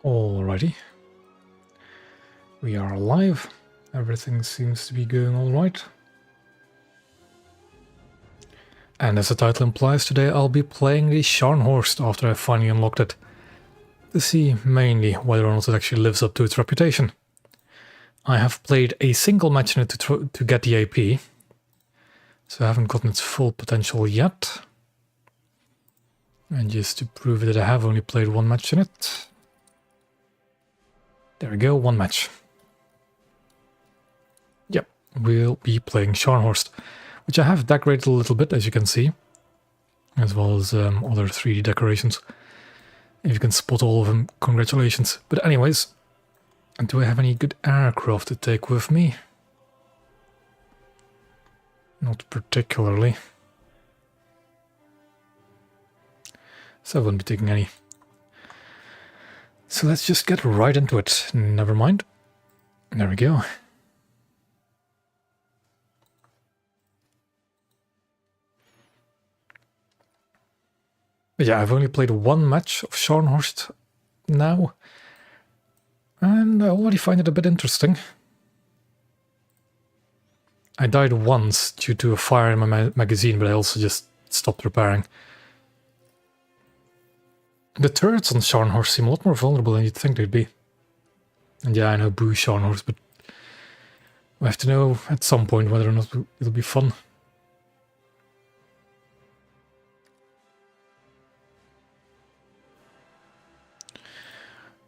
Alrighty. We are alive. Everything seems to be going alright. And as the title implies, today I'll be playing the Scharnhorst after I finally unlocked it, to see mainly whether or not it actually lives up to its reputation. I have played a single match in it to get the AP, so I haven't gotten its full potential yet. And just to prove that I have only played one match in it. There we go, one match. Yep, we'll be playing Scharnhorst, which I have decorated a little bit, as you can see, as well as other 3D decorations. If you can spot all of them, congratulations. But anyways, do I have any good aircraft to take with me? Not particularly. So I wouldn't be taking any. So let's just get right into it. Never mind. There we go. But yeah, I've only played one match of Scharnhorst now, and I already find it a bit interesting. I died once due to a fire in my magazine, but I also just stopped repairing. The turrets on Scharnhorst seem a lot more vulnerable than you'd think they'd be. And yeah, I know, boo Scharnhorst, but we have to know at some point whether or not it'll be fun.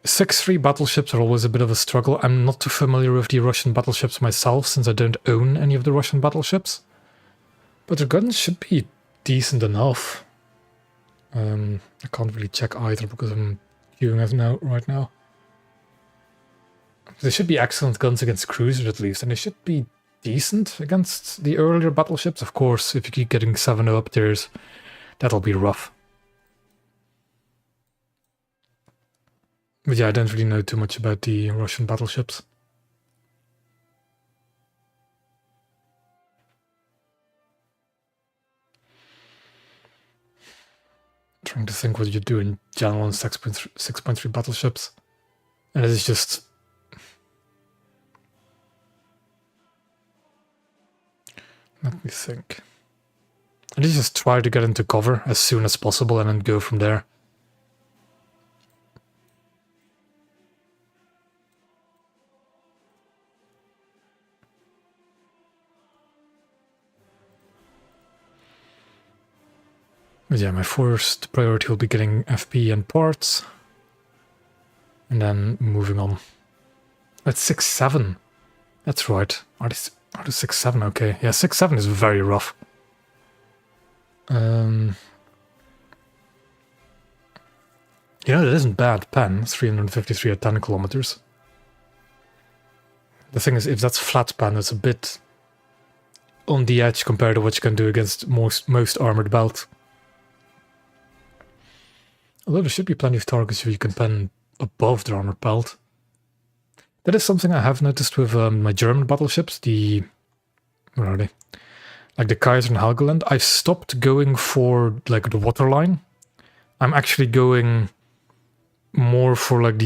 6-3 battleships are always a bit of a struggle. I'm not too familiar with the Russian battleships myself, since I don't own any of the Russian battleships. But their guns should be decent enough. I can't really check either because I'm queuing it right now. They should be excellent guns against cruisers at least, and they should be decent against the earlier battleships. Of course, if you keep getting 7-0 up tiers, that'll be rough. But yeah, I don't really know too much about the Russian battleships. Trying to think what you do in general on 6.3 battleships. And it is just... Let me think. I just try to get into cover as soon as possible and then go from there. But yeah, my first priority will be getting FP and parts. And then moving on. That's 6-7. That's right. Are they 6-7? Okay. Yeah, 6-7 is very rough. You know, that isn't bad pen. 353 at 10 kilometers. The thing is, if that's flat pen, it's a bit on the edge compared to what you can do against most armored belt. Although there should be plenty of targets if you can pen above the armored belt. That is something I have noticed with my German battleships, where are they? Like the Kaiser and Helgoland. I've stopped going for like the waterline. I'm actually going more for like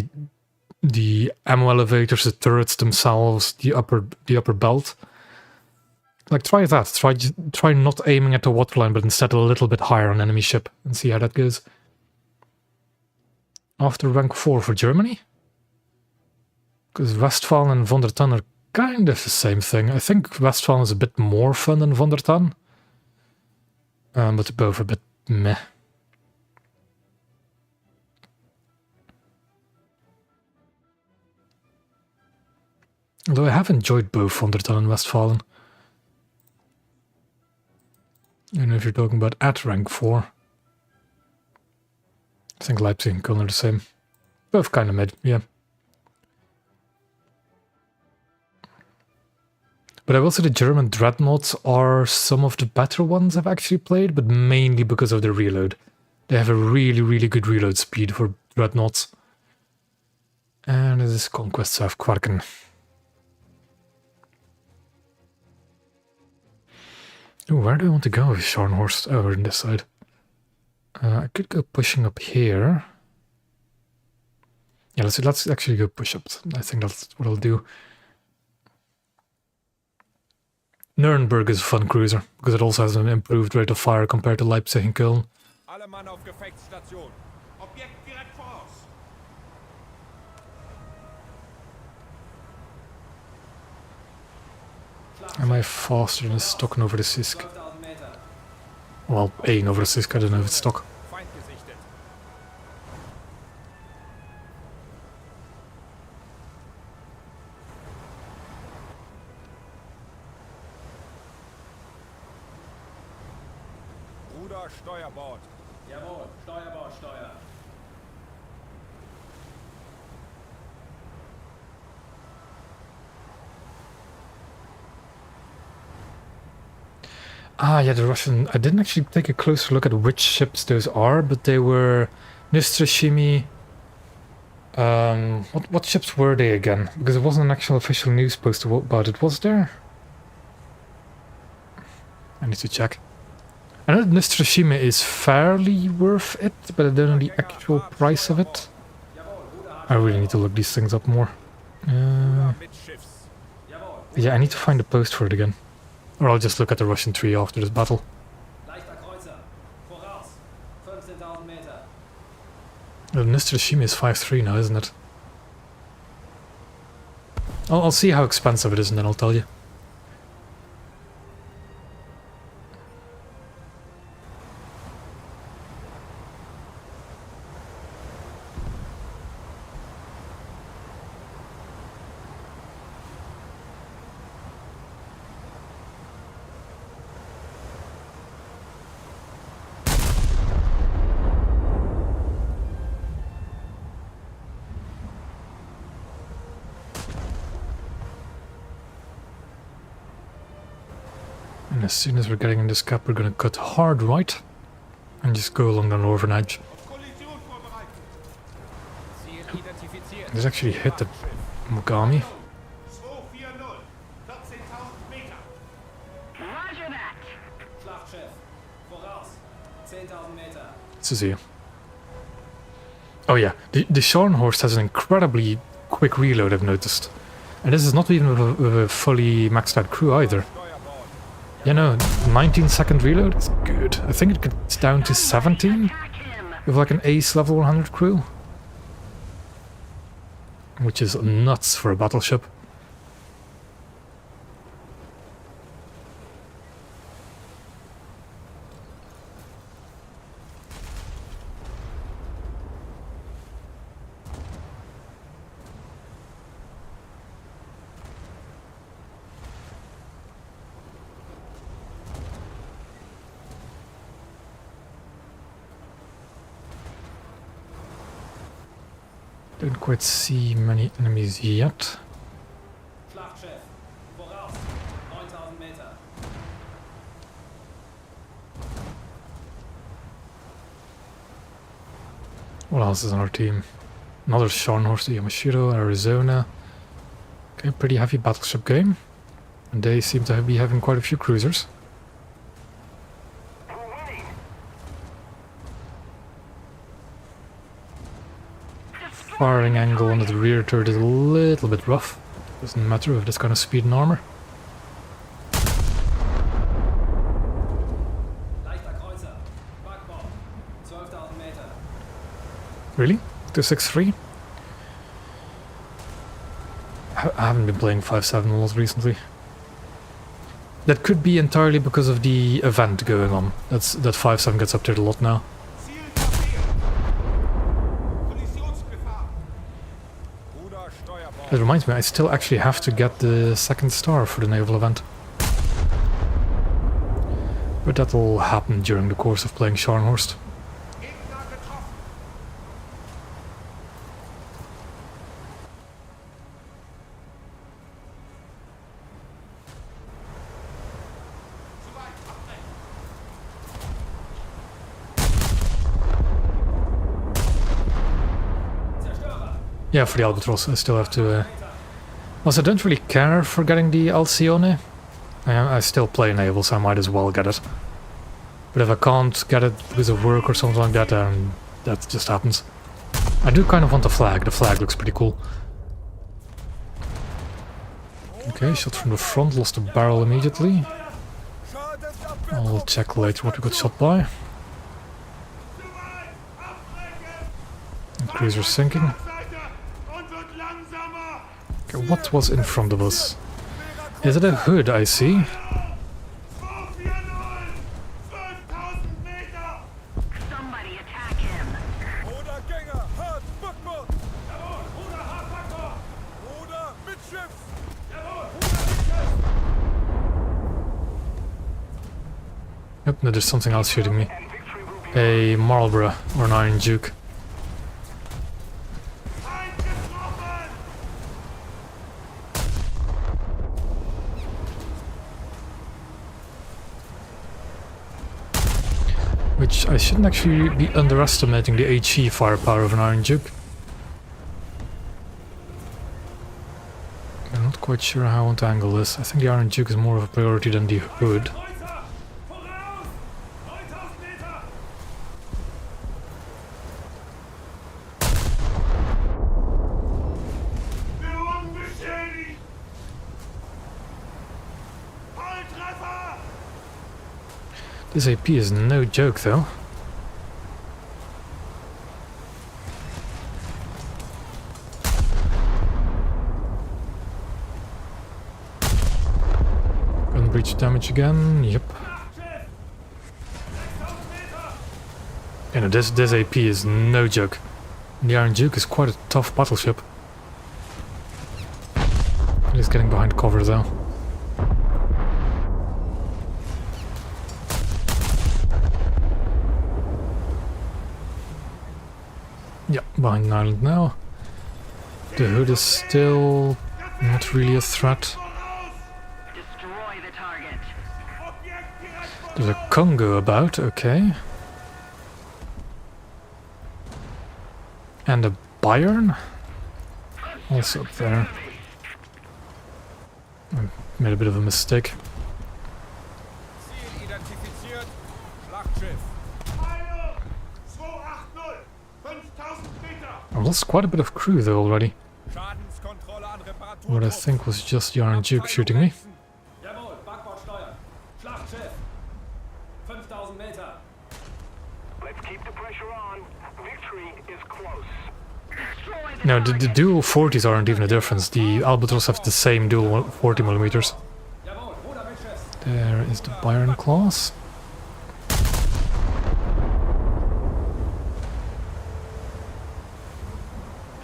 the ammo elevators, the turrets themselves, the upper belt. Like try that. Try not aiming at the waterline, but instead a little bit higher on enemy ship and see how that goes. After rank 4 for Germany? Because Westphalen and Von der Tann are kind of the same thing. I think Westphalen is a bit more fun than Von der Tann. But they're both a bit meh. Although I have enjoyed both Von der Tann and Westphalen. I don't know if you're talking about at rank 4. I think Leipzig and Köln are the same. Both kind of mid, yeah. But I will say the German dreadnoughts are some of the better ones I've actually played, but mainly because of the reload. They have a really, really good reload speed for dreadnoughts. And this is Conquest South Kvarken. Ooh, where do I want to go with Scharnhorst? Over on this side. I could go pushing up here. Yeah, let's actually go push-ups. I think that's what I'll do. Nuremberg is a fun cruiser, because it also has an improved rate of fire compared to Leipzig and Köln. Alle Mann auf Gefechtsstation. Objekt direkt voraus. Am I faster than stock over the Sisk? Well, aiming over the Sisk, I don't know if it's stock. Feind gesichtet. Ruder, Steuerbord. Jawohl, Steuerbord, Steuer. Ah, yeah, the Russian... I didn't actually take a closer look at which ships those are, but they were... Nostroshimi... What ships were they again? Because there wasn't an actual official news post about it, was there? I need to check. I know that Nostroshimi is fairly worth it, but I don't know the actual price of it. I really need to look these things up more. Yeah, I need to find a post for it again. Or I'll just look at the Russian tree after this battle. Leichter Kreuzer. Voraus. 15.000 Meter. The Nostroshimi is 5.3 now, isn't it? I'll see how expensive it is and then I'll tell you. And as soon as we're getting in this gap, we're going to cut hard right and just go along the northern edge. Kollision vorbereitet. Ziel identifiziert. This actually hit the Mogami. 240. 14.000 Meter. Roger that. Schlachtschiff. Voraus. 10.000 Meter. This is here. Oh yeah, the Scharnhorst has an incredibly quick reload, I've noticed. And this is not even with a fully maxed out crew either. Yeah, no, 19-second reload is good. I think it gets down to 17 with like an ace level 100 crew. Which is nuts for a battleship. Don't quite see many enemies yet. Schlachtschiff. Voraus. 9.000 Meter. What else is on our team? Another Scharnhorst, Yamashiro, Arizona. Okay, pretty heavy battleship game. And they seem to be having quite a few cruisers. Firing angle under the rear turret is a little bit rough. Doesn't matter with this kind of speed and armor. Leichter Kreuzer. Backbord. 12.000 Meter. Really? 263? I haven't been playing 5.7 a lot recently. That could be entirely because of the event going on. That 5.7 gets updated a lot now. Ziel verfehlt. Kollisionsgefahr. Ruder, Steuerbord. It reminds me, I still actually have to get the second star for the naval event. But that'll happen during the course of playing Scharnhorst. Gegner getroffen. Zu weit abbrechen. Zerstörer. Yeah, for the Albatross, I still have to... Also, I don't really care for getting the Alcione. I still play naval, so I might as well get it. But if I can't get it because of work or something like that, that just happens. I do kind of want the flag. The flag looks pretty cool. Okay, shot from the front, lost the barrel immediately. I'll check later what we got shot by. And cruiser sinking. Okay, what was in front of us? Is it a hood I see? Somebody attack him. Yep, no, there's something else shooting me. A Marlborough or an Iron Duke. Which I shouldn't actually be underestimating the HE firepower of an Iron Duke. I'm not quite sure how I want to angle this. I think the Iron Duke is more of a priority than the hood. This AP is no joke though. Gun breach damage again, yep. You know, this AP is no joke. The Iron Duke is quite a tough battleship. He's getting behind cover though. Yeah, behind an island now. The hood is still not really a threat. Destroy the target. There's a Congo about, okay. And a Bayern? Also up there. I made a bit of a mistake. Ziel identifiziert. Schlachtschiff. 280. 5000 Meter. I lost quite a bit of crew though already. Schadenskontrolle an Reparatur. What I think was just the Iron Duke shooting me. Jawohl, Backbord steuern. Schlachtschiff. 5000 Meter. Let's keep the pressure on. Victory is close. Destroy the No, target. the dual 40s aren't even a difference. The Albatros have the same dual 40mm. Jawohl, Ruder Mittschiff. There is the Bayern class.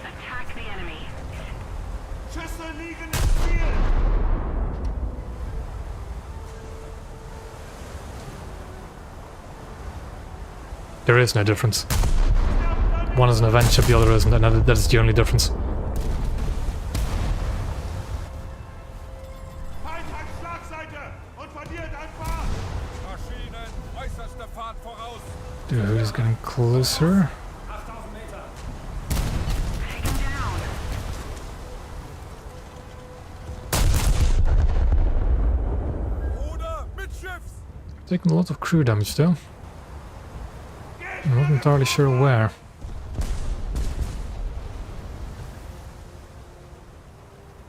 Attack the enemy. Schüsse liegen im Ziel. There is no difference. One is an event ship, the other isn't, and that is the only difference. Feind hat Schlagseite und verliert an Fahrt. Maschinen, äußerste Fahrt voraus. The hood is getting closer. 8000 Meter. Take him down. Ruder, Mittschiffs. Taking a lot of crew damage though. I'm not entirely sure where.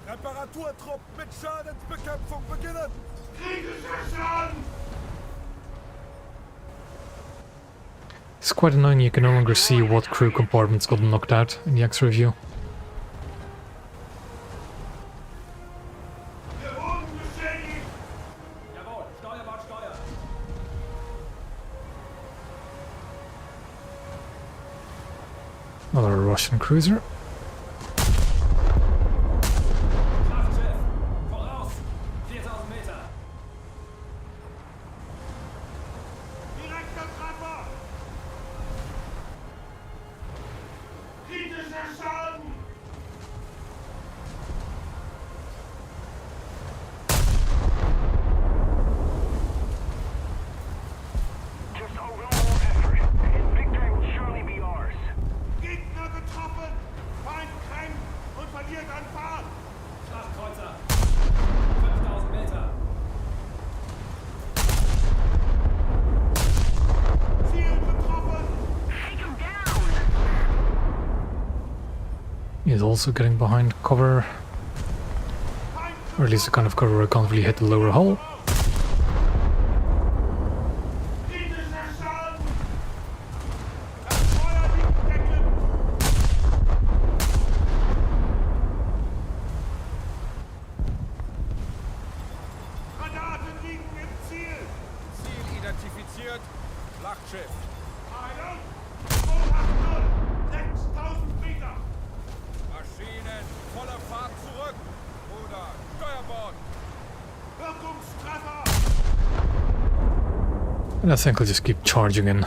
Reparaturtrupp mit Schadensbekämpfung beginnen. Kritischer Schaden. It's quite annoying you can no longer see what crew compartments got knocked out in the X-ray view. Der Boden beschädigt. Jawohl, Steuerbord steuern. Another Russian cruiser. Schlachtschiff. Voraus. 4000 Meter. Direkter Treffer. Kritischer Schaden. Just a little more effort, and victory will surely be ours. Gegner getroffen. Feind kränkt und verliert an Fahrt. Schlachtkreuzer. 5000 Meter. Ziel getroffen. Take him down. He's also getting behind cover. Or at least the kind of cover where I can't really hit the lower hull. Kritischer Schaden! Das Feuer liegt decken! Granaten liegen im Ziel! Ziel identifiziert. Schlachtschiff. Meinung! 280! 6000 Meter! Maschinen. Voller Fahrt zurück. Ruder. Steuerbord. Wirkungstreffer! And I think I'll just keep charging in.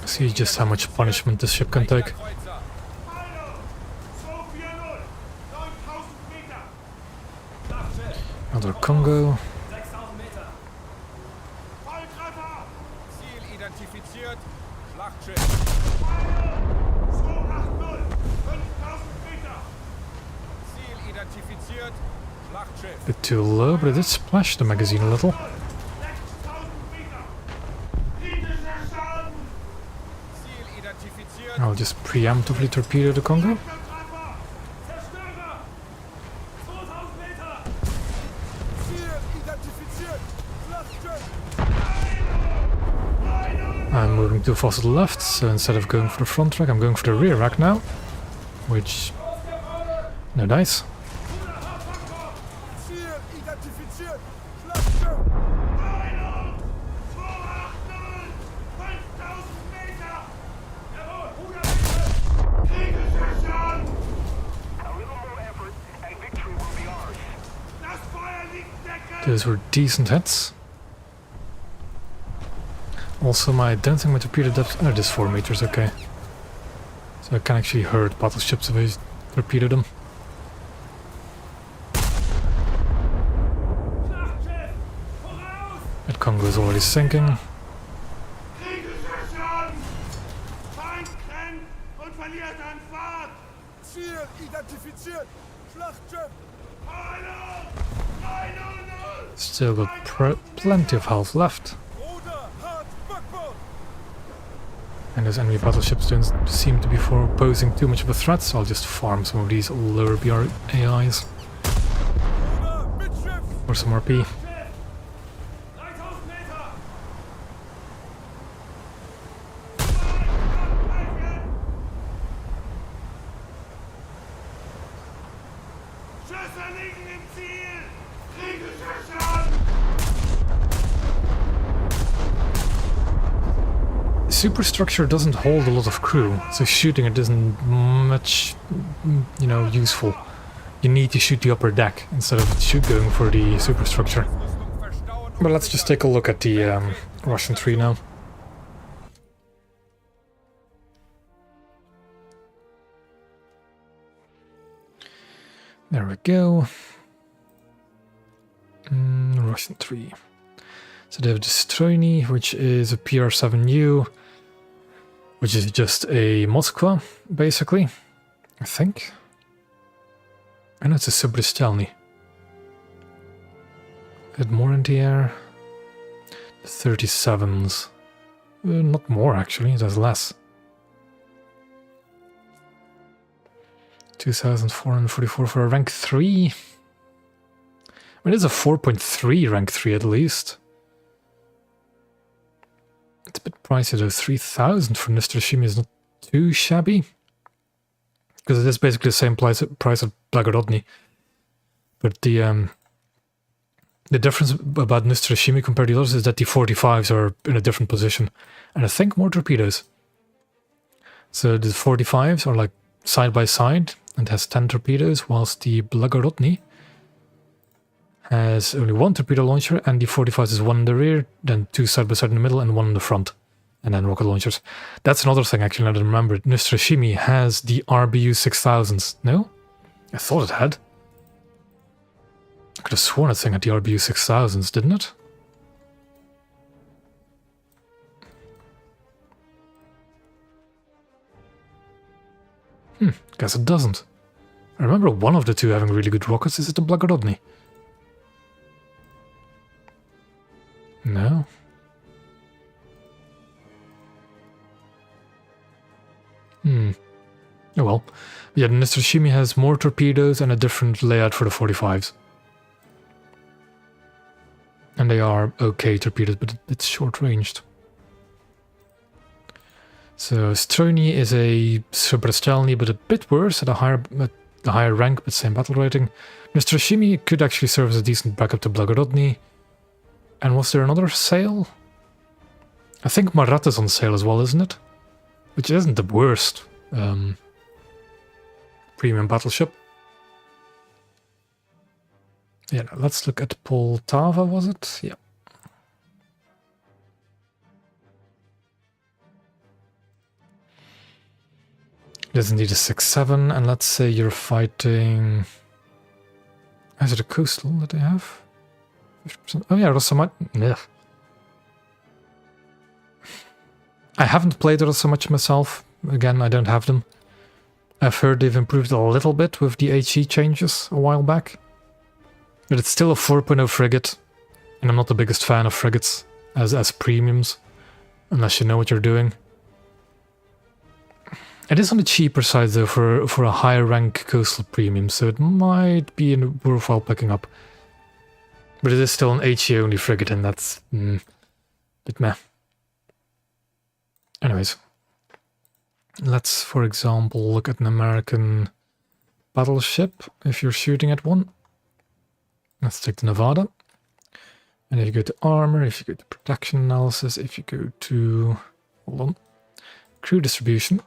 See just how much punishment this ship can take. Kreuzer. Meinung! 240! 9000 Meter! Schlachtschiff. Another Congo. 6000 Meter. Volltreffer! Ziel identifiziert. Schlachtschiff. Meinung! 280! 5000 Meter! Ziel identifiziert. Schlachtschiff. Bit too low, but it did splash the magazine a little. 6000 Meter! Kritischer Schaden! Ziel identifiziert. I'll just preemptively torpedo the Congo. Treffer! Zerstörer. 2000 Meter. Ziel identifiziert. Schlachtschiff. I'm moving too fast to the left, so instead of going for the front rack, I'm going for the rear rack now. Which... no dice. Ziel identifiziert. Schlachtschiff. Meinung! 280! 5000 Meter! Jawohl, Ruderwechsel. Kritischer Schaden! A little more effort and victory will be ours. Das Feuer liegt decken! Those were decent hits. Also, I don't think my torpedo depth... oh, it is 4 meters, okay. So I can actually hurt battleships if I torpedo them. Schlachtschiff. Voraus. That Congo is already sinking. Kritischer Schaden! Feind rennt und verliert an Fahrt! Ziel identifiziert. Schlachtschiff. Meinung! 900! Still got plenty of health left. Ruder. Hart. Backbord. And those enemy battleships don't seem to be posing too much of a threat, so I'll just farm some of these lower BR AIs Ruder. Midschiff. for some RP. Schiff. 3000 Meter. Schüsse liegen im Ziel! Kritischer Schaden! Superstructure doesn't hold a lot of crew, so shooting it isn't much, you know, useful. You need to shoot the upper deck instead of going for the superstructure. Rüstung verstauen. But let's just take a look at the Russian 3 now. There we go. Russian 3. So they have the Stroyny, which is a PR-7U, which is just a Moskva, basically, I think. I know it's a Subristelny. Had more in the air. The 37s. Not more, actually, it has less. 2,444 for a rank 3. I mean, it's a 4.3 rank 3 at least. It's a bit pricey though. 3,000 for Nostroshimi is not too shabby. Because it is basically the same price as Blagorodny. But the difference about Nostroshimi compared to the others is that the 45s are in a different position. And I think more torpedoes. So the 45s are like side by side and has 10 torpedoes, whilst the Blagorodny has only 1 torpedo launcher, and the 45s is 1 in the rear, then 2 side by side in the middle, and 1 in the front, and then rocket launchers. That's another thing actually now that I remember. Nostroshimi has the RBU 6000s. No? I thought it had. I could have sworn that thing had the RBU 6000s, didn't it? Guess it doesn't. I remember one of the two having really good rockets. Is it the Blagorodny? No. Oh well. Yeah, the Nostroshimi has more torpedoes and a different layout for the 45s. And they are okay torpedoes, but it's short-ranged. So Stroni is a Subrastelny, but a bit worse at a higher rank, but same battle rating. Nostroshimi could actually serve as a decent backup to Blagorodny. And was there another sail? I think Marat is on sale as well, isn't it? Which isn't the worst premium battleship. Yeah, now let's look at Poltava, was it? Yeah. Doesn't need a 6-7, and let's say you're fighting... Is it a coastal that they have? 50%? Oh yeah, Rosamat. Yeah. I haven't played Rosa much myself. Again, I don't have them. I've heard they've improved a little bit with the HE changes a while back. But it's still a 4.0 frigate, and I'm not the biggest fan of frigates as premiums, unless you know what you're doing. It is on the cheaper side though for a higher rank coastal premium, so it might be worthwhile picking up. But it is still an HE only frigate, and that's a bit meh. Anyways, let's for example look at an American battleship if you're shooting at one. Let's take the Nevada. And if you go to armor, if you go to protection analysis, if you go to, hold on, crew distribution,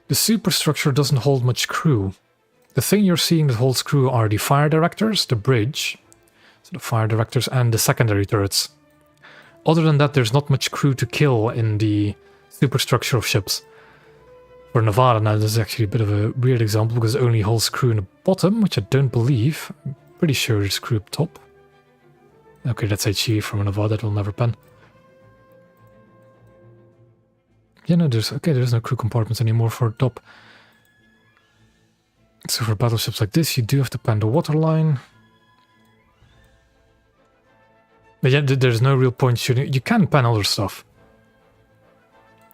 the superstructure doesn't hold much crew. The thing you're seeing that holds crew are the fire directors, the bridge, so the fire directors, and the secondary turrets. Other than that, there's not much crew to kill in the superstructure of ships. For Nevada, now this is actually a bit of a weird example because it only holds crew in the bottom, which I don't believe. I'm pretty sure it's crew up top. Okay, that's HE from Nevada, that will never pen. Yeah, no, there's no crew compartments anymore for top. So for battleships like this, you do have to pen the waterline. But yeah, there's no real point shooting. You can pen other stuff.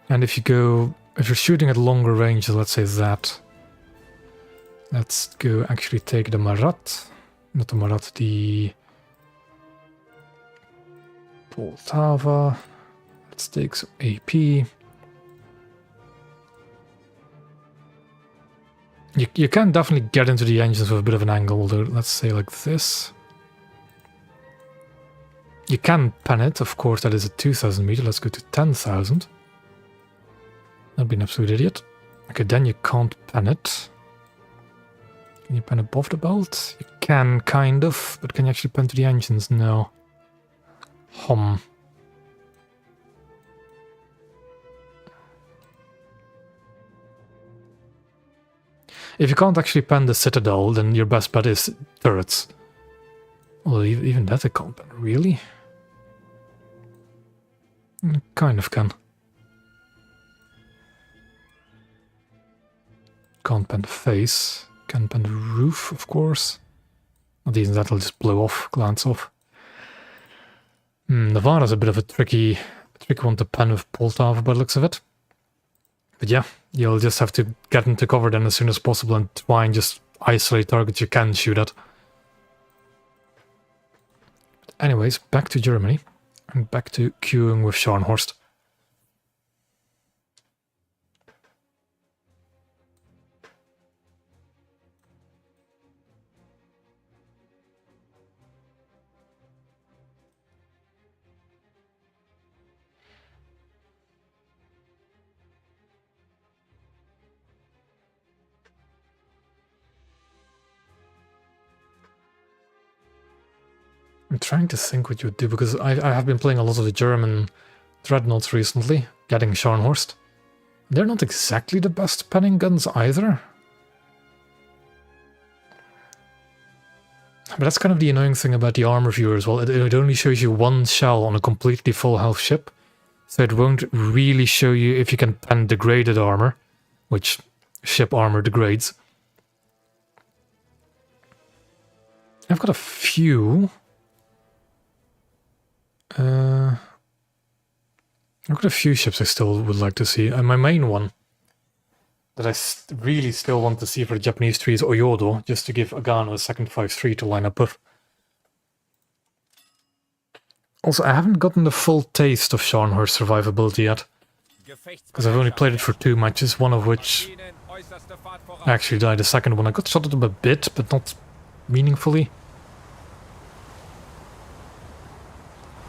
And if you're shooting at longer ranges, let's say that. Let's go actually take the Marat. Not the Marat, the Poltava. Let's take some AP. You can definitely get into the engines with a bit of an angle, though. Let's say like this. You can pen it, of course, that is a 2,000 meter. Let's go to 10,000. That'd be an absolute idiot. Okay, then you can't pen it. Can you pen above the belt? You can, kind of, but can you actually pen to the engines? No. If you can't actually pen the Citadel, then your best bet is turrets. Well, even that I can't pen, really? Kind of can. Can't pen the face. Can pen the roof, of course. Not even that, will just blow off, glance off. Nevada's a bit of a tricky one to pen with Poltava by the looks of it. But yeah, you'll just have to get into cover then as soon as possible and try and just isolate targets you can shoot at. Anyways, back to Germany, and back to queuing with Scharnhorst. I'm trying to think what you would do, because I have been playing a lot of the German dreadnoughts recently, getting Scharnhorst. They're not exactly the best penning guns either. But that's kind of the annoying thing about the armor viewer as well. It only shows you one shell on a completely full health ship. So it won't really show you if you can pen degraded armor, which ship armor degrades. I've got a few. I've got a few ships I still would like to see. And my main one that I really still want to see for the Japanese tree is Oyodo, just to give Agano a second 5-3 to line up with. Also, I haven't gotten the full taste of Scharnhorst survivability yet, because I've only played it for 2 matches, one of which I actually died. The second one I got shot at a bit, but not meaningfully.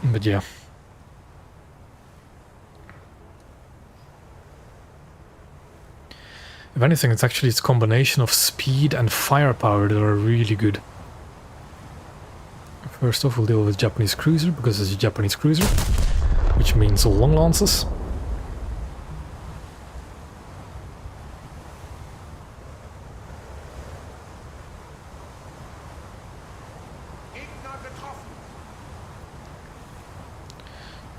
But yeah. If anything, it's actually its combination of speed and firepower that are really good. First off, we'll deal with Japanese cruiser, because it's a Japanese cruiser, which means long lances. Gegner getroffen.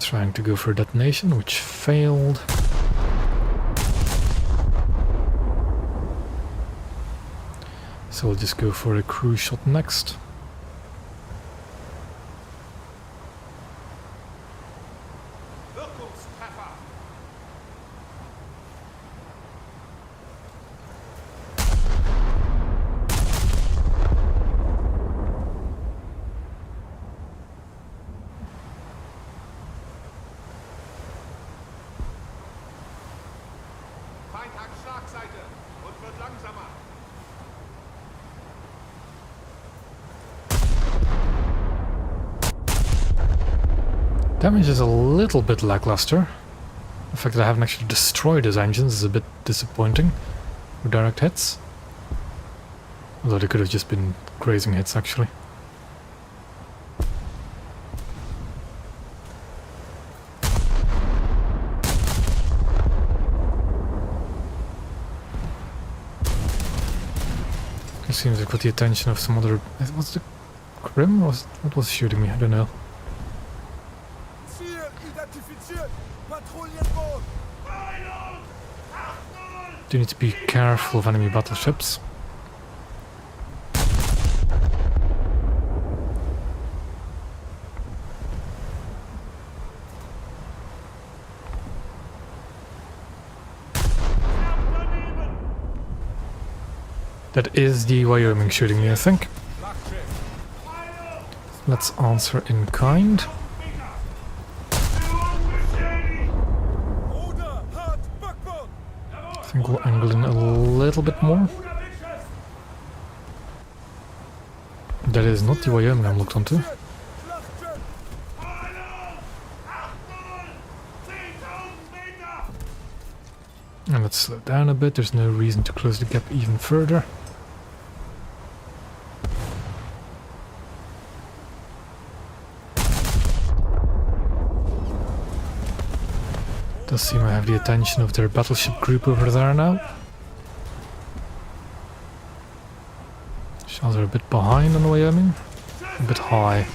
Trying to go for detonation, which failed. So we'll just go for a cruise shot next. Wirkungstreffer. Feind hat Schlagseite und wird langsamer. Damage is a little bit lackluster. The fact that I haven't actually destroyed his engines is a bit disappointing for direct hits. Although they could have just been grazing hits, actually. It seems like with the attention of some other... Was the Krim? What was shooting me? I don't know. Ziel identifiziert. Patrouillenboot. Do need to be careful of enemy battleships. That is the Wyoming shooting me, I think. Let's answer in kind. Ruder, hart, Backbord. I think we'll angle in a little bit more. That is not the Wyoming I'm looked onto. Schlachtschiff. And let's slow down a bit, there's no reason to close the gap even further. Does seem I have the attention of their battleship group over there now. Shells are a bit behind on the Wyoming, a bit high.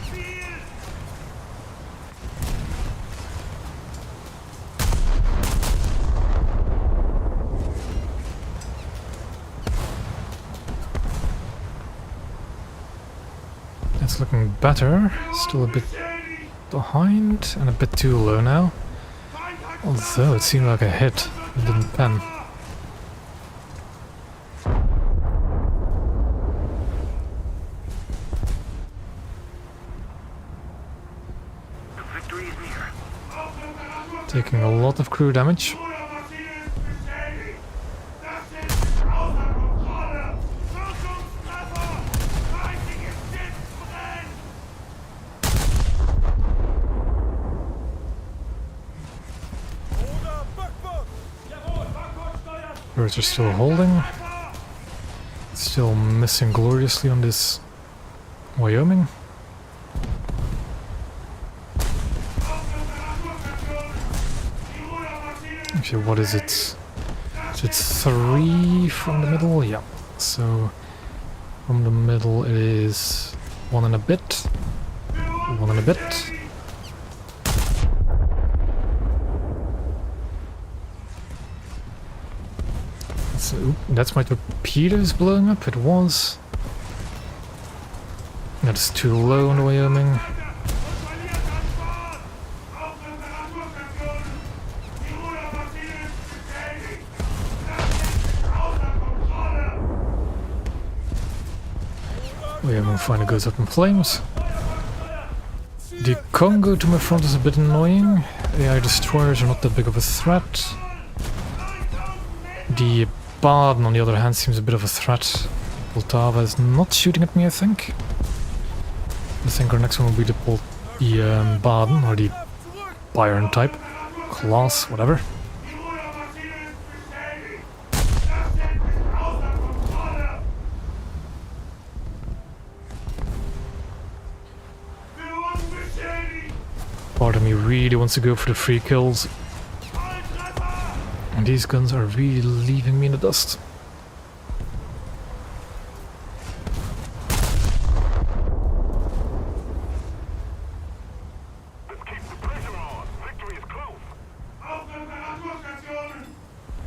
It's looking better, still a bit behind and a bit too low now. Although it seemed like a hit, it didn't pen. Victory is near. Taking a lot of crew damage. Ruder, Backbord. Jawohl, Backbord steuern! Birds are still holding. Still missing gloriously on this Wyoming. Actually, what is it? Is it 3 from the middle? Yeah. So from the middle it is 1 and a bit. 1 and a bit. So, that's my torpedoes blowing up. It was. That's too low on the Wyoming. Oh yeah, my finally goes up in flames. The Congo to my front is a bit annoying. AI destroyers are not that big of a threat. The Baden, on the other hand, seems a bit of a threat. Poltava is not shooting at me, I think. I think our next one will be the Baden, or the Bayern type. Class, whatever. Part of me really wants to go for the free kills. And these guns are really leaving me in the dust. Let's keep the pressure on. Victory is close. Auf Reparaturstationen!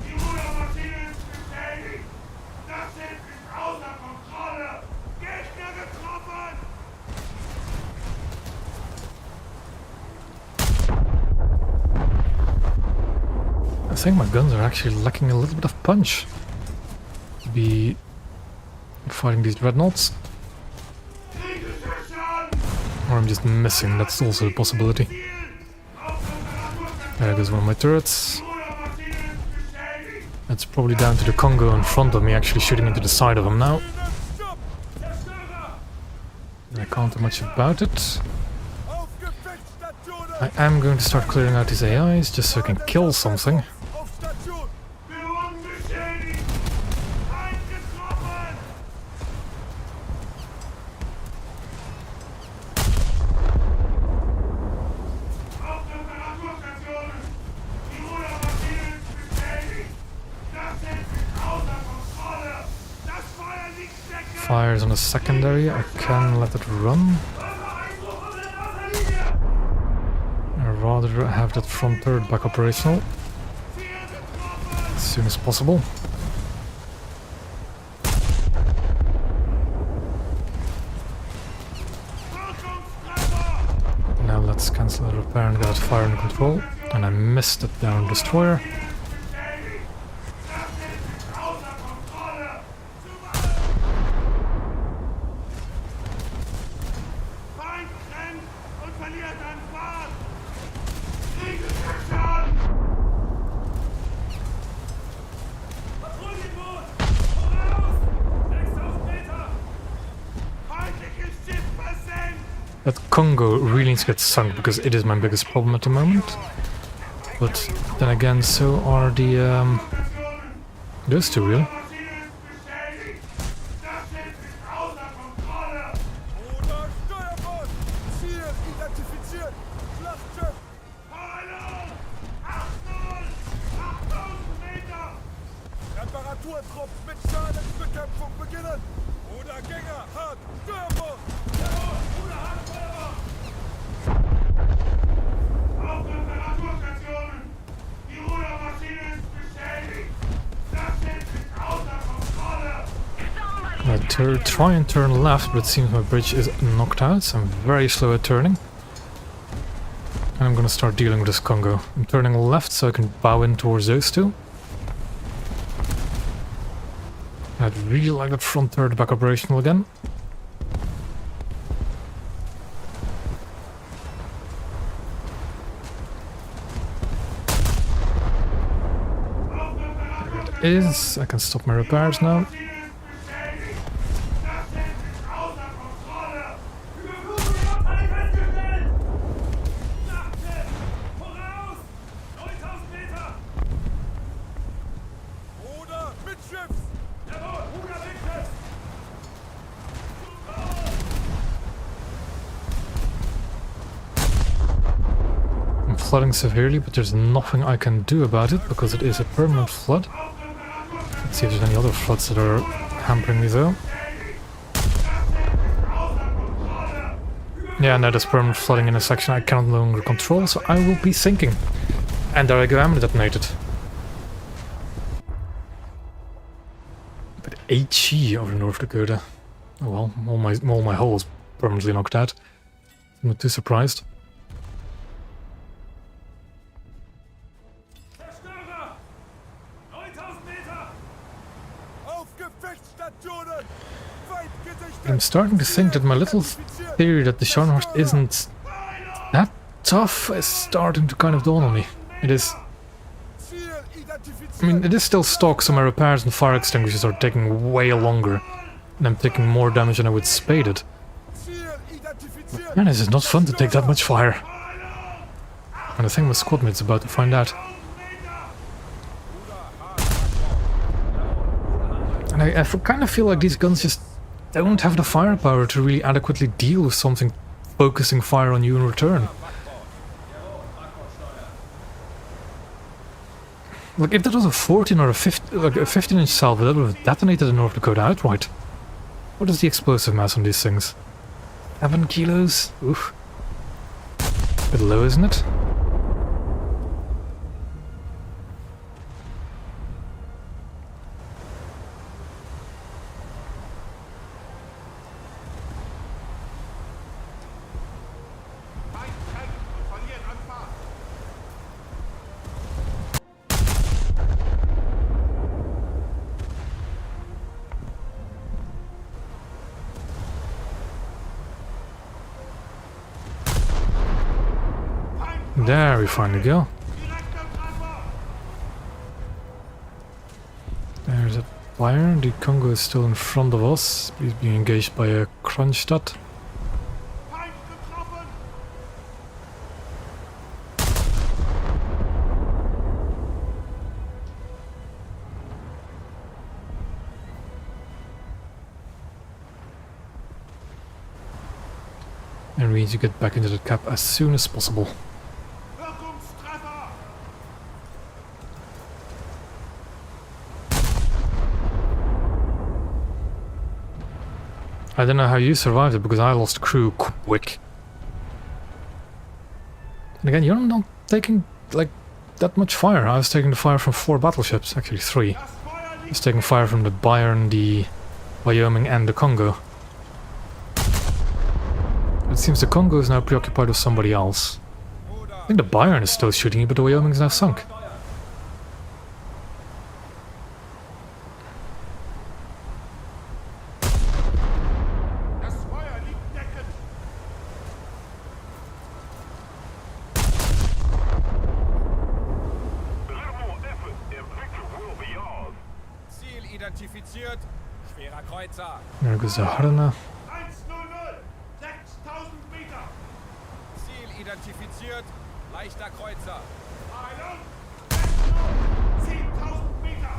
Die Rudermaschine ist beschädigt! Das Schiff ist außer Kontrolle! Gegner getroffen! I think my guns are actually lacking a little bit of punch to be fighting these dreadnoughts. Kritischer Schaden! Or I'm just missing, that's also a possibility. There goes one of my turrets. Rudermaschine ist beschädigt! That's probably down to the Congo in front of me actually shooting into the side of him now. Stopp! I can't do much about it. Auf Gefechtsstation! I am going to start clearing out these AIs just so I can kill something. Auf Station! Führung beschädigt! Feind getroffen! Auf Reparaturstationen! Die Rudermaschine ist beschädigt! Das Schiff ist außer Kontrolle! Das Feuer liegt stecken! Fires on a secondary, I can let it run. Einbruch auf der Wasserlinie! I'd rather have that front turret back operational Ziel getroffen! as soon as possible. Wirkungstreffer! Now let's cancel the repair and get that fire under control. And I missed it down destroyer. Beschädigt! Das Schiff ist außer Kontrolle! Feind rennt und verliert an Fahrt! Kritischer Schaden! Patrouillenboot! Voraus! 6000 Meter! Feindliches Schiff versenkt! That Congo really needs to get sunk because it is my biggest problem at the moment. But then again, so are the those two really. Maschine ist beschädigt! Das Schiff ist außer Kontrolle! Oder Steuerbord! Ziel identifiziert! Schlachtschiff! Parallel! 8000 Meter! Reparaturtrupp mit Schadensbekämpfung beginnen! Oder Gänger! Hart! Steuerbord! Auf Reparaturstationen! Die Rudermaschine ist beschädigt! Das Schiff ist außer Kontrolle! I try and turn left, but it seems my bridge is knocked out, so I'm very slow at turning. And I'm gonna start dealing with this Congo. I'm turning left so I can bow in towards those two. I'd really like that front turret back operational again. There it is. I can stop my repairs now. Überflutung der Abteilung festgestellt! Schlachtschiff! Voraus! 9000 Meter! Oder mit Schiffs! Jawohl! Ruder Blichtschiff! I'm flooding severely, but there's nothing I can do about it because it is a permanent flood. Let's see if there's any other floods that are hampering me though. Yeah, no, there's permanent flooding in a section I cannot no longer control, so I will be sinking. And there I go, ammo detonated. But HE over North Dakota. Oh well, all my hull is permanently knocked out. I'm not too surprised. Zerstörer! 9000 Meter! Auf Gefechtsstation! Boden! Feindgesichter! I'm starting to think that my little theory that the Scharnhorst isn't that tough is starting to kind of dawn on me. It is. Ziel identifiziert! I mean, it is still stock, so my repairs and fire extinguishers are taking way longer. And I'm taking more damage than I would spaded. Ziel identifiziert! Man, this is not fun to take that much fire. And I think my squad mate's about to find out. And I kind of feel like these guns just don't have the firepower to really adequately deal with something focusing fire on you in return. Like, if that was a 14 or a 15-inch salvo, that would have detonated in North Dakota outright. What is the explosive mass on these things? 7 kilos? Oof. Bit low, isn't it? There we finally go. There's a fire. The Congo is still in front of us. He's being engaged by a Kronstadt. And we need to get back into the cap as soon as possible. I don't know how you survived it, because I lost crew quick. And again, you're not taking, like, that much fire. I was taking the fire from 4 battleships, actually 3. I was taking fire from the Bayern, the Wyoming and the Congo. It seems the Congo is now preoccupied with somebody else. I think the Bayern is still shooting you, but the Wyoming is now sunk. Identifiziert. Schwerer Kreuzer. There goes the Harna. 100, 6000 Meter. Ziel identifiziert. Leichter Kreuzer. Heilung, 60, 7000 Meter.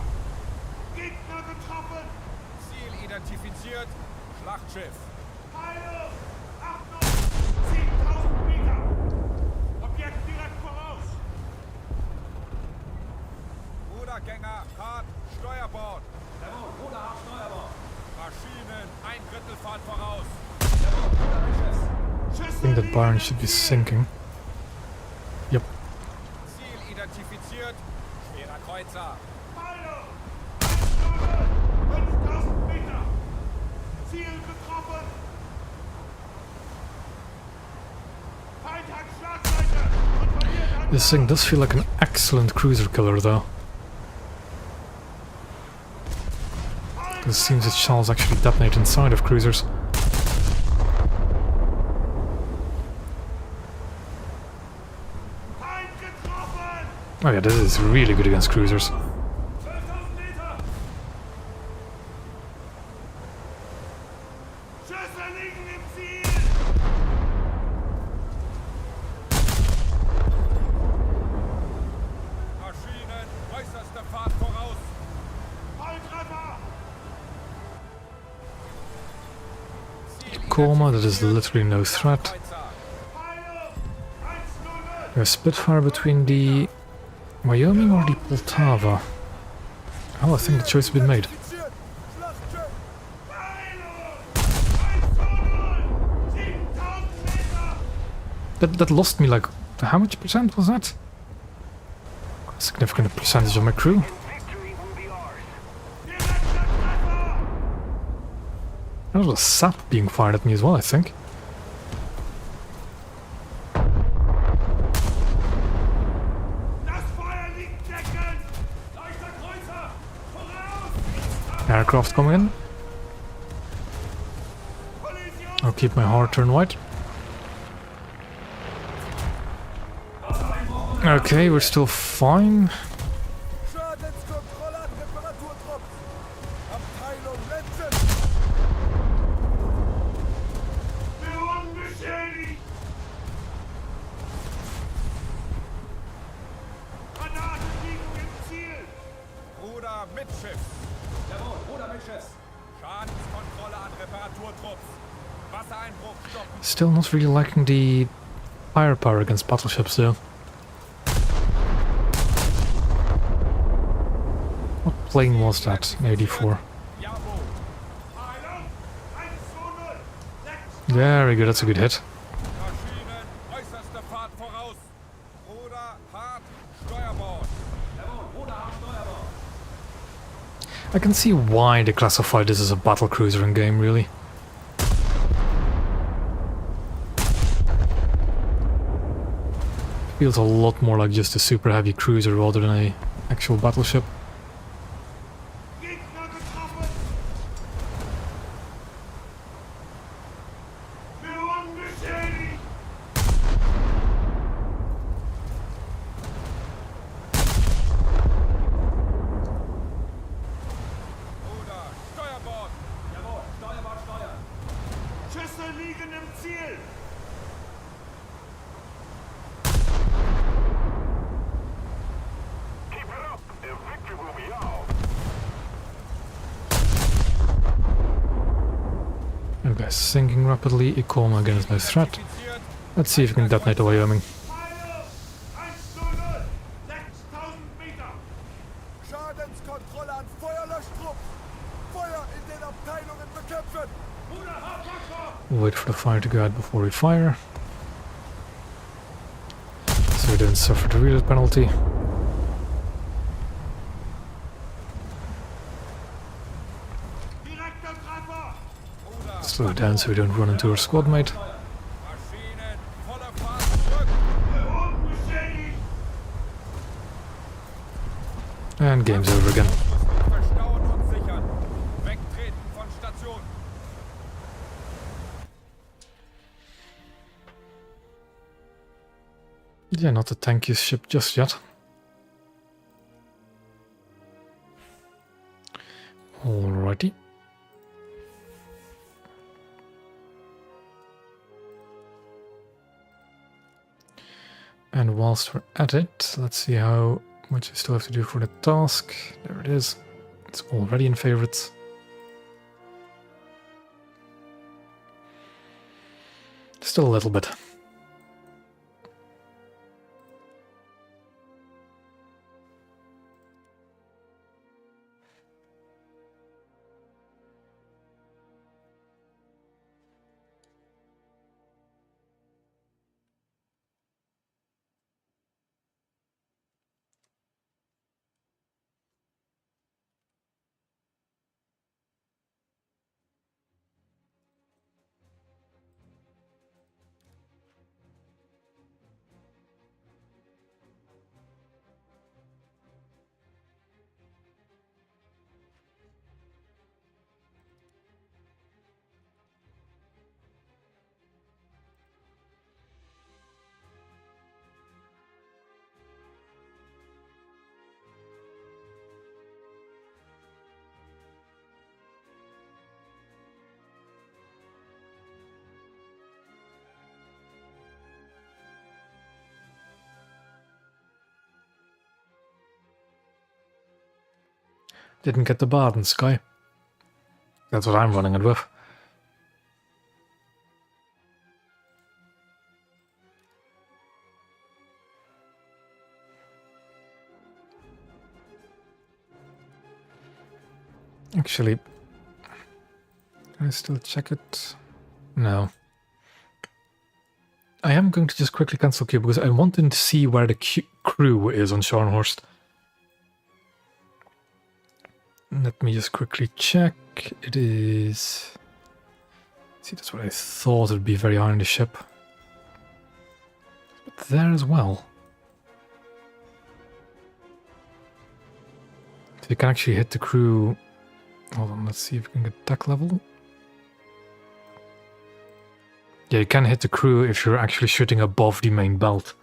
Gegner getroffen. Ziel identifiziert. Schlachtschiff. Heilung, Achtung, 7000 Meter. Objekt direkt voraus. Rudergänger, Hart, Steuerbord. Jawohl, Ruder, Hart, Steuerbord. Maschinen, 1/3 Fahrt voraus. Jawohl, Ruderschiff. I think that Bayern should be sinking. Yep. Ziel identifiziert. Schwerer Kreuzer. Heilung, 100, 5000 Meter. Ziel getroffen. Feind hat Schlagseite und verliert an. This thing does feel like an excellent cruiser killer, though. It seems its shells actually detonate inside of cruisers. Feind getroffen. Oh yeah, this is really good against cruisers. 12.000 Meter. Schüsse liegen im Ziel. Maschinen, äußerste Fahrt voraus. Volltreffer. Coma, that is literally no threat. Heilung, 100. There's Spitfire between the Wyoming or the Poltava. Oh, I think the choice has been made. Identifiziert! Schlachtschiff! Heilung, 100, 7000 Meter. That lost me like, how much percent was that? A significant percentage of my crew. Victory will be ours. Direkter Treffer. There was a sap being fired at me as well, I think. Das Feuer liegt deckend. Leichter Kreuzer. Voraus. Aircraft coming in. I'll keep my heart turned white. Okay, we're still fine. Schadenskontrolle an Reparaturtrupps. Abteilung Lenzen. Wir wurden beschädigt! Granaten liegen im Ziel! Bruder Mitschiff. Jawohl, Bruder Mitschiff. Schadenskontrolle an Reparaturtrupps. Wassereinbruch stoppen. Still not really liking the firepower against battleships though. What plane was that? An 84. Jawohl. Heilung! 1-2-0! 6 Very good, that's a good hit. Maschinen, äußerste Fahrt voraus. Bruder Hart, Steuerbord. Jawohl, Bruder Hart, Steuerbord. I can see why they classify this as a battle cruiser in game, really. Feels a lot more like just a super heavy cruiser rather than a actual battleship. Gegner getroffen! Wir wurden beschädigt! Bruder, Steuerbord. Jawohl, Steuerbord, Steuer. Schüsse liegen im Ziel! Keep it up, and victory will be ours. And guys, sinking rapidly. Icoma again is no threat. Identifiziert. Let's see if we can detonate the Wyoming. Heilung! 1-0! 6000 Meter! Schadenskontrolle an Feuerlöschtrupps. Feuer in den Abteilungen bekämpfen. Bruder Hauptwasser! Wait for the fire to go out before we fire. So we don't suffer the reload penalty. Direkter Treffer! Bruder, Slow down so we don't run into our squad mate. Maschinen, voller Fahrt zurück. Wir wurden beschädigt! And game's over again. Verstauen und sichern. Wegtreten von Station. Yeah, not the tankiest ship just yet. Alrighty. And whilst we're at it, let's see how much we still have to do for the task. There it is. It's already in favorites. Still a little bit. Didn't get the Baden Sky. That's what I'm running it with. Actually, can I still check it? No. I am going to just quickly cancel queue because I want to see where the crew is on Scharnhorst. Let me just quickly check. It is... See, that's what I thought. It'd be very high on the ship. But there as well. So you can actually hit the crew. Hold on, let's see if we can get deck level. Yeah, you can hit the crew if you're actually shooting above the main belt.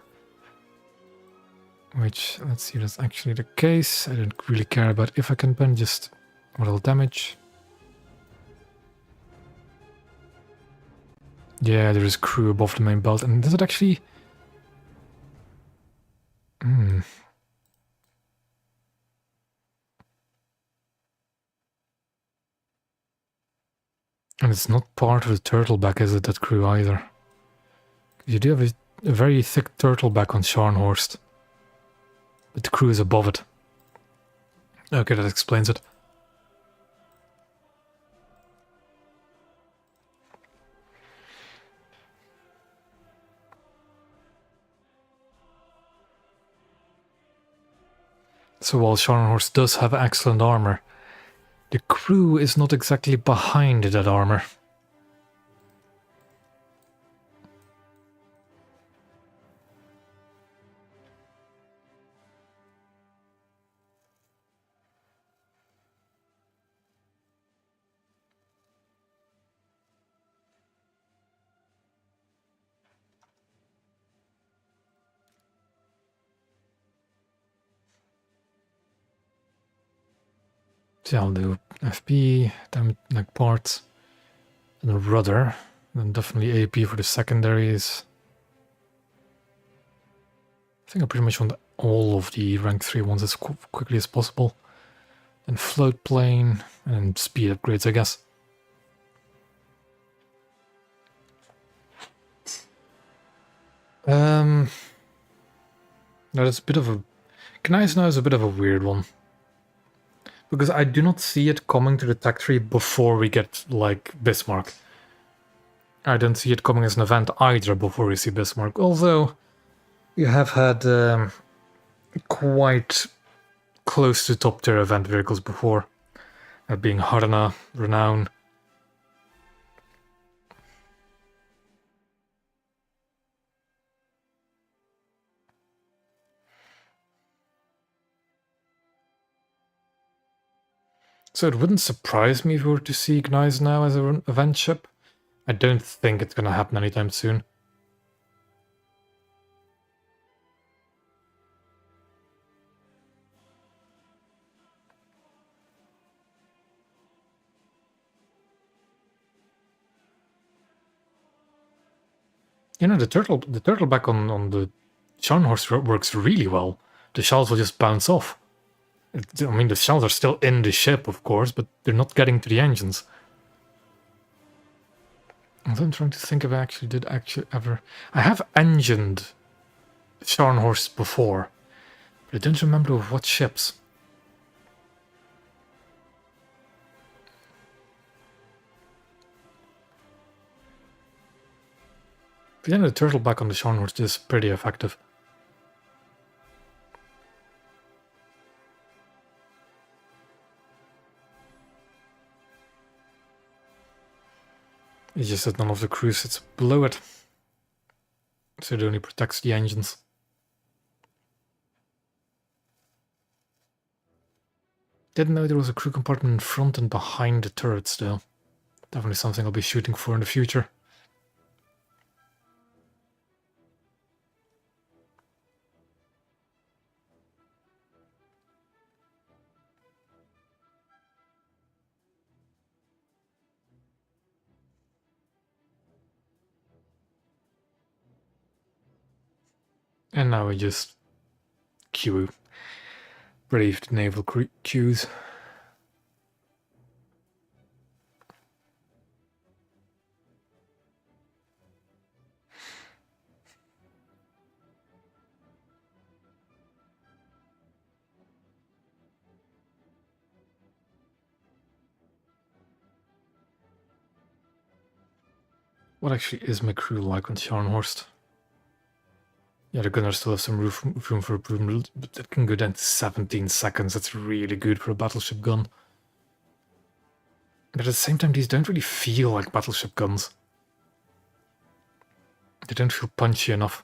Which, let's see, that's actually the case. I don't really care about if I can pen, just a little damage. Yeah, there is crew above the main belt. And does it actually... Hmm. And it's not part of the turtleback, is it, that crew either? You do have a very thick turtleback on Scharnhorst. But the crew is above it. Okay, that explains it. So while Scharnhorst does have excellent armor, the crew is not exactly behind that armor. So I'll do FP, then like parts, and a rudder, then definitely AP for the secondaries. I think I pretty much want all of the rank 3 ones as quickly as possible. Then float plane, and speed upgrades, I guess. That is a bit of a... Gneisenau now is a bit of a weird one. Because I do not see it coming to the tech tree before we get, like, Bismarck. I don't see it coming as an event either before we see Bismarck. Although, you have had quite close to top tier event vehicles before. Being Harna, Renown. So it wouldn't surprise me if we were to see Gneisenau as an event ship. I don't think it's going to happen anytime soon. You know, the turtleback on the Scharnhorst works really well. The shells will just bounce off. I mean, the shells are still in the ship, of course, but they're not getting to the engines. I'm trying to think if I did ever... I have engined Scharnhorst before, but I don't remember with what ships. But yeah, the turtleback on the Scharnhorst is pretty effective. It's just that none of the crew sits below it, so it only protects the engines. Didn't know there was a crew compartment in front and behind the turrets though. Definitely something I'll be shooting for in the future. And now we just queue. Brave the naval queues. What actually is my crew like on Scharnhorst? Yeah, the gunners still have some room for improvement, but it can go down to 17 seconds. That's really good for a battleship gun. But at the same time, these don't really feel like battleship guns. They don't feel punchy enough.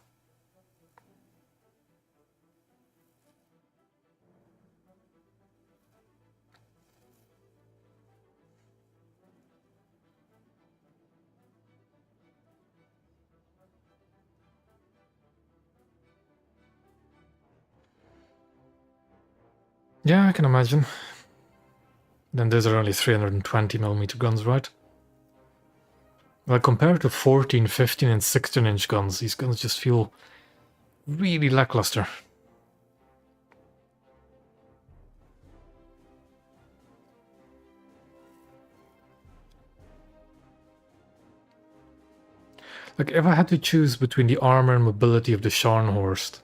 Yeah, I can imagine. Then those are only 320mm guns, right? Well, compared to 14, 15 and 16-inch guns, these guns just feel really lackluster. Like, if I had to choose between the armor and mobility of the Scharnhorst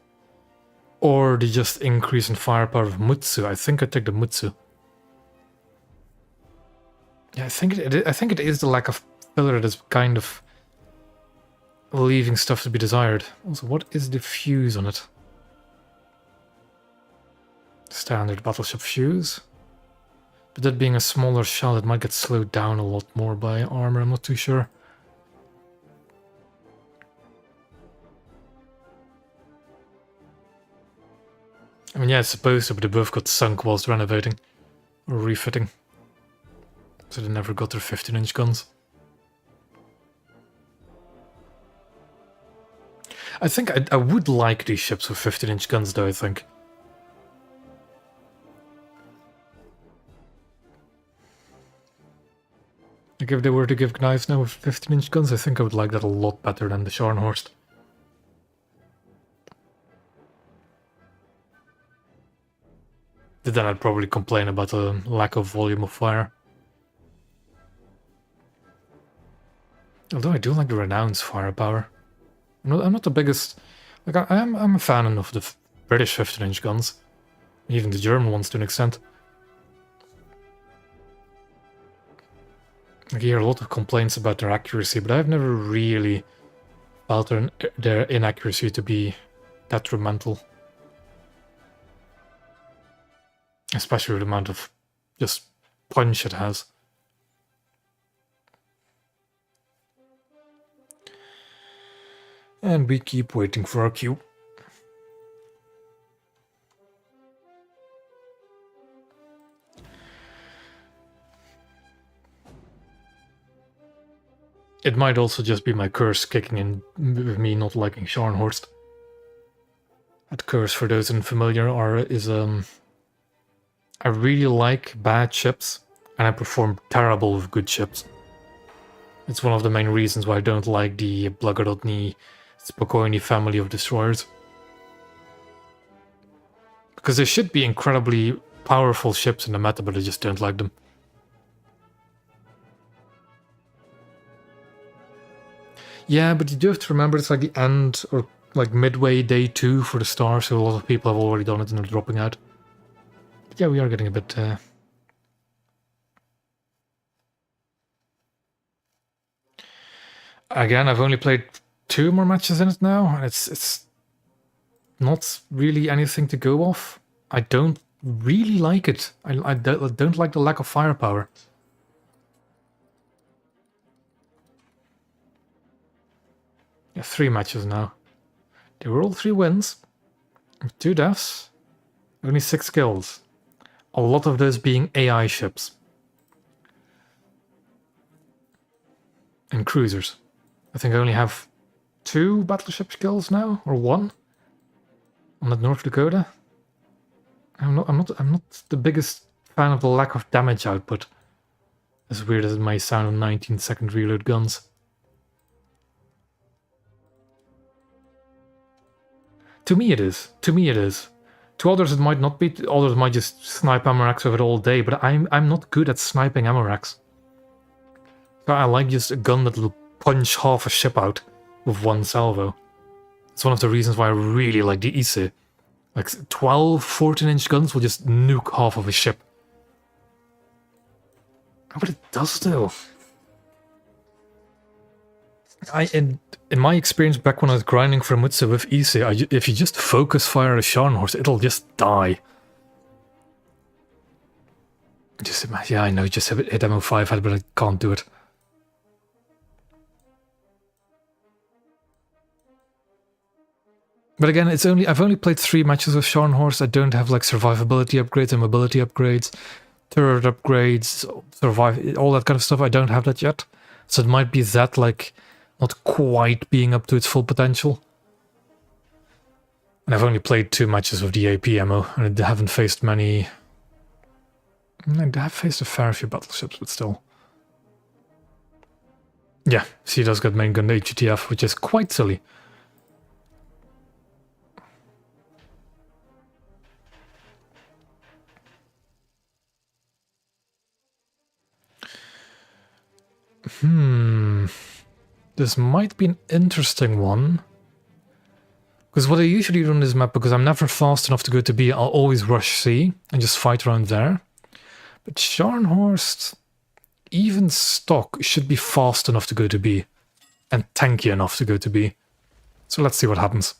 or the just increase in firepower of Mutsu, I think I'd take the Mutsu. Yeah, I think it is the lack of filler that is kind of leaving stuff to be desired. Also, what is the fuse on it? Standard battleship fuse. But that being a smaller shell, it might get slowed down a lot more by armor, I'm not too sure. I mean, yeah, it's supposed to, but they both got sunk whilst renovating. Or refitting. So they never got their 15-inch guns. I think I would like these ships with 15-inch guns, though, I think. Like, if they were to give knives now with 15-inch guns, I think I would like that a lot better than the Scharnhorst. But then I'd probably complain about the lack of volume of fire. Although I do like the Renown's firepower. I'm not the biggest... Like, I'm a fan of the British 15-inch guns. Even the German ones to an extent. I hear a lot of complaints about their accuracy, but I've never really felt their inaccuracy to be detrimental. Especially with the amount of just punch it has. And we keep waiting for our cue. It might also just be my curse kicking in with me not liking Scharnhorst. That curse, for those unfamiliar, is I really like bad ships, and I perform terrible with good ships. It's one of the main reasons why I don't like the Blagorodny Spokojny family of destroyers. Because they should be incredibly powerful ships in the meta, but I just don't like them. Yeah, but you do have to remember it's like the end, or like midway day 2 for the star, so a lot of people have already done it and they're dropping out. But yeah, we are getting a bit... Again, I've only played 2 more matches in it now, and it's not really anything to go off. I don't really like it. I don't like the lack of firepower. Yeah, 3 matches now. They were all 3 wins, 2 deaths, only 6 kills. A lot of those being AI ships. And cruisers. I think I only have 2 battleship kills now, or 1 on the North Dakota. I'm not the biggest fan of the lack of damage output. As weird as it may sound on 19-second reload guns. To me it is. To me it is. To others it might not be. Others might just snipe Amorax with it all day, but I'm not good at sniping Amorax. So I like just a gun that will punch half a ship out with 1 salvo. It's one of the reasons why I really like the Ise. Like 12, 14-inch guns will just nuke half of a ship. But it does though. In my experience back when I was grinding for Mutsu with Ise, if you just focus fire a Scharnhorst, it'll just die. Yeah, I know, just hit MO5 head, but I can't do it. But again, I've only played 3 matches with Scharnhorst. I don't have like survivability upgrades and mobility upgrades, turret upgrades, all that kind of stuff. I don't have that yet. So it might be that like not quite being up to its full potential. And I've only played 2 matches with the AP ammo, and I haven't faced many I have faced a fair few battleships, but still. Yeah, she does get main gun HGTF, which is quite silly. This might be an interesting one. Because what I usually do on this map, because I'm never fast enough to go to B, I'll always rush C and just fight around there. But Scharnhorst, even stock, should be fast enough to go to B. And tanky enough to go to B. So let's see what happens.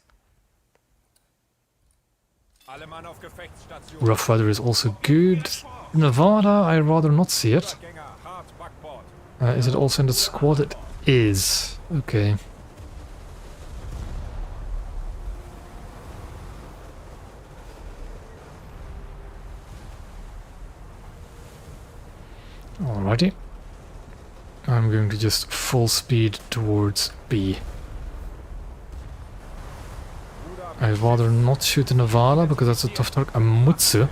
Alle Mann auf Gefechtsstation. Rough weather is also good. Nevada, I'd rather not see it. Gänger, hart Backbord. Is it also in the squad? It is. Okay. Alrighty. I'm going to just full speed towards B. I'd rather not shoot the Nevada because that's a tough target. A Mutsu,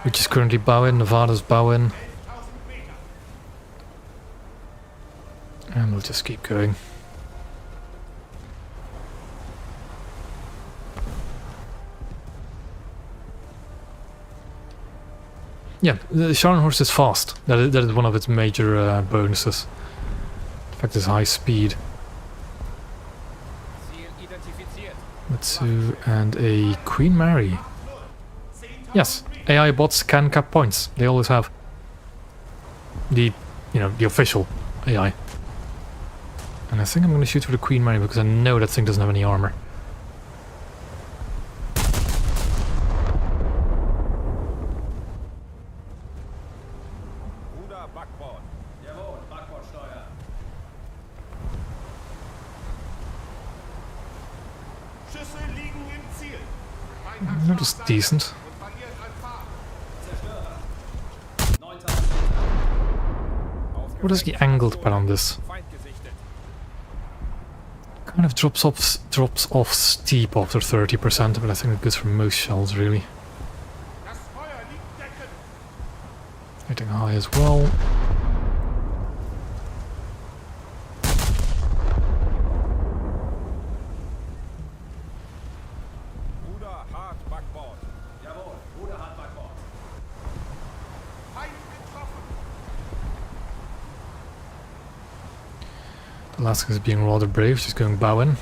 which is currently bowing. Nevada's bowing. And we'll just keep going. Yeah, the Scharnhorst is fast. That is one of its major bonuses. In fact, it's high speed. Ziel identifiziert. Mutsu and a Queen Mary. Yes, AI bots can cap points. They always have. The official AI. And I think I'm going to shoot for the Queen Mary because I know that thing doesn't have any armor. Ruder Backbord. Jawohl, Backbordsteuer. Schüsse liegen im Ziel. That was decent. Und verliert an Fahrt. Zerstörer. 9000 Meter. What is the angle to put on this? Feind gesichtet. Kind of drops off steep after 30%, but I think it goes for most shells really. Das Feuer liegt deckend. Hitting high as well. Ruder hart Backbord. Jawohl, Ruder hat Backbord. Feind getroffen. Alaska is being rather brave, she's going bow in.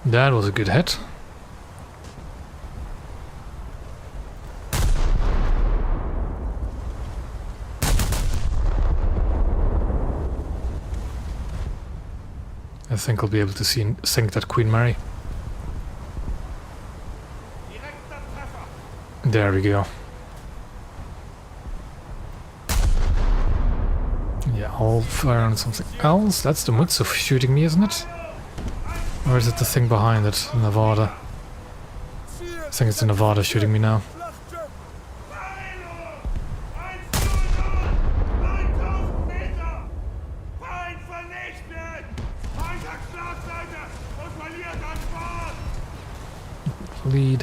That was a good hit. I think I'll be able to sink that Queen Mary. Direkter Treffer. There we go. Yeah, I'll fire on something else. That's the Mutsu shooting me, isn't it? Or is it the thing behind it, Nevada? I think it's the Nevada shooting me now. Feindung! 1:0, 9000 Meter. Feind vernichtet. Feind hat Schlagseite und verliert an Fahrt. Lead.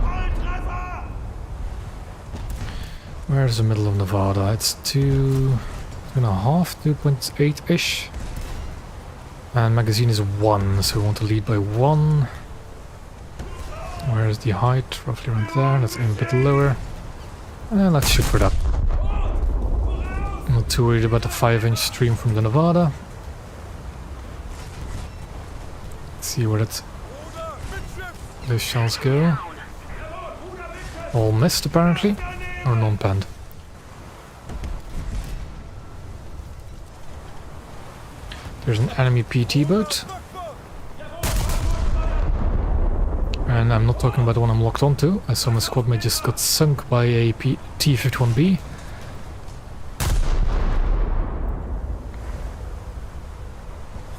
Volltreffer. Where's the middle of Nevada? It's 2.5, 2.8-ish. And magazine is 1, so we want to lead by 1. Where is the height? Roughly around there. Let's aim a bit lower. And let's shoot for that. I'm not too worried about the 5-inch stream from the Nevada. Let's see where those shells go. All missed apparently. Or non-penned. There's an enemy PT boat. And I'm not talking about the one I'm locked onto. I saw my squad mate just got sunk by a T-51B.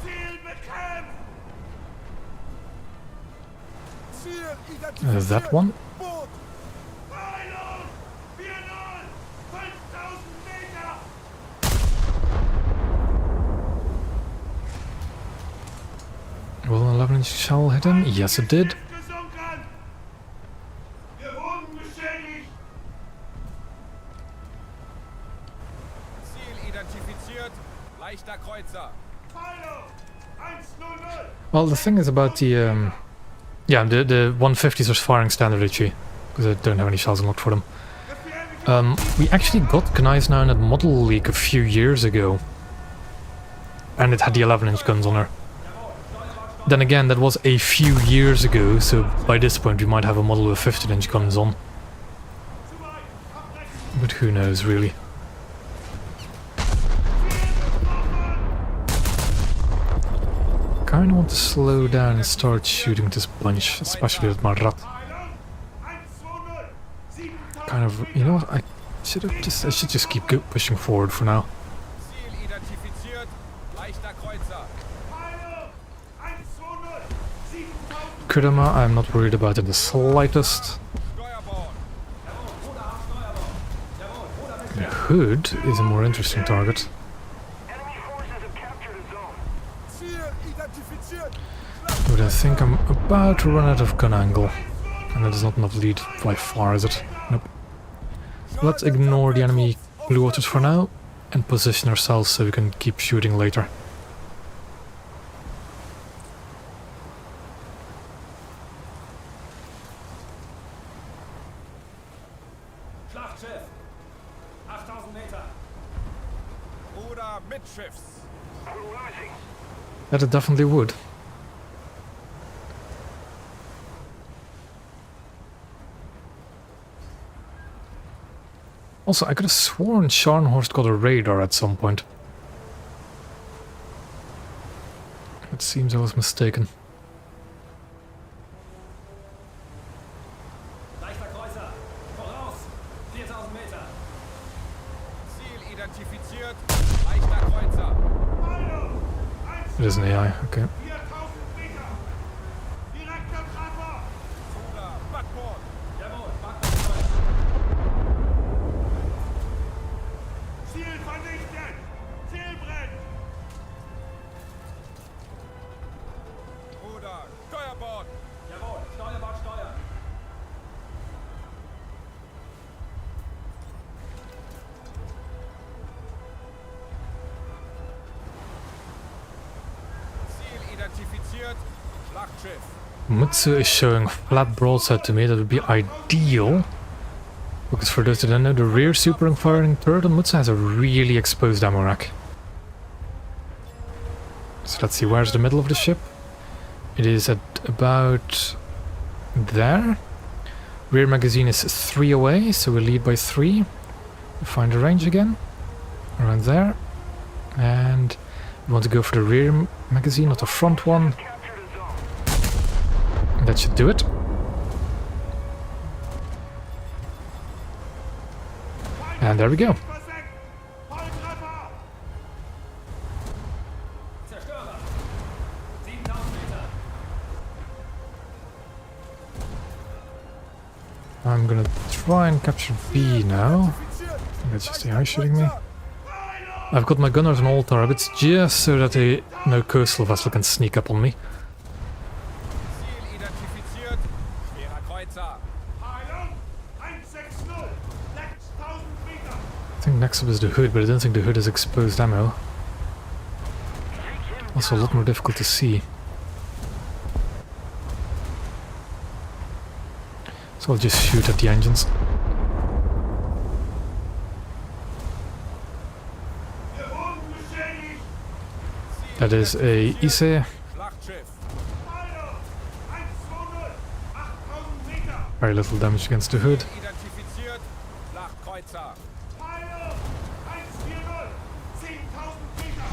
Ziel bekämpft. There's that one. Heilung. 4:0, 5000 Meter. 11-inch shell hit him? Yes, it did. Gesunken! Wir wurden beschädigt! Ziel identifiziert. Leichter Kreuzer. Feinde! 1-0-0! Well, the thing is about the yeah, the 150s are firing standard HE because I don't have any shells unlocked for them. We actually got Gneiss now in a model leak a few years ago, and it had the 11-inch guns on her. Then again, that was a few years ago, so by this point we might have a model with 15-inch guns on. But who knows, really. Kinda want to slow down and start shooting this bunch, especially with my rat. Kind of, you know what, I should just keep pushing forward for now. Ziel identifiziert. Leichter Kreuzer. Kurama, I'm not worried about in the slightest. Steuerbord. The hood is a more interesting target. Enemy forces have captured a zone. Ziel identifiziert. But I think I'm about to run out of gun angle. And that is not enough lead by far, is it? Nope. Let's ignore the enemy blue waters for now and position ourselves so we can keep shooting later. Schlachtschiff. 8000 Meter. Bruder Mitschiffs. We're losing. That it definitely would. Also, I could have sworn Scharnhorst got a radar at some point. It seems I was mistaken. Leichter Kreuzer. Voraus. 4000 Meter. Ziel identifiziert. Leichter Kreuzer. It is an AI, okay. 4000 Meter! Direkter Treffer! Bruder Backbord. Jawohl, Backbord. Ziel vernichtet! Ziel brennt! Bruder Steuerbord. Jawohl, Steuerbord steuern. Ziel identifiziert. Schlachtschiff. Mutsu is showing flat broadside to me. That would be ideal. Because for those that don't know, the rear super firing turret on Mutsu has a really exposed ammo rack. So let's see, where's the middle of the ship? It is at about there. Rear magazine is 3 away, so we'll lead by 3. Find the range again. Around there. And we want to go for the rear magazine, not the front one. Captured a zone. That should do it. And there we go. Versenkt! Volltreffer! Zerstörer. 7000 Meter. I'm gonna try and capture B now. That's just the eye shooting me. I've got my gunners on all targets just so that no coastal vessel can sneak up on me. Ziel identifiziert. Schwerer Kreuzer. Heilung! 160! 6000 Meter! I think next up is the hood, but I don't think the hood has exposed ammo. Also a lot more difficult to see. So I'll just shoot at the engines. Wir wurden beschädigt! That is a Ise. Schlachtschiff. Feinde! 120! 8000 Meter! Very little damage against the hood. Identifiziert. Schlachtkreuzer. Feinde! 140! 10.000 Meter!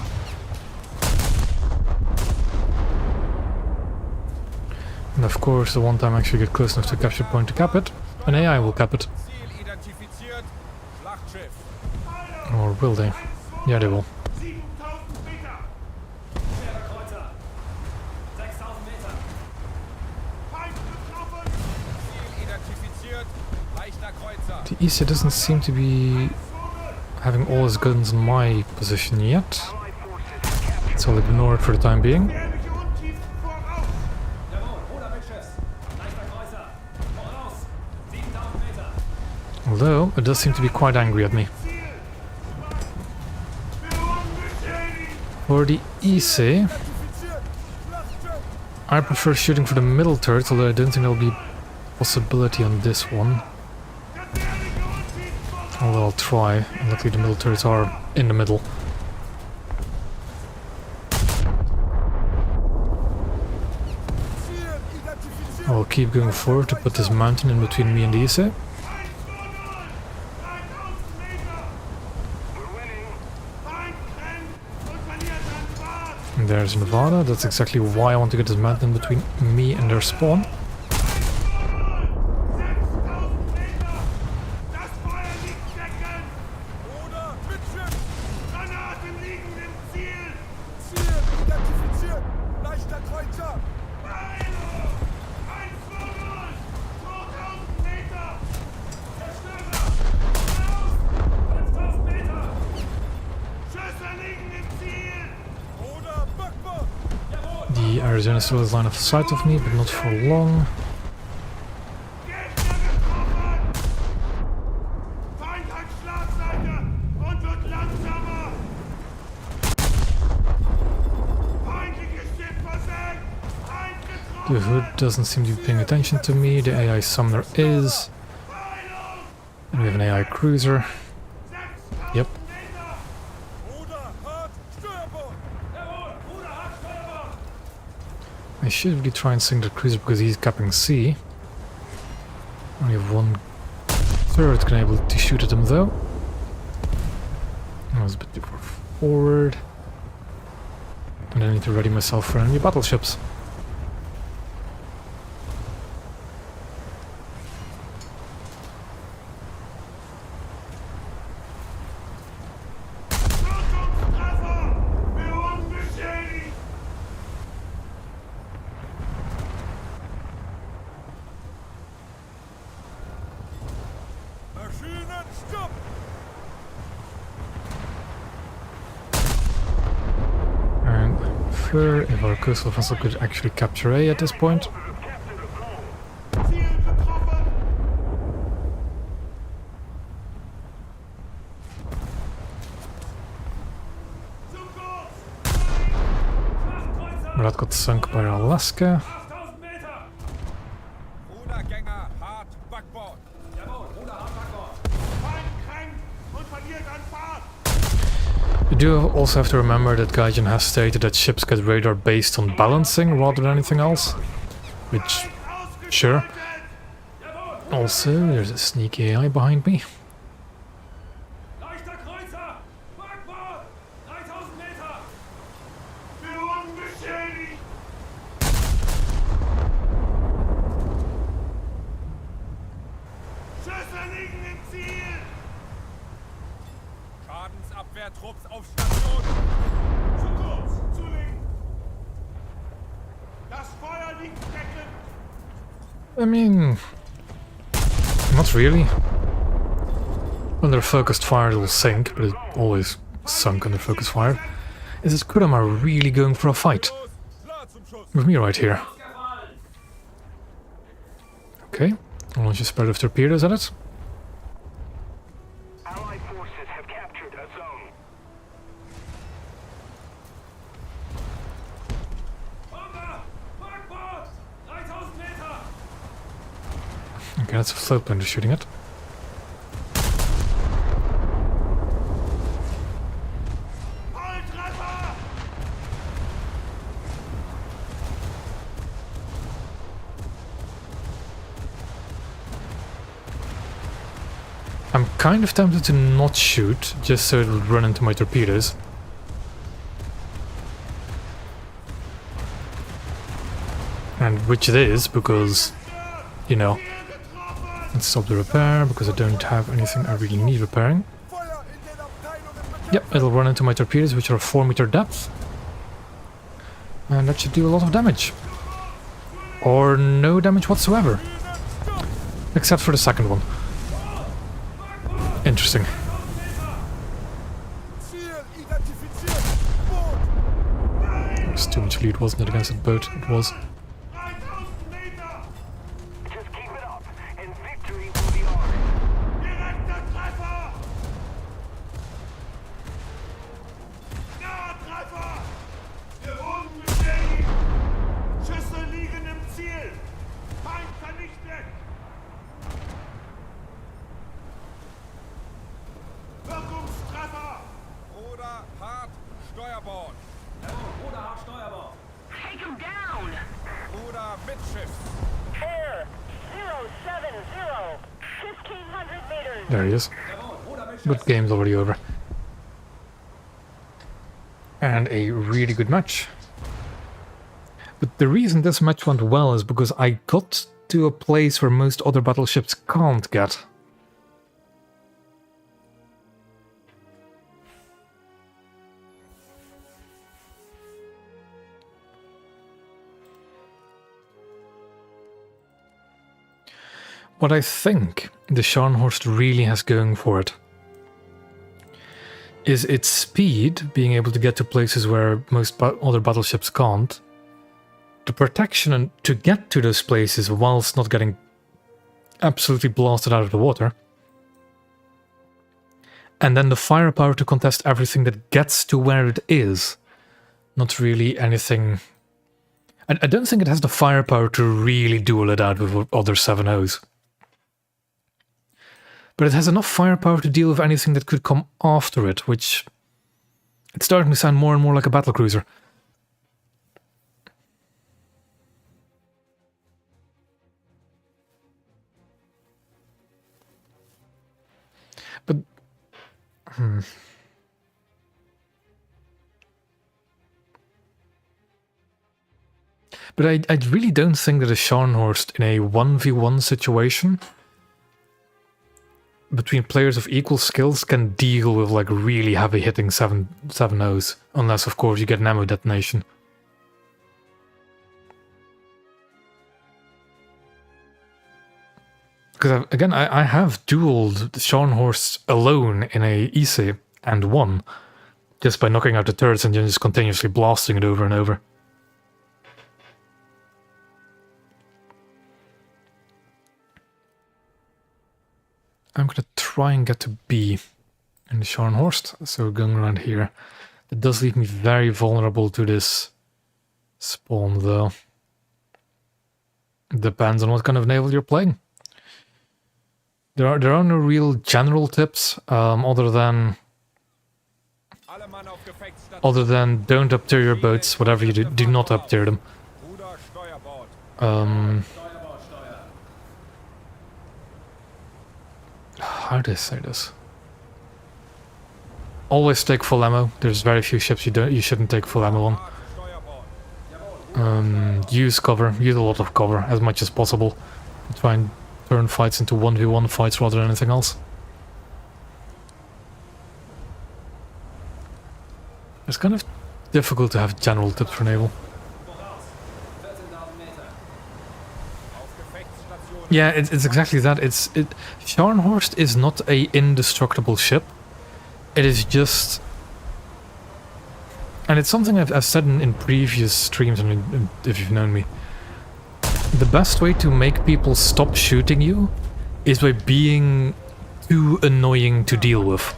And of course, the one time I actually get close enough to capture point to cap it, an AI will cap it. Ziel identifiziert. Schlachtschiff. Or will they? Yeah, they will. 7.000 Meter! Schwerer Kreuzer. 6000 Meter. Feind getroffen! Ziel identifiziert. Leichter Kreuzer. The Ise doesn't seem to be having all his guns in my position yet, Allied forces have captured. so I'll ignore it for the time being. Gefährliche Untiefen voraus! Although, it does seem to be quite angry at me. For the EC, I prefer shooting for the middle turret, although I don't think there'll be possibility on this one. Although I'll try, and luckily the middle turrets are in the middle. I'll keep going forward to put this mountain in between me and the EC. And there's Nevada. That's exactly why I want to get this mountain between me and their spawn. The Arizona still has line of sight of me, but not for long. The Hood doesn't seem to be paying attention to me, the AI Sumner is. And we have an AI Cruiser. Yep. I should really try and sink the cruiser because he's capping C. Only have one turret can able to shoot at him though. I was a bit too far forward. And I need to ready myself for enemy battleships. If our coastal vessel could actually capture A at this point. But that got sunk by Alaska. You do also have to remember that Gaijin has stated that ships get radar based on balancing rather than anything else. Which, sure. Also, there's a sneaky AI behind me. Trupps auf Station! Zu kurz! Zulegen! Das Feuer liegt decken! I mean... not really. Under focused fire it'll sink, but it always sunk under focused fire. Is this Kurama really going for a fight? With me right here. Okay, I'll launch a spread of torpedoes at it. Allied forces have captured a zone. Okay, that's a float plane shooting it. I'm kind of tempted to not shoot, just so it would run into my torpedoes. And which it is, because, you know, let's stop the repair, because I don't have anything I really need repairing. Yep, it'll run into my torpedoes, which are 4 meter depth. And that should do a lot of damage. Or no damage whatsoever. Except for the second one. Interesting. It was too much lead, wasn't it, against that boat? It was. Just keep it up, and victory will be ours. Mittschiffs. Air 070. 1,500 meters. There he is. But game's already over. And a really good match. But the reason this match went well is because I got to a place where most other battleships can't get. What I think the Scharnhorst really has going for it is its speed, being able to get to places where most other battleships can't, the protection and to get to those places whilst not getting absolutely blasted out of the water, and then the firepower to contest everything that gets to where it is. Not really anything... I don't think it has the firepower to really duel it out with other 7.0s. But it has enough firepower to deal with anything that could come after it, which... it's starting to sound more and more like a battlecruiser. But... But I really don't think that a Scharnhorst in a 1v1 situation between players of equal skills can deal with like really heavy hitting 7.0s, unless of course you get an ammo detonation. Because again, I have dueled the Scharnhorst alone in a EC and won, just by knocking out the turrets and then just continuously blasting it over and over. I'm gonna try and get to B in the Scharnhorst, so going around here. It does leave me very vulnerable to this spawn though. It depends on what kind of naval you're playing. There are no real general tips, other than don't up-tier your boats, whatever you do not up-tier them. Ruder, Steuerbord. How do I say this? Always take full ammo. There's very few ships you shouldn't take full ammo on. Steuerbord. Use cover. Use a lot of cover as much as possible. Try and turn fights into 1v1 fights rather than anything else. It's kind of difficult to have general tips for naval. Yeah, it's exactly that. Scharnhorst is not a indestructible ship. It is just... And it's something I've said in previous streams, and if you've known me. The best way to make people stop shooting you is by being too annoying to deal with.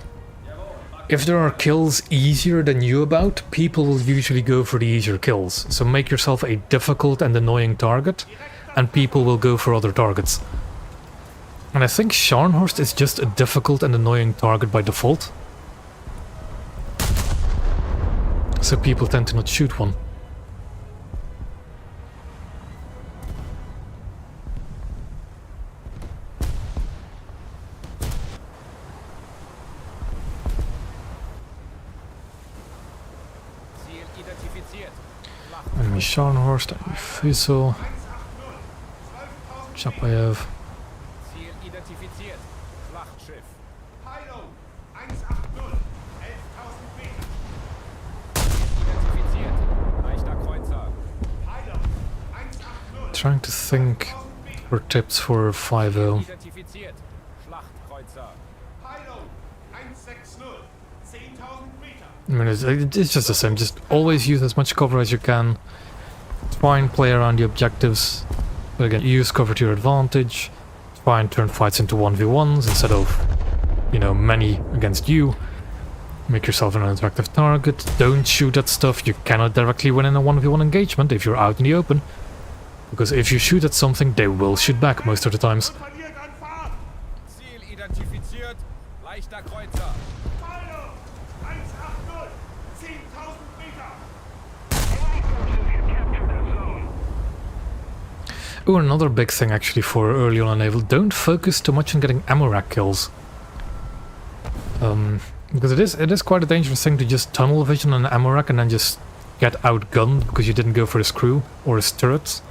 If there are kills easier than you about, people will usually go for the easier kills. So make yourself a difficult and annoying target, and people will go for other targets. And I think Scharnhorst is just a difficult and annoying target by default. So people tend to not shoot one. Ziel identifiziert. Enemy Scharnhorst, enemy Fusel, Chapayev. Ziel identifiziert. Schlachtschiff. Heilung 180. 11.000 Meter. Identifiziert. Leichter Kreuzer. Heilung 180. Trying to think for tips for 5.0. Identifiziert. Schlachtkreuzer. Heilung 160. 10.000 Meter. I mean, it's just the same. Just always use as much cover as you can. Try and play around the objectives. But again, use cover to your advantage. Try and turn fights into 1v1s instead of, you know, many against you. Make yourself an unattractive target. Don't shoot at stuff you cannot directly win in a 1v1 engagement if you're out in the open. Because if you shoot at something, they will shoot back most of the times. Verliert an Fahrt. Ziel identifiziert. Leichter Kreuzer. Heilung 180. 10.000 Meter. Enemy forces have captured that zone. Oh, another big thing actually for early on a naval, don't focus too much on getting ammo rack kills. Because it is quite a dangerous thing to just tunnel vision on an ammo rack and then just get outgunned because you didn't go for his crew or his turrets.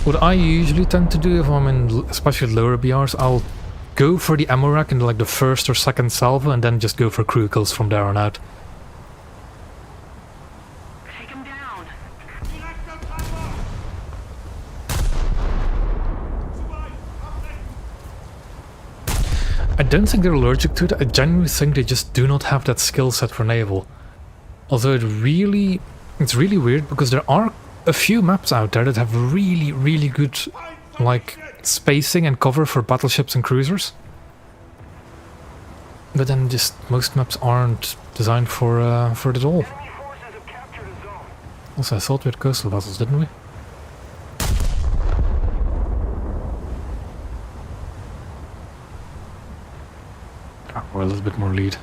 What I usually tend to do if I'm in especially lower BRs, I'll go for the ammo rack in like the first or second salvo and then just go for crew kills from there on out. Take him down. Direkter Treffer! Zu weit! Abbrechen! I don't think they're allergic to it, I genuinely think they just do not have that skill set for naval. Although it's really weird because there are a few maps out there that have really good like spacing and cover for battleships and cruisers. But then just most maps aren't designed for it at all. Enemy forces have captured a zone. Also, I thought we had coastal vessels, didn't we? Ah, we're a little bit more lead.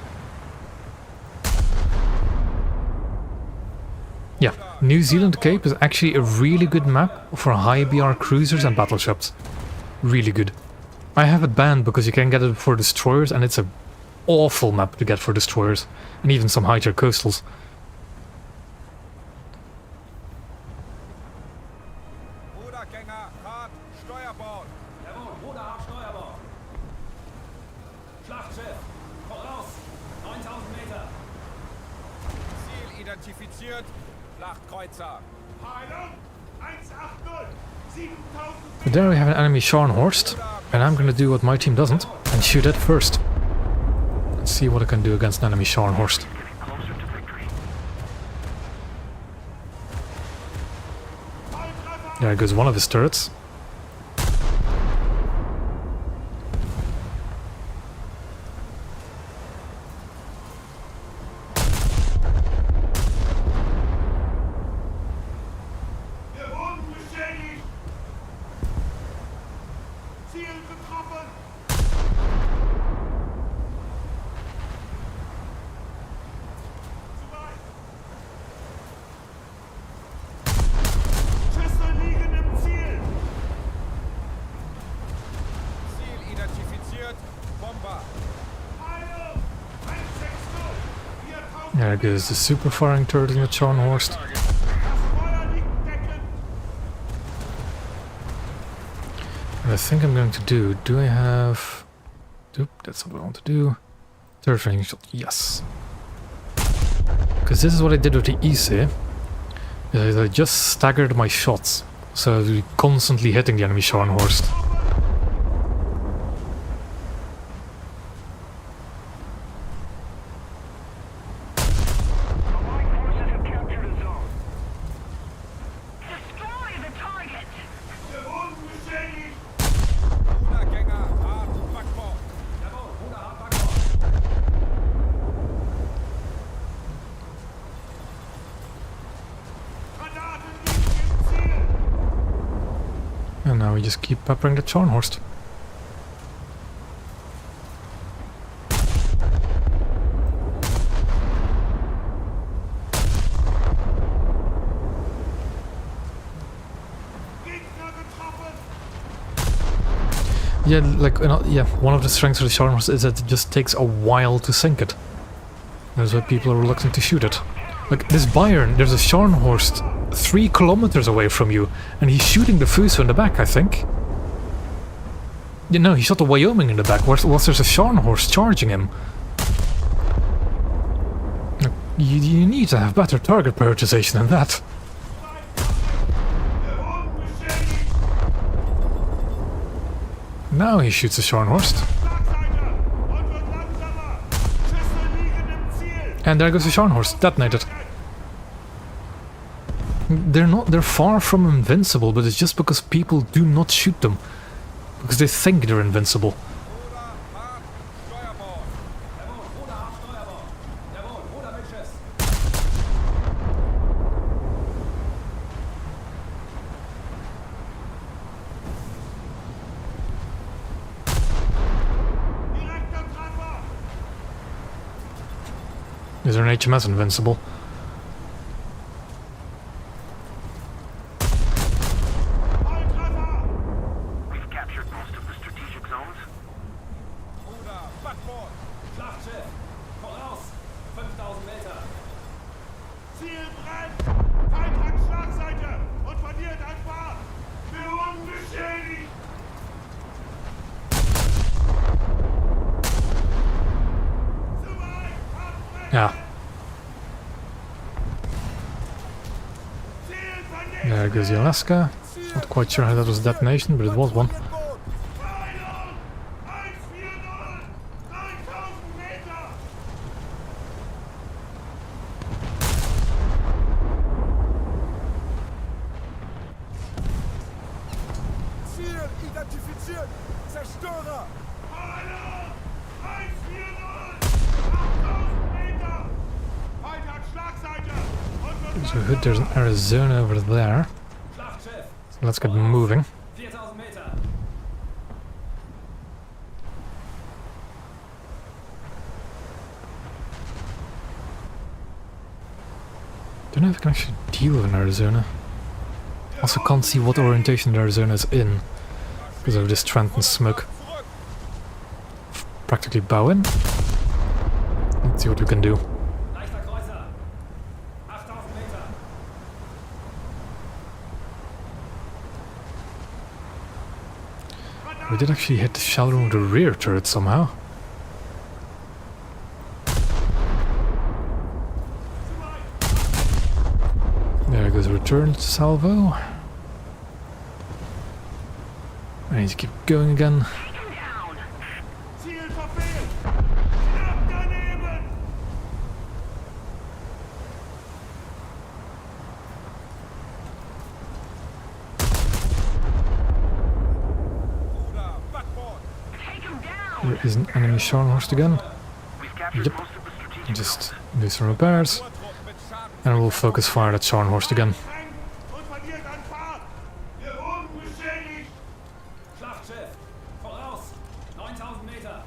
Yeah, New Zealand Cape is actually a really good map for high BR cruisers and battleships. Really good. I have it banned because you can get it for destroyers and it's an awful map to get for destroyers. And even some high-tier coastals. Rudergänger, Hart, Steuerbord. Jawohl, Ruder, Hart, Steuerbord. Schlachtschiff, voraus, 9000 Meter. Ziel identifiziert. Flachkreuzer. Heilung! 180! 7000 But there we have an enemy Scharnhorst, and I'm gonna do what my team doesn't, and shoot it first. Let's see what I can do against an enemy Scharnhorst. Closer to victory. There goes one of his turrets. Wir wurden beschädigt! Ziel getroffen! Zu weit! Schüsse liegen im Ziel! Ziel identifiziert. Bomber. Heilung! 160! 4000 There goes the super firing turret in the Scharnhorst. Das Feuer liegt deckend! What I think I'm going to do I have... Oop, that's what I want to do. Turret range shot, yes. Because this is what I did with the EC. Is I just staggered my shots. So I'll be constantly hitting the enemy Scharnhorst. Allied forces have captured a zone. Destroy the target. Wir wurden beschädigt! Rudergänger, Hart, Backbord. Jawohl, Ruder, Hart, Backbord. Granaten liegen im Ziel! And now we just keep peppering the Scharnhorst. Gegner getroffen! Yeah, like, yeah, one of the strengths of the Scharnhorst is that it just takes a while to sink it. That's why people are reluctant to shoot it. Like, this Bayern, there's a Scharnhorst 3 kilometers away from you, and he's shooting the Fuso in the back, I think. Yeah, no, he shot the Wyoming in the back, whilst there's a Scharnhorst charging him. Like, you need to have better target prioritization than that. Wir wurden beschädigt! Now he shoots the Scharnhorst. Schlagseite! Und wird langsamer! Schüsse liegen im Ziel! And there goes the Scharnhorst, detonated. They're far from invincible, but it's just because people do not shoot them. Because they think they're invincible. Ruder, Hart, Steuerbord. Jawohl, Ruder, Hart, Steuerbord. Jawohl, Ruder, Milchschiff. Direkter Treffer! Is there an HMS invincible? brennt! Feind hat Schlagseite und verliert an Fahrt! Führung beschädigt! Zu weit! Abbrechen! Ja, Ziel vernichtet! there goes the Alaska. Not quite sure how that was a detonation, but it was one. Peilung! 140! 3000 Meter! Ziel identifiziert! Zerstörer! Peilung! 140! 8000 Meter! Feind hat Schlagseite! Und wird So good, there's an Arizona over there. Schlachtschiff. So let's get moving. 4000 Meter. Don't know if I can actually deal with an Arizona. Also can't see what orientation the Arizona is in because of this trend and smoke. Practically bow in. Let's see what we can do. Leichter Kreuzer. 8000 Meter. We did actually hit the shallow of the rear turret somehow. There goes a return salvo. I need to keep going again. Take him down. Ziel verfehlt! Knapp daneben! Bruder, Backbord! Take him down. There is an enemy Scharnhorst again. We've captured Yep. most of the strategic Just do some repairs. Urtrupp mit Schaden. And we'll focus fire at Scharnhorst again. Drängt und verliert an Fahrt! Führung beschädigt! Schlachtschiff. Voraus. 9000 Meter.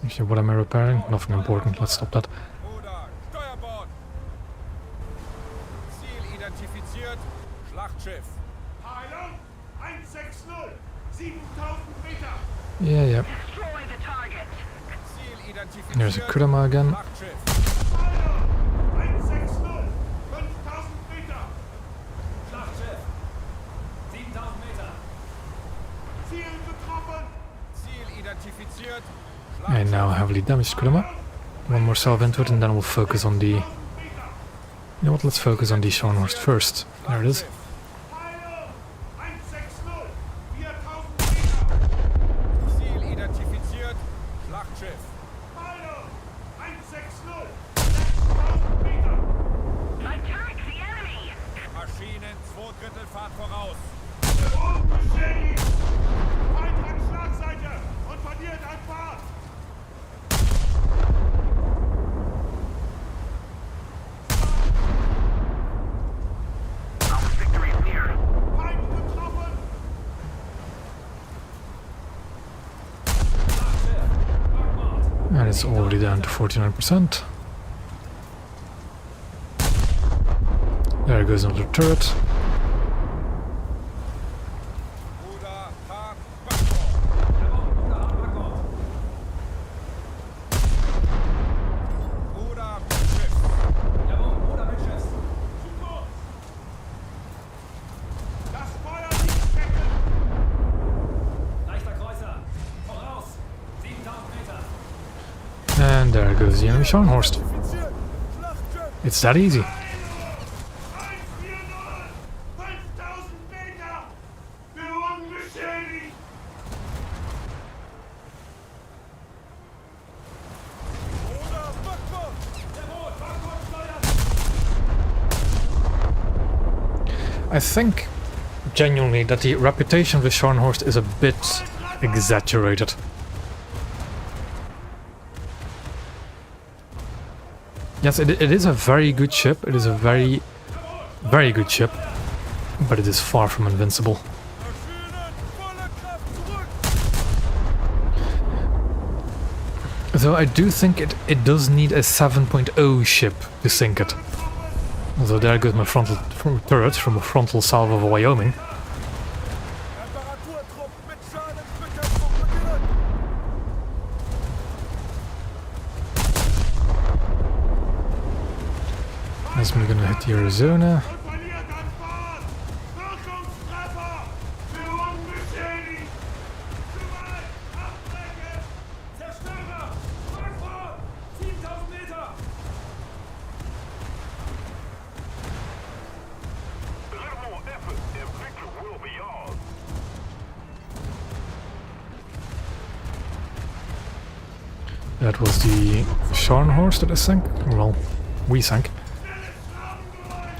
Actually, what am I repairing? Nothing important. Let's stop that. Bruder, Steuerbord! Ziel identifiziert. Schlachtschiff. Peilung! 160! 7000 Meter! Yeah, yeah. Destroy the target. Ziel identifiziert. There's a Kurama again. Schlachtschiff. Peilung! 160! 5000 Meter! Schlachtschiff. 7000 Meter. Ziel getroffen! Ziel identifiziert. And now heavily damaged Kurama. One more salve into it and then we'll focus on the... You know what, let's focus on the Scharnhorst first. There it is. Peilung! 160! 4000 Meter! Ziel identifiziert. Schlachtschiff. Peilung! 160! 6000 Meter! Attack the enemy. Maschinen 2/3 Fahrt voraus. Führung beschädigt! Feind hat Schlagseite und verliert an Fahrt! Our victory is near. Feind getroffen! Schlachtschiff. Backbord. And it's already down to 49%. There goes another turret. Bruder, Hart, Backbord. Jawohl. Bruder, Hart, Backbord. Bruder, Schiff. Jawohl. Bruder, Mitschiff. Das Feuer liegt stecken! Leichter Kreuzer. Voraus. 7000 Meter. And there goes the enemy Scharnhorst. Identifiziert! Schlachtschiff! It's that easy. 140! 5000 Meter! Führung beschädigt! Bruder, Backbord! Jawohl. Backbord steuern. I think, genuinely, that the reputation of the Scharnhorst is a bit exaggerated. Yes, it is a very good ship. It is a very, very good ship. But it is far from invincible. Maschinen, volle Kraft zurück! Though I do think it does need a 7.0 ship to sink it. Although there goes my frontal turret from a frontal salvo of Wyoming. Reparaturtrupp mit Schadensbekämpfung beginnen! As we're gonna hit the Arizona. und verliert an Fahrt. Wirkungstreffer. Führung beschädigt. Zu weit. Abbrechen. Zerstörer! Frankfurt! 7000 Meter! A little more effort and victory will be ours. That was the Scharnhorst that I sank. Well, we sank.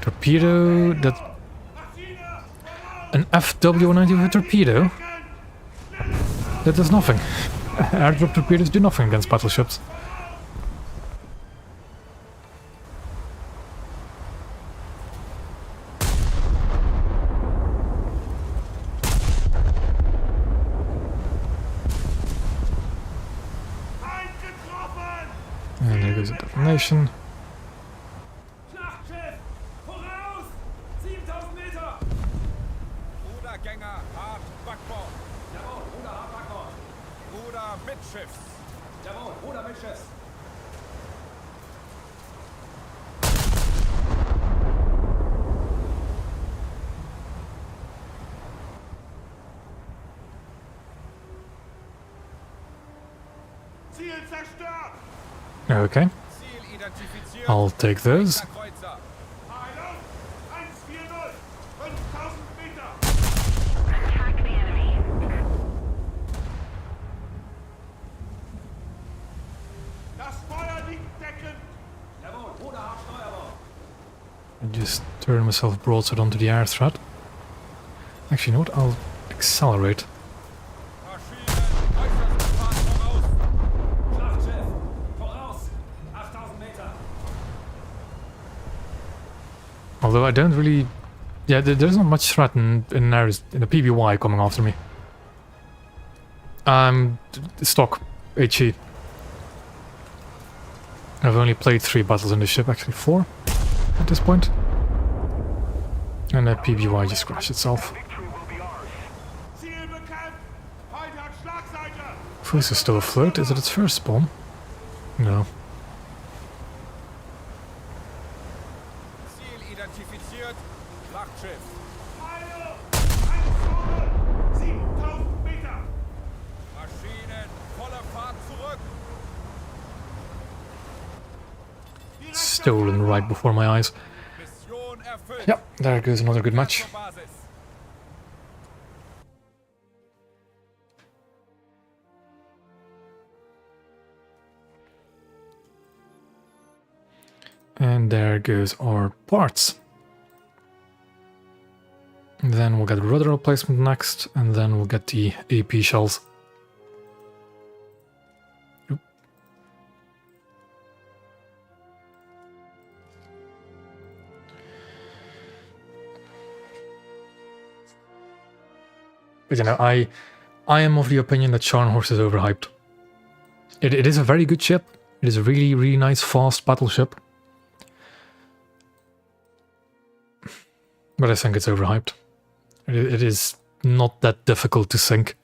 Torpedo. That an FW-90 with a torpedo. That does nothing. Airdrop torpedoes do nothing against battleships. Feind getroffen. And there goes a detonation. Schlachtschiff! Voraus! 7000 Meter! Rudergänger, hart, Backbord. Jawohl, Ruder hart Backbord. Ruder Mitschiffs. Jawohl, Ruder Mitschiffs. Ziel zerstört. Okay, Ziel identifiziert. I'll take those. Kreuzer. Heilung. 140. 5000 Meter. Attack the enemy. Das Feuer liegt deckend. Jawohl, Ruder hart Steuerbord. Just turn myself broadside onto the air threat. Actually, you know what? I'll accelerate. Maschinen, äußerste Fahrt voraus. Schlachtschiff! Voraus! 8000 Meter! Although I don't really... Yeah, there's not much threat in the PBY coming after me. I'm stock HE. I've only played 3 battles in the ship, actually 4 at this point. And that PBY just crashed itself. Victory will be ours. Ziel bekämpft. Feind hat Schlagseite. First is still afloat. Is it its first spawn? No. Ziel identifiziert. Schlachtschiff. Heilung. 140. 7000 Meter. Maschinen, volle Fahrt zurück. Stolen right before my eyes. Mission erfüllt. Yep, there goes another good match. Zur Basis. And there goes our parts. And then we'll get rudder replacement next, and then we'll get the AP shells. Oop. But you know, I am of the opinion that Scharnhorst is overhyped. It is a very good ship. It is a really, really nice, fast battleship. But I think it's overhyped. It is not that difficult to sink.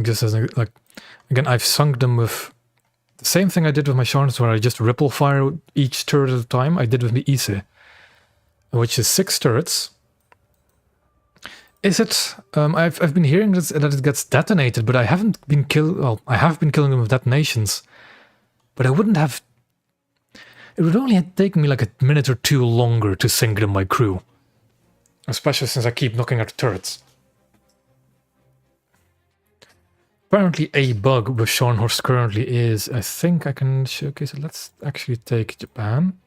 Just as like, again, I've sunk them with the same thing I did with my Scharnhorst, where I just ripple fire each turret at a time. I did with the Ise, which is 6 turrets. Is it? I've been hearing that it gets detonated, but I haven't been killed. Well, I have been killing them with detonations, but I wouldn't have. It would only have taken me like a minute or 2 longer to sink them by crew, especially since I keep knocking out the turrets. Apparently, a bug with Scharnhorst currently is. I think I can showcase it. Let's actually take Japan.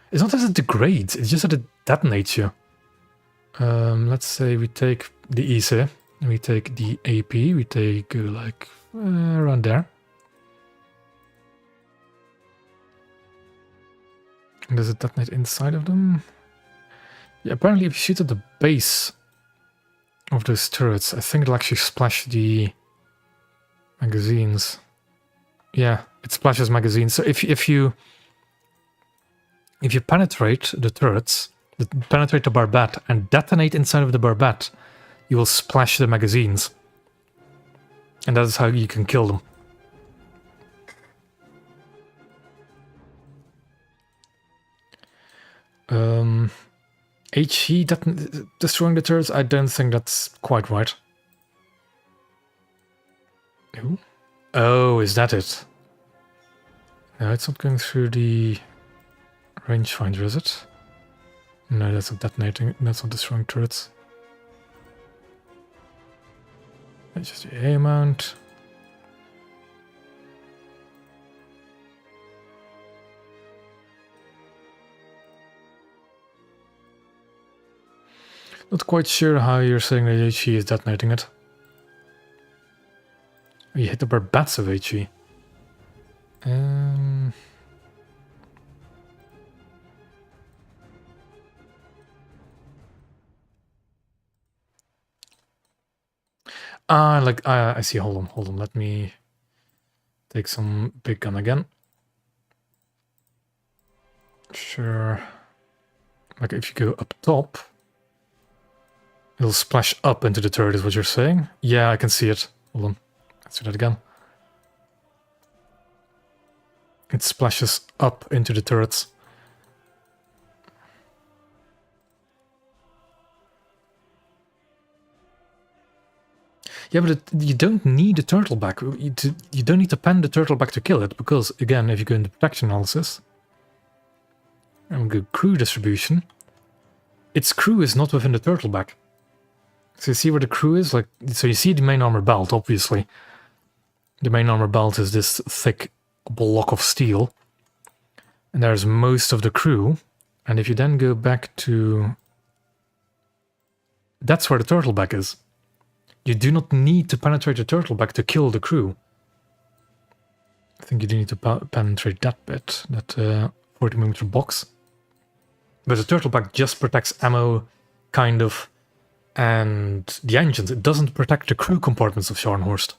It's not that it degrades; it's just that it detonates you. Let's say we take the Ise, and we take the AP, we take like around there. And does it detonate inside of them? Yeah, apparently if you shoot at the base of those turrets, I think it'll actually splash the magazines. Yeah, it splashes magazines. So if you penetrate the turrets, penetrate the barbette and detonate inside of the barbette, you will splash the magazines And that is how you can kill them. HE destroying the turrets? I don't think that's quite right. Ooh. Oh, is that it? No, it's not going through the rangefinder, is it? No, that's not detonating. That's not destroying turrets. That's just the A amount. Not quite sure how you're saying that HE is detonating it. You hit the barbats of HE. I see. Hold on. Let me take some big gun again. Sure. Like if you go up top, it'll splash up into the turret, is what you're saying? Yeah, I can see it. Hold on. Let's do that again. It splashes up into the turrets. Yeah, but you don't need a turtle back. You don't need to pen the turtle back to kill it, because, again, if you go into protection analysis, and go crew distribution, its crew is not within the turtle back. So you see where the crew is? Like, so you see the main armor belt, obviously. The main armor belt is this thick block of steel. And there's most of the crew. And if you then go back to... That's where the turtle back is. You do not need to penetrate the turtle back to kill the crew. I think you do need to penetrate that bit, that 40mm box. But the turtle back just protects ammo, kind of, and the engines. It doesn't protect the crew compartments of Scharnhorst.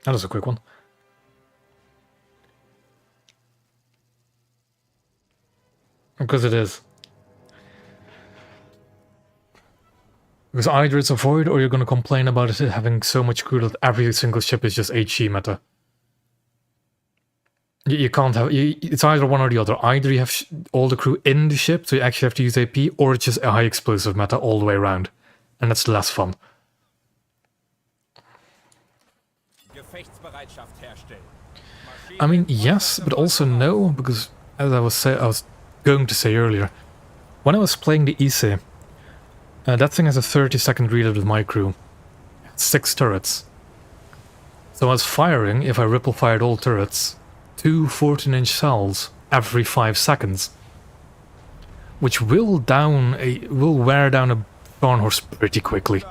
That was a quick one. Because it is. Because either it's a void or you're going to complain about it having so much crew that every single ship is just HE meta. You can't have... it's either one or the other. Either you have all the crew in the ship, so you actually have to use AP, or it's just a high explosive meta all the way around. And that's less fun. I mean, yes, but also no, because as I was going to say earlier, when I was playing the ISE, that thing has a 30-second reload with my crew. 6 turrets. So I was firing, if I ripple fired all turrets, 2 14-inch cells every 5 seconds. Which will wear down a Scharnhorst pretty quickly.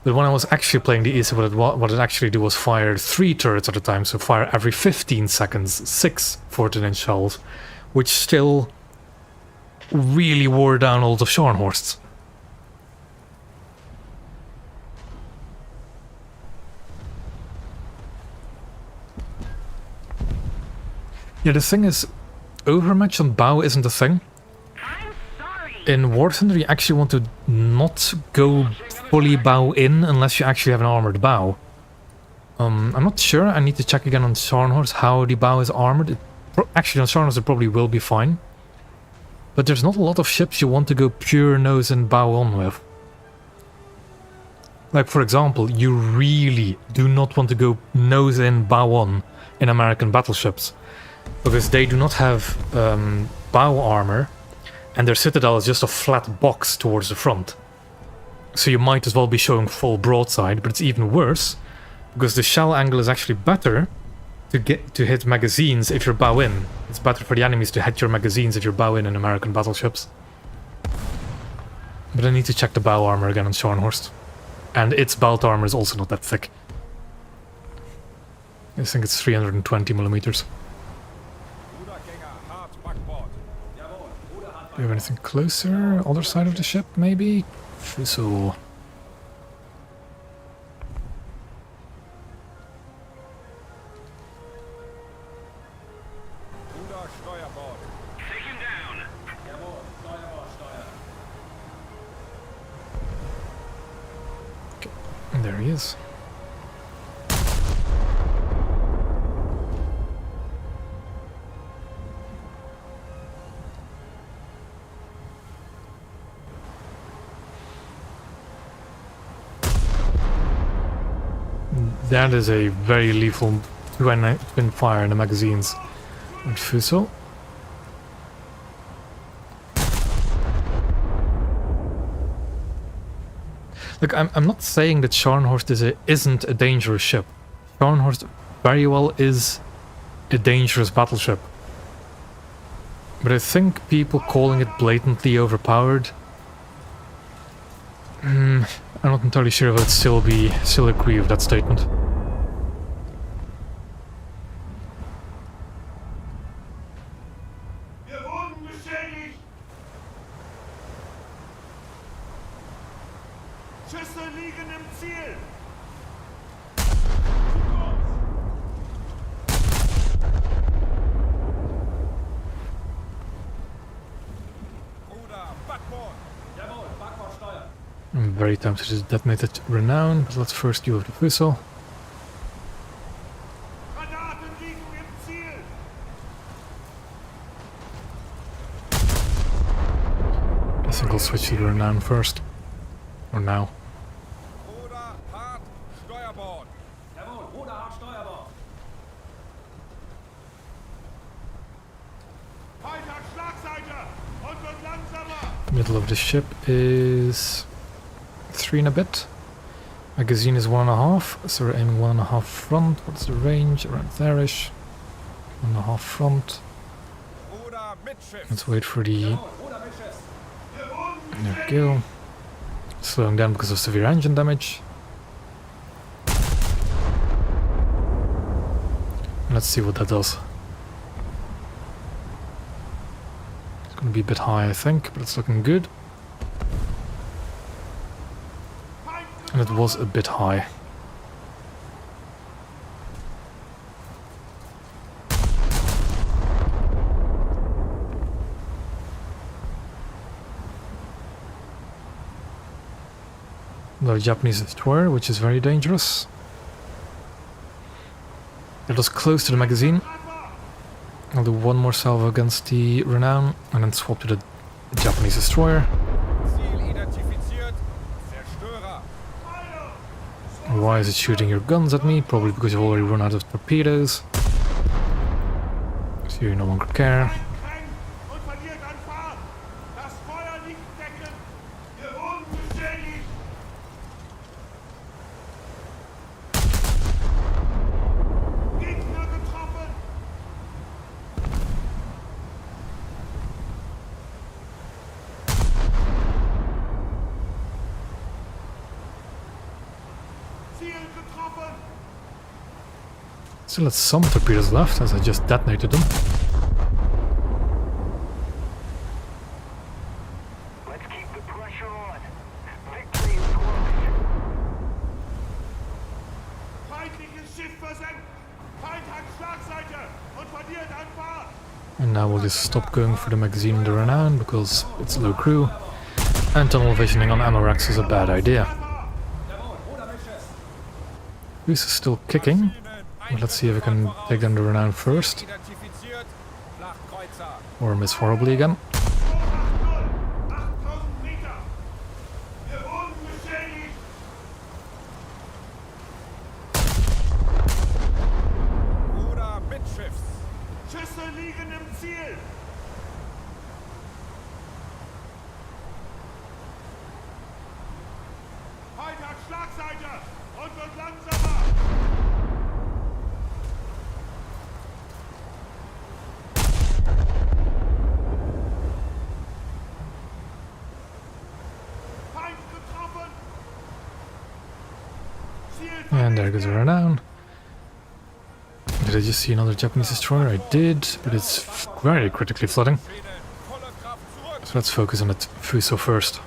But when I was actually playing the ISE, what it actually did was fire 3 turrets at a time, so fire every 15 seconds, 6 14-inch shells, which still really wore down all the Scharnhorsts. Yeah, the thing is, overmatch on bow isn't a thing. I'm sorry. In War Thunder, you actually want to not go fully bow in unless you actually have an armored bow. I'm not sure. I need to check again on Scharnhorst how the bow is armored. Actually, on Scharnhorst it probably will be fine. But there's not a lot of ships you want to go pure nose and bow on with. Like, for example, you really do not want to go nose in, bow on in American battleships. Because they do not have bow armor, and their citadel is just a flat box towards the front. So you might as well be showing full broadside, but it's even worse, because the shell angle is actually better to hit magazines if you're bow in. It's better for the enemies to hit your magazines if you're bow in American battleships. But I need to check the bow armor again on Scharnhorst. And its belt armor is also not that thick. I think it's 320mm. Do you have anything closer? Other side of the ship, maybe? Fuso. Take him down. And there he is. That is a very lethal twin fire in the magazines with Fuso. Look, I'm not saying that Scharnhorst isn't a dangerous ship. Scharnhorst very well is a dangerous battleship. But I think people calling it blatantly overpowered, I'm not entirely sure if I'd still agree with that statement. Wir wurden beschädigt. Schüsse liegen im Ziel. Bruder, Backbord! Jawohl, Backbordsteuer. I'm very tempted to detonate the Renown, but let's first deal with the Fuso. Granaten liegen im Ziel. I think I'll switch to the Renown first. Or now. Bruder, hart, Steuerbord! Jawohl, Bruder, hart Steuerbord. Feind hat Schlagseite und wird langsamer. Middle of the ship is 3 and a bit. Magazine is 1.5, so we're aiming 1.5 front. What's the range? Around there-ish. 1.5 front. Bruder, Mitschiff! Let's wait for the... Jawohl, Bruder, Mitschiff. Wir wurden There we go. Slowing down because of severe engine damage. Let's see what that does. It's gonna be a bit high, I think, but it's looking good. And it was a bit high. The Japanese destroyer, which is very dangerous. It was close to the magazine. I'll do one more salvo against the Renown and then swap to the Japanese destroyer. Ziel identifiziert. Zerstörer! Why is it shooting your guns at me? Probably because you've already run out of torpedoes. So you no longer care. drängt und verliert an Fahrt. Das Feuer liegt deckend. Wir wurden beschädigt. Gegner getroffen. Ziel getroffen. Still had some torpedoes left as I just detonated them. Let's keep the pressure on. Victory is close. Feindliches Schiff versenkt. Feind hat Schlagseite und verliert an Fahrt. And now we'll just stop going for the magazine and the Renown because it's low crew. And tunnel visioning on ammo racks is a bad idea. Jawohl, Bruder, Mitschiff. This is still kicking. But let's see if I can take down the Renown first. Identifiziert. Flachkreuzer! Or miss horribly again. 8000 Meter. Wir wurden beschädigt. Bruder, Mitschiffs! Schüsse liegen im Ziel. Feind hat Schlagseite und wird langsamer. Feind getroffen. Ziel And there goes the Renown. Did I just see another Japanese destroyer? I did, but it's very critically flooding. Schweden, volle Kraft zurück! So let's focus on the Fuso first.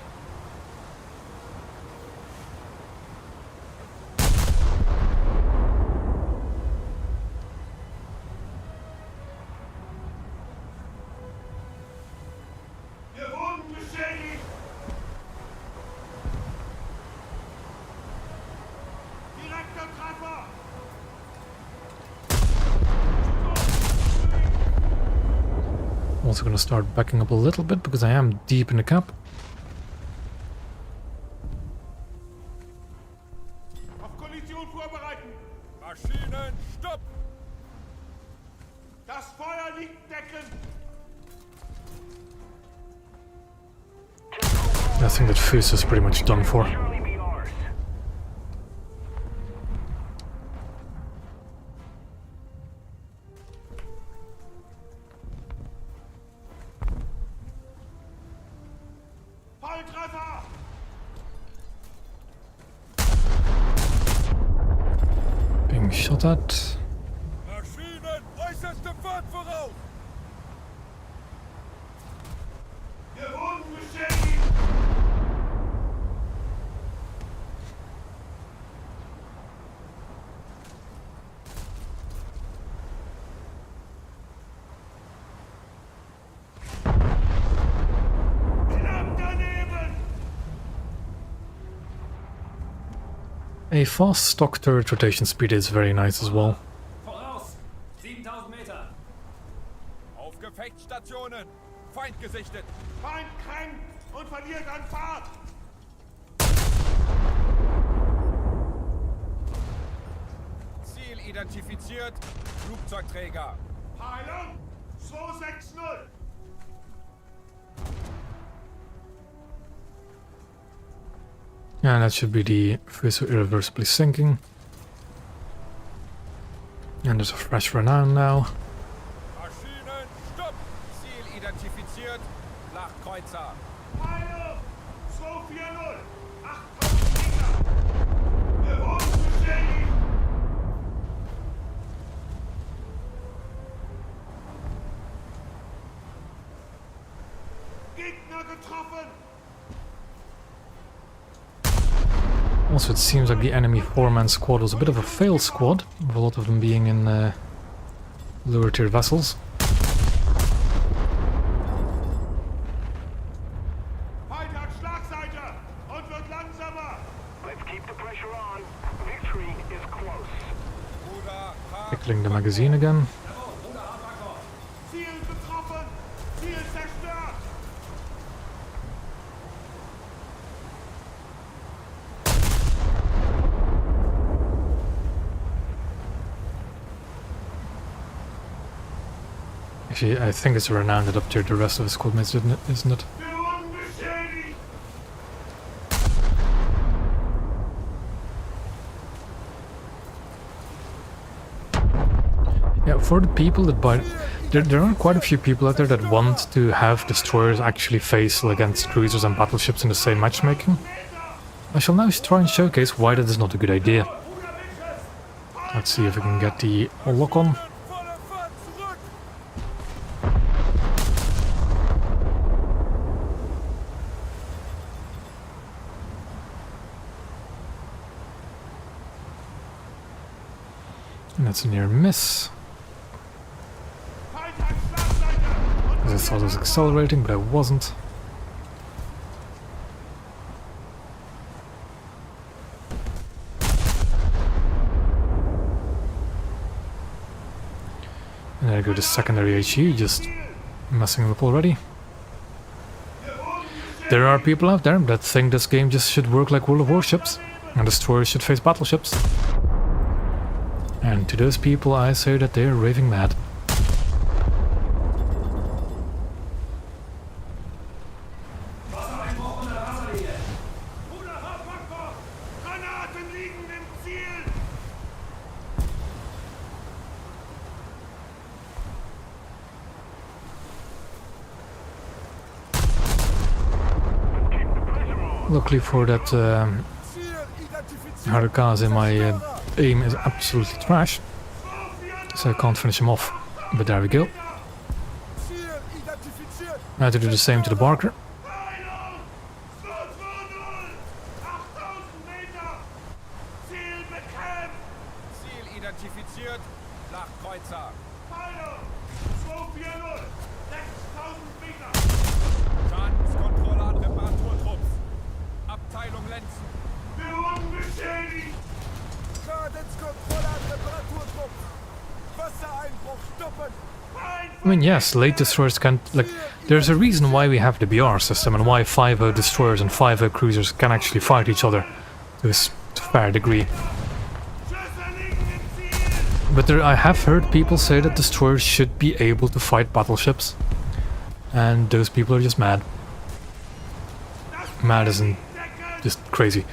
Wir wurden beschädigt. also going to start backing up a little bit because I am deep in the cap. Auf Kollision vorbereiten. Maschinen, stopp! Das Feuer liegt decken. I think that Fus is pretty much done for. Surely be ours. Volltreffer. Being shot at. Maschinen, äußerste Fahrt voraus! Wir wurden beschädigt. Knapp daneben. A fast stock turret rotation speed is very nice as well. Voraus! 7000 Meter! Auf Gefechtsstationen! Feind gesichtet! Feind kränkt und verliert an Fahrt. Ziel identifiziert! Flugzeugträger! Heilung 260. Yeah, that should be the Fus irreversibly sinking. And there's a fresh renown now. Maschinen, stopp! Ziel identifiziert! Flachkreuzer! Heilung 240. 8000 Meter. Wir wurden beschädigt. Gegner getroffen. Also, it seems like the enemy 4-man squad was a bit of a failed squad, with a lot of them being in lower tier vessels. Feind hat Schlagseite und wird langsamer. Let's keep the pressure on. Victory is close. Ruder, hart! Pickling the magazine again. Ziel getroffen. Ziel zerstört. Actually, I think it's a renown that up to the rest of the squad mates, isn't it? Wir wurden beschädigt. Yeah, for the people that buy... There are quite a few people out there that want to have destroyers actually face against cruisers and battleships in the same matchmaking. I shall now try and showcase why that is not a good idea. Let's see if we can get the lock on. Voller Fahrt zurück! And that's a near miss. Feind hat Schlagseite und As I thought I was accelerating, but I wasn't. And there I go to secondary HE, just messing him up already. There are people out there that think this game just should work like World of Warships, and destroyers should face battleships. And to those people I say that they are raving mad. Wassereinbruch unter der Wasserlinie! Ruderhauptfaktor. Granaten liegen im Ziel. Keep the pressure on. Luckily for that Ziel identifiziert! Harukaze, my aim is absolutely trash, so I can't finish him off. But there we go. Ziel identifiziert! I had to do the same to the Barker. Heilung 220. 8000 Meter. Ziel bekämpft. Ziel identifiziert! Flachkreuzer! Heilung 240. 6000 Meter. Schadenskontrolle an Reparaturtrupps! Abteilung Lenzen! Wir wurden beschädigt. Schadenskontrolle an Reparaturtruppen! Wassereinbruch stoppen! I mean, yes, late destroyers can... Like, there's a reason why we have the BR system and why 5.0 destroyers and 5.0 cruisers can actually fight each other to a fair degree. Schüsse liegen im Ziel! But I have heard people say that destroyers should be able to fight battleships. And those people are just mad. Mad isn't just crazy.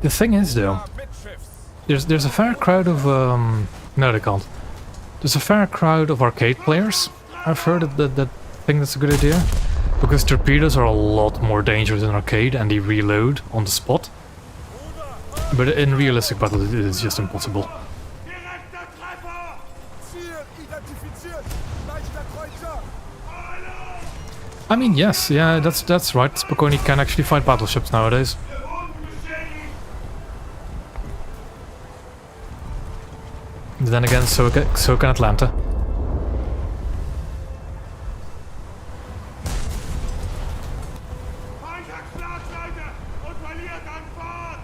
The thing is, though, there's a fair crowd of no, they can't. There's a fair crowd of arcade players. I've heard that think that's a good idea, because torpedoes are a lot more dangerous in arcade and they reload on the spot. But in realistic battle, it is just impossible. Direkter Treffer! Ziel identifiziert! Leichter Kreuzer! I mean, yes, yeah, that's right. Spokane can actually fight battleships nowadays. Boden beschädigt! Then again, so can Atlanta. Feindschlagseite und verliert an Fahrt!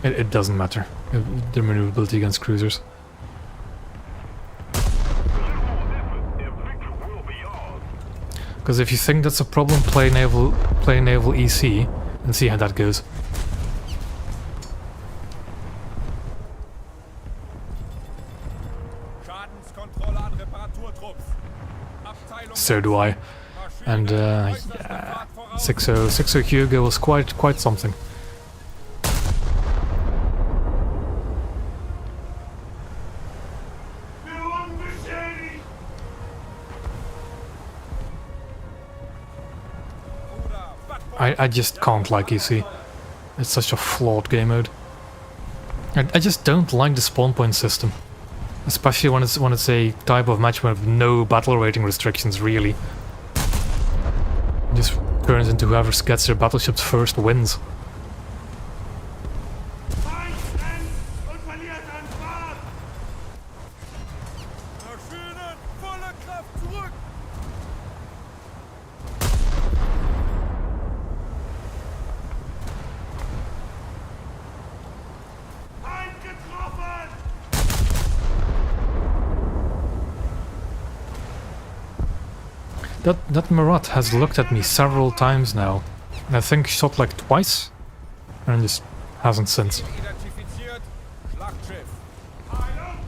It doesn't matter. Their maneuverability against cruisers. Because if you think that's a problem, play naval EC and see how that goes. Schadenskontrolle an Reparaturtrupps. Abteilung So do I. And yeah, 6.0 Hugo was quite something. Führung beschädigt! I just can't like EC. It's such a flawed game mode. I just don't like the spawn point system, especially when it's a type of match with no battle rating restrictions really. It just turns into whoever gets their battleships first wins. Feind rennt und verliert an Fahrt! Maschinen! Volle Kraft zurück! Feind getroffen! That Marat has looked at me several times now, and I think shot like twice, and just hasn't since. identifiziert. Schlachtschiff. Heilung!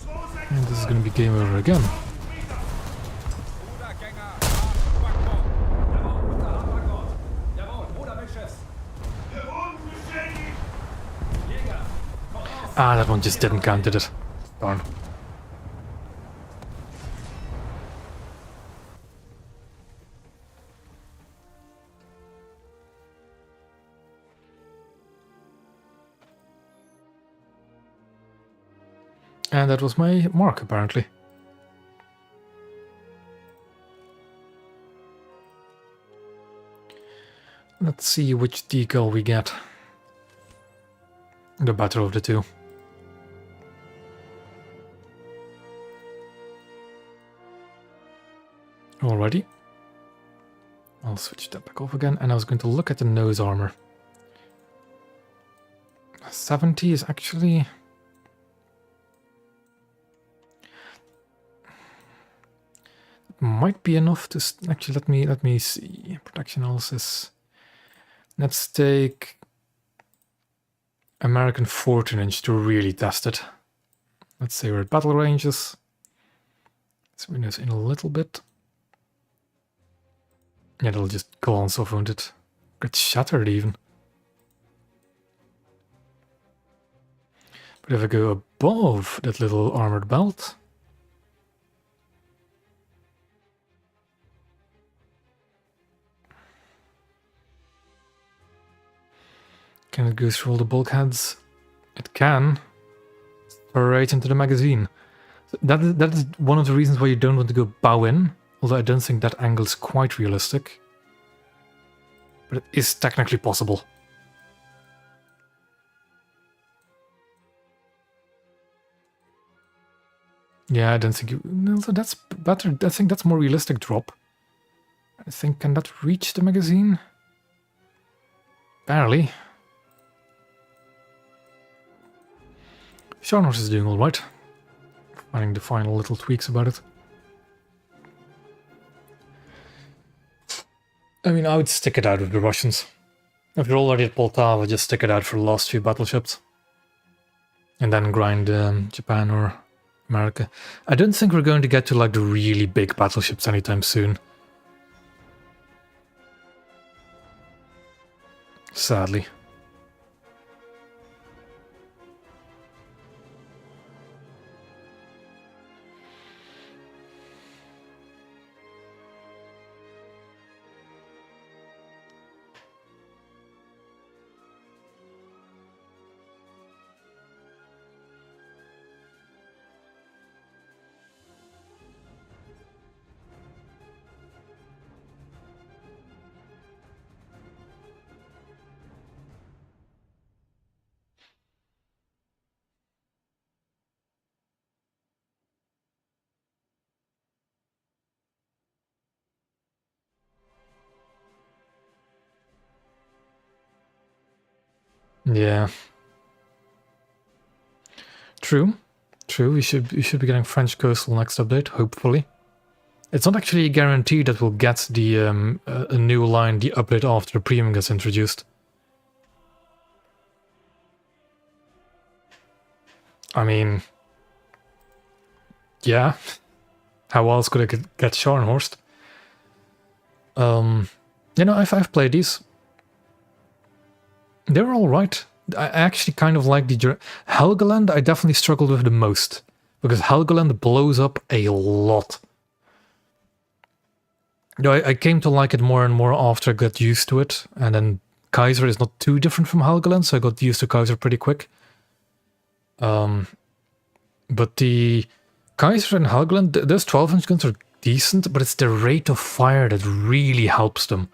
2-6 And this is gonna be game over again. Rudergänger. Backbord. Jawohl, unter Backbord. Jawohl, Ruder Mischschiffs. Boden beschädigt! Jäger. Voraus. Ah, that one just didn't count, did it? Darn. And that was my mark, apparently. Let's see which decal we get. The better of the two. Alrighty. I'll switch that back off again, and I was going to look at the nose armor. 70 is actually... might be enough to actually let me see. Protection analysis. Let's take American 14-inch to really test it. Let's say we're at battle ranges. Let's bring this in a little bit. Yeah, it'll just go on so wounded. Get shattered even. But if I go above that little armored belt, can it go through all the bulkheads? It can. Right into the magazine. That is one of the reasons why you don't want to go bow in, although I don't think that angle is quite realistic. But it is technically possible. Yeah, I don't think you... No, so that's better. I think that's more realistic drop. I think, can that reach the magazine? Barely. Scharnhorst is doing alright. Finding the final little tweaks about it. I mean, I would stick it out with the Russians. If you're already at Poltava, just stick it out for the last few battleships. And then grind Japan or America. I don't think we're going to get to like the really big battleships anytime soon. Sadly. Yeah. True. True, we should be getting French coastal next update, hopefully. It's not actually a guarantee that we'll get the a new line, the update after the premium gets introduced. I mean, yeah. How else could I get Scharnhorst? You know, I've played these. They're alright. I actually kind of like the... Helgoland I definitely struggled with the most. Because Helgoland blows up a lot. Though I came to like it more and more after I got used to it. And then Kaiser is not too different from Helgoland, so I got used to Kaiser pretty quick. But the Kaiser and Helgoland, those 12-inch guns are decent, but it's the rate of fire that really helps them.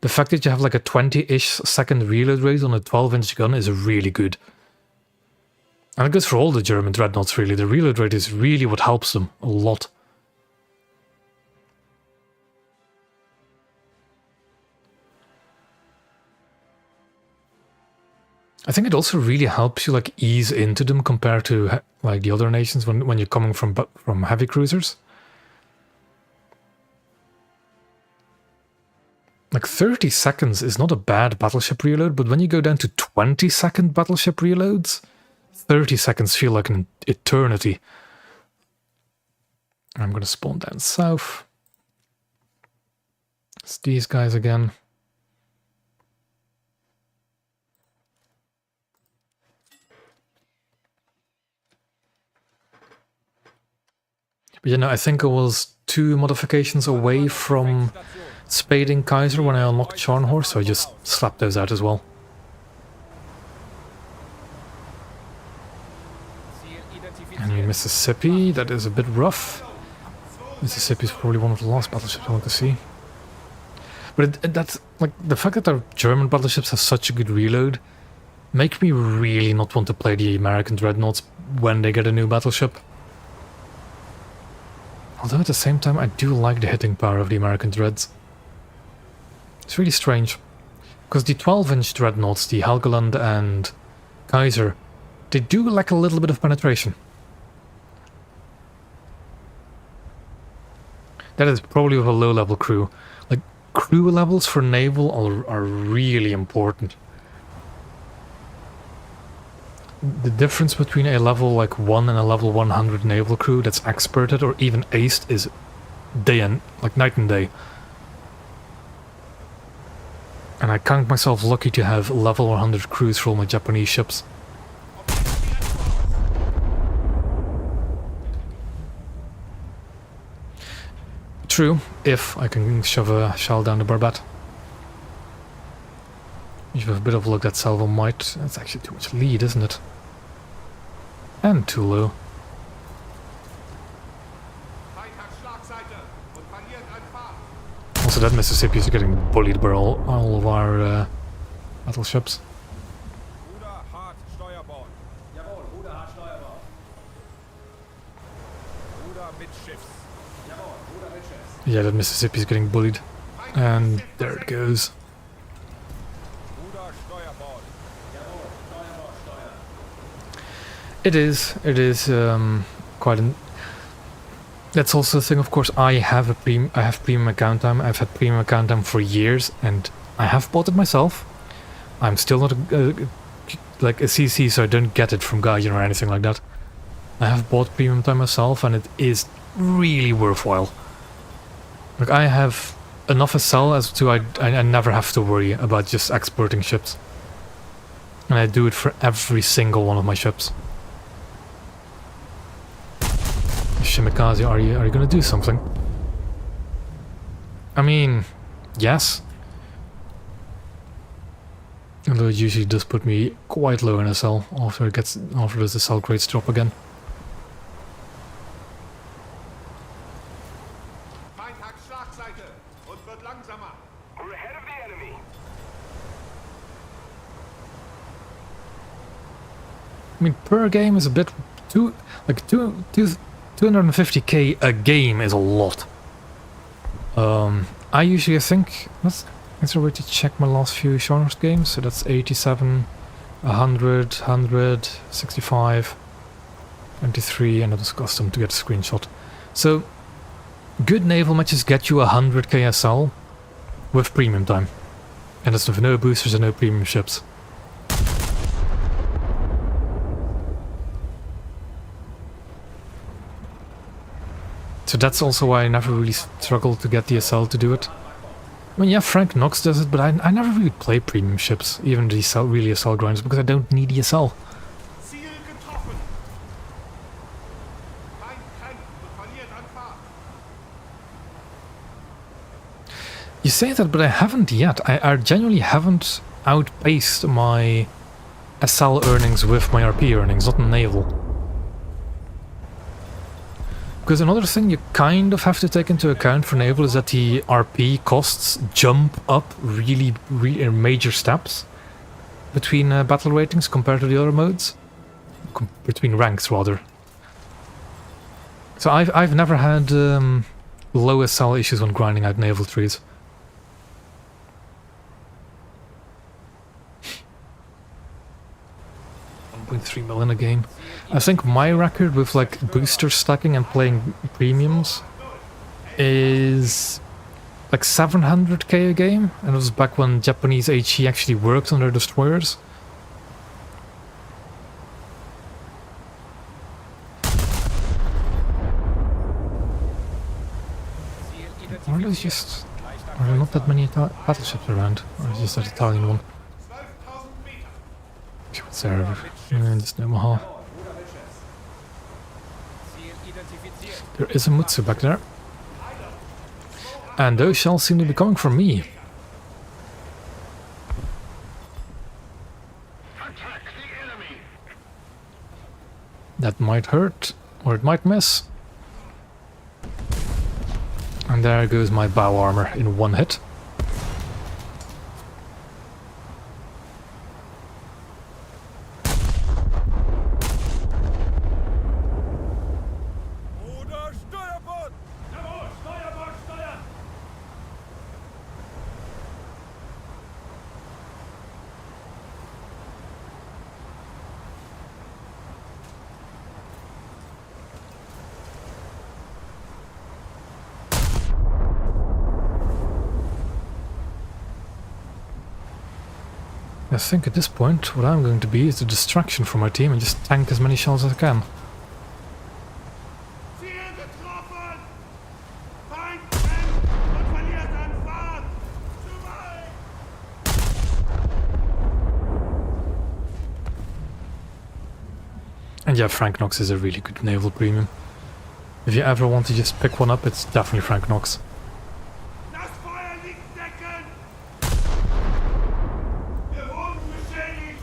The fact that you have like a 20-ish second reload rate on a 12-inch gun is really good. And it goes for all the German dreadnoughts really. The reload rate is really what helps them a lot. I think it also really helps you like ease into them compared to like the other nations when you're coming from heavy cruisers. Like 30 seconds is not a bad battleship reload, but when you go down to 20-second battleship reloads, 30 seconds feel like an eternity. I'm going to spawn down south. It's these guys again. But you know, I think I was 2 modifications away from spading Kaiser when I unlocked Scharnhorst, so I just slapped those out as well. And Mississippi, that is a bit rough. Mississippi is probably one of the last battleships I want to see. But that's like the fact that our German battleships have such a good reload make me really not want to play the American dreadnoughts when they get a new battleship. Although at the same time I do like the hitting power of the American dreads. It's really strange, because the 12-inch dreadnoughts, the Helgoland and Kaiser, they do lack a little bit of penetration. That is probably with a low-level crew. Like, crew levels for naval are really important. The difference between a level like 1 and a level 100 naval crew that's experted or even aced is like night and day. And I count myself lucky to have level 100 crews for all my Japanese ships. True, if I can shove a shell down the barbette. You have a bit of luck that salvo might. That's actually too much lead, isn't it? And too low. Also, that Mississippi is getting bullied by all of our battleships. Ruder hart Steuerbord. Jawohl, Ruder hart Steuerbord. Ruder Mitschiffs. Jawohl, Ruder Mitschiffs. Yeah, that Mississippi is getting bullied. And there it goes. Ruder Steuerbord. Jawohl, Steuerbord, Steuer. It is quite an... That's also the thing, of course. I have premium account time. I've had premium account time for years, and I have bought it myself. I'm still not like a CC, so I don't get it from Guardian or anything like that. I have bought premium time myself, and it is really worthwhile. Like, I have enough SL as to I never have to worry about just exporting ships. And I do it for every single one of my ships. Shimikaze, are you gonna do something? I mean, yes. Although it usually does put me quite low in SL after the SL grades drop again. Feind hat Schlagseite und wird langsamer. We're ahead of the enemy. I mean, per game is a bit too... like, 250k a game is a lot. I usually think... Is there a way to check my last few Scharnhorst games? So that's 87, 100, 100, 65, 23, and it was custom to get a screenshot. So, good naval matches get you 100k SL with premium time. And that's with no boosters and no premium ships. So that's also why I never really struggled to get the SL to do it. I mean, yeah, Frank Knox does it, but I never really play premium ships, even the really SL grinders, because I don't need the SL. Ziel getroffen. Feind kämpft und verliert an Fahrt. You say that, but I haven't yet. I genuinely haven't outpaced my SL earnings with my RP earnings, not in naval. Because another thing you kind of have to take into account for naval is that the RP costs jump up really major steps between battle ratings compared to the other modes. Between ranks, rather. So I've never had low SL issues when grinding out naval trees. $1.3 million a game. I think my record with like booster stacking and playing premiums is like 700k a game, and it was back when Japanese HE actually worked on their destroyers. Are there not that many battleships around? Or is just that Italian one? 12.000 Meter. What's there? Just Omaha. There is a Mutsu back there. And those shells seem to be coming from me. Attack the enemy. That might hurt, or it might miss. And there goes my bow armor in one hit. Oder Steuerbord! Jawohl, Steuerbord steuern! I think at this point what I'm going to be is a distraction for my team and just tank as many shells as I can. Ziel getroffen. Feind kämpft und verliert an Fahrt. Zu weit. And yeah, Frank Knox is a really good naval premium. If you ever want to just pick one up, it's definitely Frank Knox. Das Feuer liegt decken. Wir wurden beschädigt.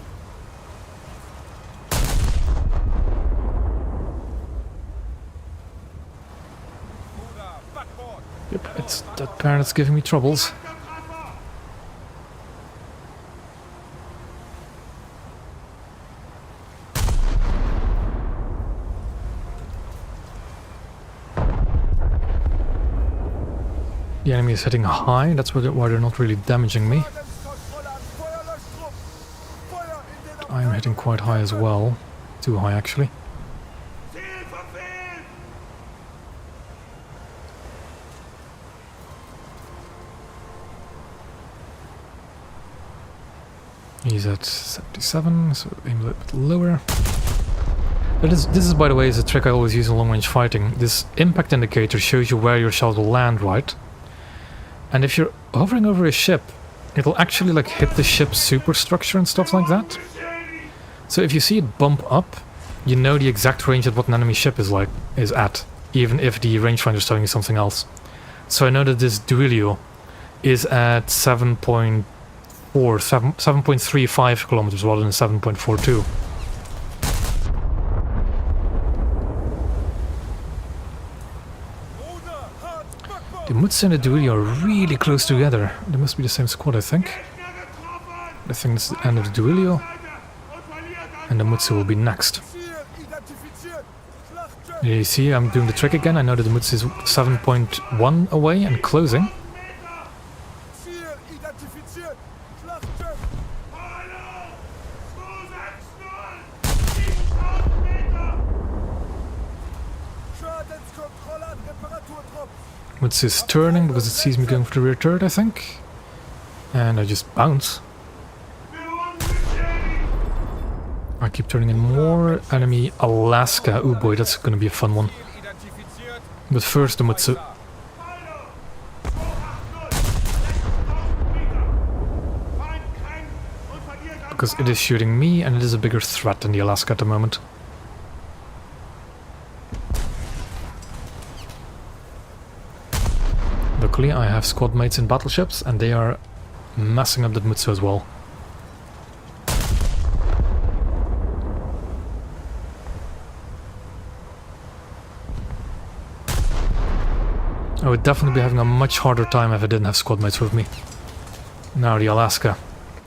Ruder, Backbord! Yep, it's that pair that's giving me troubles. Treffer. The enemy is hitting high, that's why they're not really damaging me. Ladenskontrolle an Feuerlöschtrupp! Feuer in den I am hitting quite high as well. Too high, actually. Ziel verfehlt! He's at 77, so aim a little bit lower. But this is, by the way, is a trick I always use in long-range fighting. This impact indicator shows you where your shell will land, right? And if you're hovering over a ship, it'll actually like hit the ship's superstructure and stuff like that. So if you see it bump up, you know the exact range at what an enemy ship is at, even if the rangefinder is telling you something else. So I know that this Duilio is at 7.35 kilometers rather than 7.42. The Mutsu and the Duilio are really close together. They must be the same squad, I think. I think it's the end of the Duilio, and the Mutsu will be next. You see, I'm doing the trick again. I know that the Mutsu is 7.1 away and closing. Mutsu is turning because it sees me going for the rear turret, I think. And I just bounce. I keep turning in more. Enemy Alaska. Oh boy, that's gonna be a fun one. But first the Mutsu. Because it is shooting me and it is a bigger threat than the Alaska at the moment. Luckily I have squad mates in battleships and they are messing up that Mutsu as well. I would definitely be having a much harder time if I didn't have squad mates with me. Now the Alaska.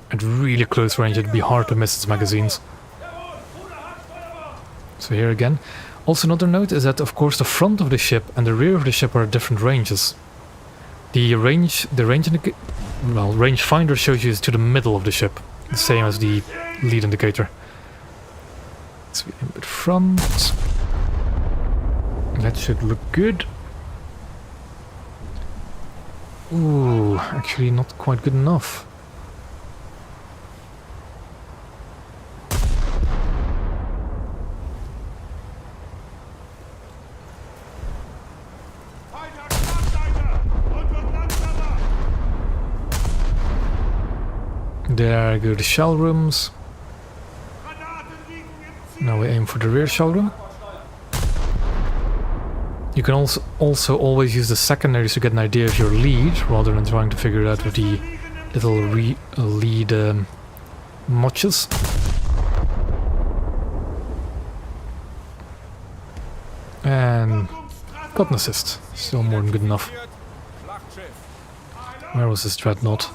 At really close range it'd be hard to miss its magazines. So here again. Also another note is that of course the front of the ship and the rear of the ship are at different ranges. The range finder shows you is to the middle of the ship, the same as the lead indicator. So we aim at front. That should look good. Ooh, actually not quite good enough. There go the shell rooms. Now we aim for the rear shell room. You can also always use the secondaries to get an idea of your lead, rather than trying to figure it out with the little lead notches. And got an assist. Still more than good enough. Where was this dreadnought?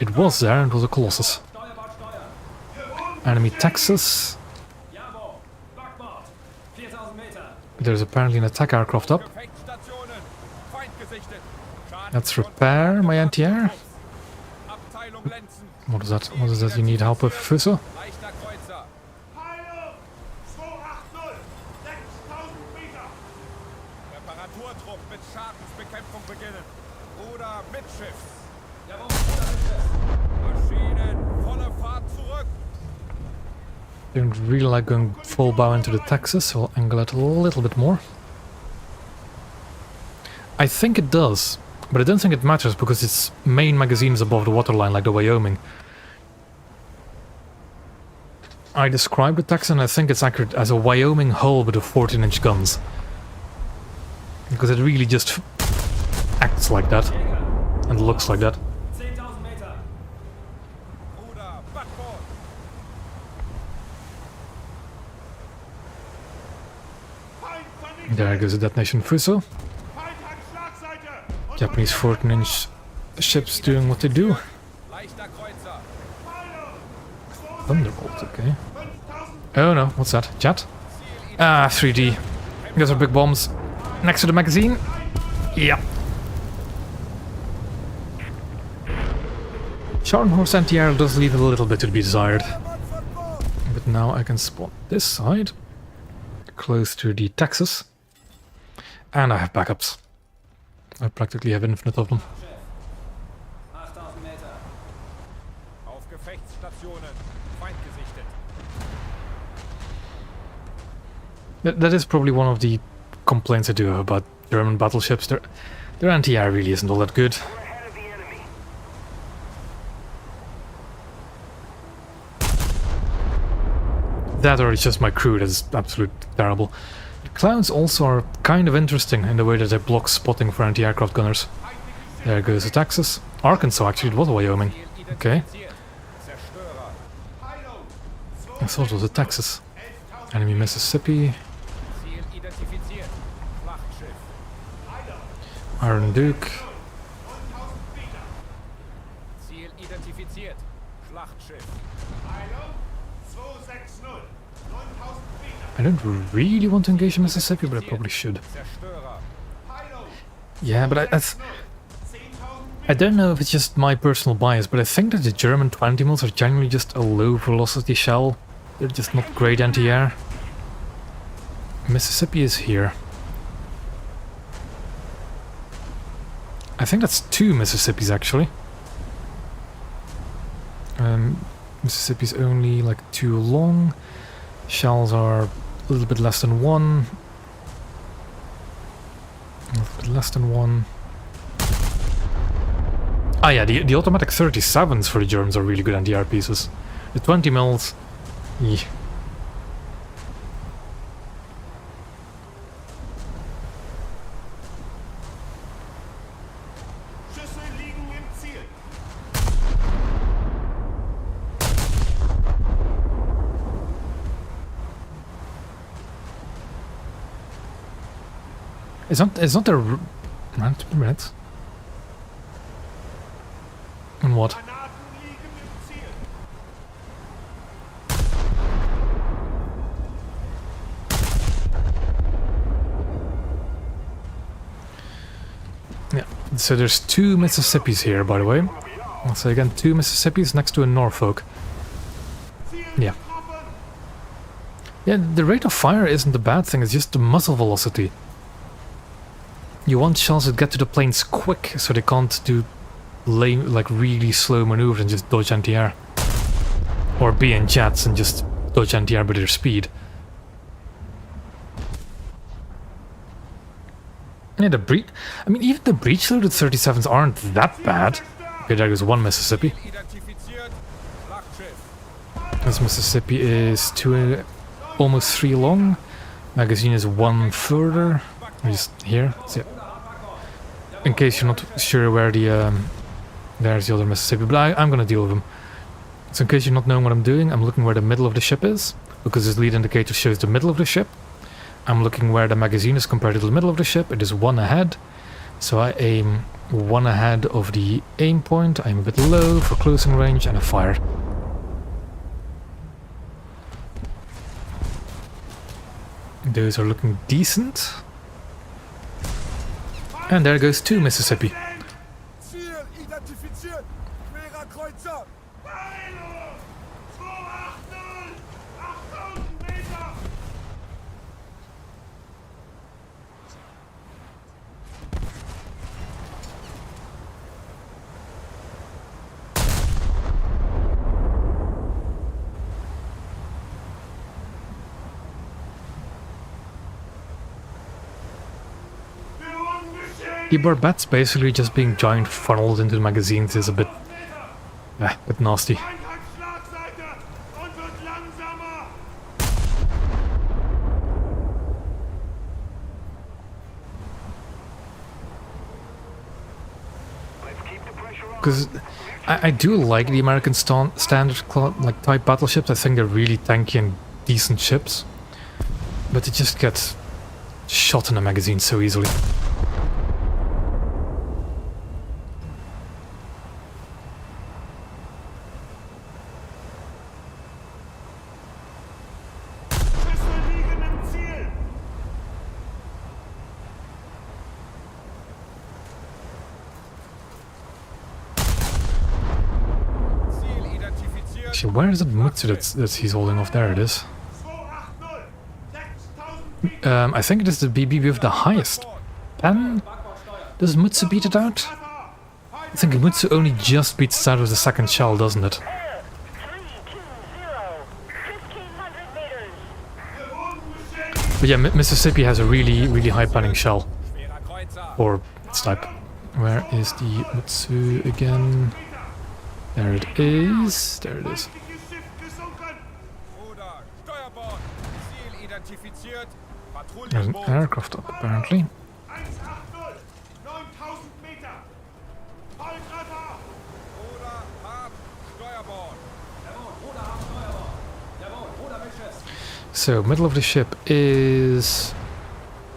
It was there, and it was a Colossus. Enemy Texas. There's apparently an attack aircraft up. Let's repair my anti-air. What is that? What is that you need help with, Fuso? Don't really like going full bow into the Texas, so I'll angle it a little bit more. I think it does, but I don't think it matters because its main magazine is above the waterline like the Wyoming. I described the Texas and I think it's accurate as a Wyoming hull with a 14-inch guns. Because it really just acts like that and looks like that. There goes the detonation Fuso. Japanese 14-inch ships doing what they do. Thunderbolt, okay. Oh no, what's that? Jet? Ah, 3D. Those are big bombs. Next to the magazine? Yeah. Scharnhorst anti-air does leave a little bit to be desired. But now I can spawn this side, close to the Texas, and I have backups. I practically have infinite of them. 8000 Meter. Auf Gefechtsstationen. Feind gesichtet. That is probably one of the complaints I do have about German battleships. Their anti-air really isn't all that good. We're ahead of the enemy. That or it's just my crew that's absolutely terrible. The clouds also are kind of interesting in the way that they block spotting for anti-aircraft gunners. There goes the Texas. Arkansas, actually, it was Wyoming. Okay. Identifiziert. Zerstörer. I thought it was the Texas. Enemy Mississippi. Ziel identifiziert. Schlachtschiff. Iron Duke. Ziel identifiziert. Schlachtschiff. Heilung 260. 9000 Meter. I don't really want to engage in Mississippi, but I probably should. Zerstörer. Heilung Yeah, but I 10.000 don't know if it's just my personal bias, but I think that the German 20 mils are generally just a low velocity shell. They're just not great anti-air. Mississippi is here. I think that's 2 Mississippis actually. Mississippi's only like 2 long. Shells are a little bit less than 1. A little bit less than 1. Ah yeah, the automatic 37s for the Germans are really good anti-air pieces. The 20 mils, yeah. Schüsse liegen im Ziel. It's not a minute. And what? Granaten liegen im Ziel. Yeah. So there's 2 Mississippis here, by the way. I'll say again, 2 Mississippis next to a Norfolk. Ziel Yeah. getroffen. Yeah, the rate of fire isn't a bad thing, it's just the muzzle velocity. You want shells that get to the planes quick, so they can't do lame, like really slow maneuvers and just dodge anti-air. Or be in jets and just dodge anti-air by their speed. Yeah, I mean, even the breech-loaded 37s aren't that bad. Okay, there goes 1 Mississippi. Identifiziert. Schlachtschiff. This Mississippi is almost 3 long. Magazine is 1 further. Just here. So, in case you're not sure where the there's the other Mississippi, but I'm gonna deal with them. So in case you're not knowing what I'm doing, I'm looking where the middle of the ship is, because this lead indicator shows the middle of the ship. I'm looking where the magazine is compared to the middle of the ship. It is 1 ahead, so I aim 1 ahead of the aim point. I'm a bit low for closing range, and I fire. Those are looking decent. And there goes 2 Mississippi. Ziel identifiziert. Schwerer Kreuzer. Heilung 280. 8000 Meter. Wir wurden beschädigt. The barbettes basically just being giant funnels into the magazines is a bit nasty. Feind hat Schlagseite und wird langsamer. Let's keep the pressure on. Because I do like the American standard like type battleships. I think they're really tanky and decent ships, but they just get shot in the magazine so easily. Schüsse liegen im Ziel. Actually, where is it Mutsu that he's holding off? There it is. 280, 6000 Meter. I think it is the BB with the highest pen. Does Mutsu beat it out? I think Mutsu only just beats it out with the second shell, doesn't it? 320, 1500 meters. Wir wurden beschädigt. But yeah, Mississippi has a really high panning shell. Schwerer Kreuzer. Or its type. Where is the Mutsu again? There it is. There it is. Feindliches Schiff gesunken. Bruder, Steuerbord. Ziel identifiziert. There's an Patrouillenboot. aircraft up, apparently. 180, 9000 Meter. Volltreffer. Bruder, hart. Steuerbord. Jawohl, Ruder haben Steuerbord. Jawohl, Ruder Beschuss. So, middle of the ship is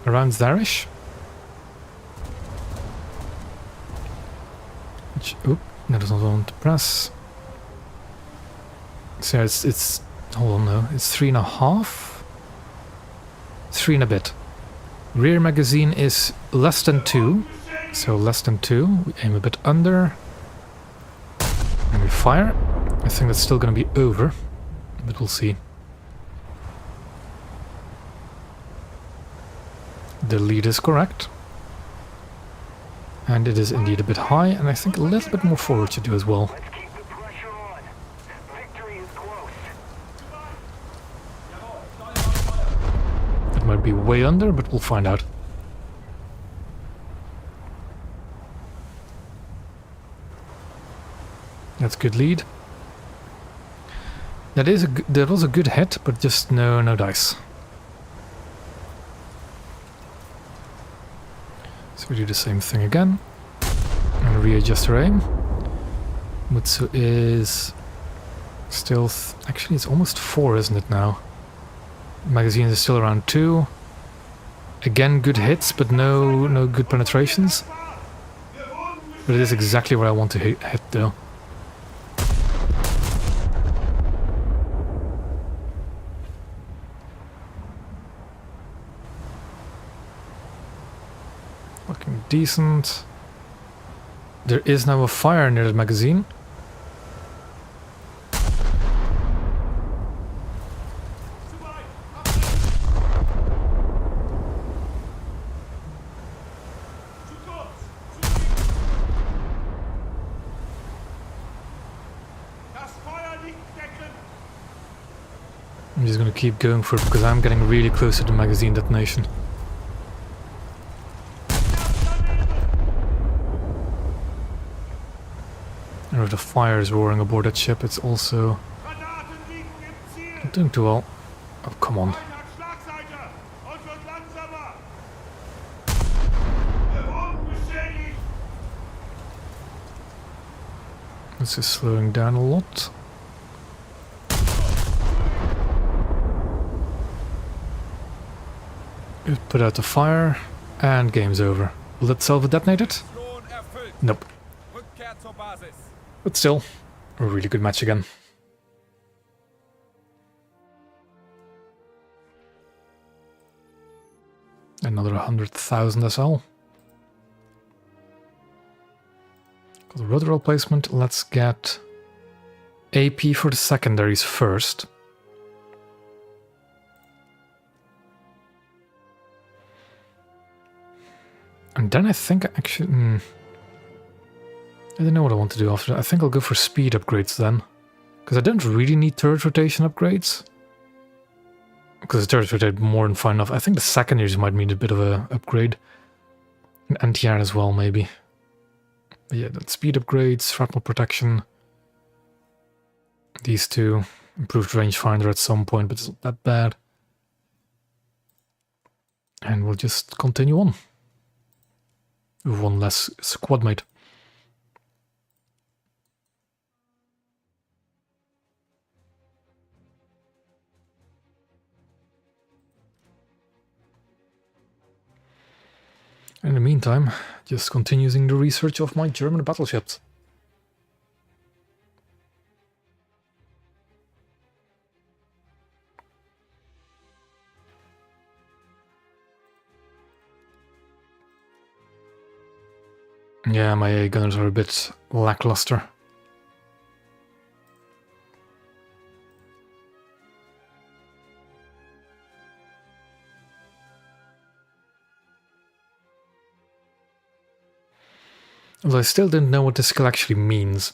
around there-ish. Which, oop, that doesn't want to press. So it's hold on now, it's 3.5? 3 and a bit. Rear magazine is less than 2, so less than 2. We aim a bit under. And we fire. I think that's still going to be over, but we'll see. The lead is correct. And it is indeed a bit high, and I think a little bit more forward should do as well. Let's keep the pressure on. Victory is close. It might be way under, but we'll find out. That's good lead. That was a good hit, but just no dice. So we do the same thing again and readjust our aim. Mutsu is still actually it's almost 4, isn't it now? Magazine is still around 2. Again, good hits, but no good penetrations. But it is exactly where I want to hit though. Looking decent. There is now a fire near the magazine. Das Feuer liegt decken. I'm just gonna keep going for it because I'm getting really close to the magazine detonation. And if the fire is roaring aboard that ship, it's also Granaten liegen im Ziel. not doing too well. Oh, come on. Feind hat Schlagseite und wird langsamer. Wir wurden beschädigt. This is slowing down a lot. It put out the fire, and game's over. Will it self-detonate it? Lohn erfüllt. Nope. Rückkehr zur Basis. But still, a really good match again. Another 100,000 SL. Got the rudder replacement. Let's get AP for the secondaries first. And then I think actually... I don't know what I want to do after that. I think I'll go for speed upgrades then. Because I don't really need turret rotation upgrades. Because the turret rotate more than fine enough. I think the secondaries might need a bit of a upgrade. And anti-air as well, maybe. But yeah, then speed upgrades, shrapnel protection. These two. Improved rangefinder at some point, but it's not that bad. And we'll just continue on. With one less squad mate. In the meantime, just continuing the research of my German battleships. Yeah, my gunners are a bit lackluster. Although I still don't know what this skill actually means.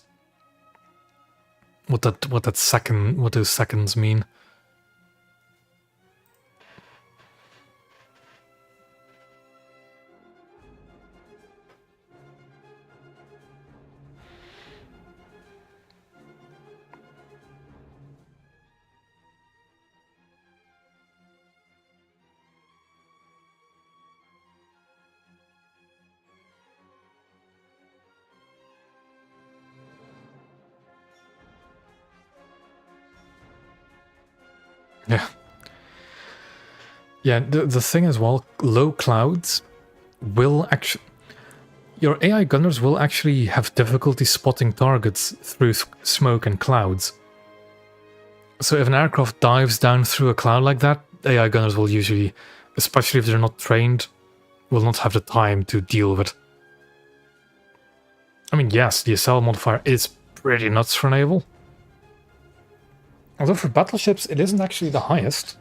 What those seconds mean. Yeah. Yeah, the thing as well, low clouds will actually... Your AI gunners will actually have difficulty spotting targets through smoke and clouds. So if an aircraft dives down through a cloud like that, AI gunners will usually, especially if they're not trained, will not have the time to deal with it. I mean, yes, the SL modifier is pretty nuts for naval. Although for battleships, it isn't actually the highest.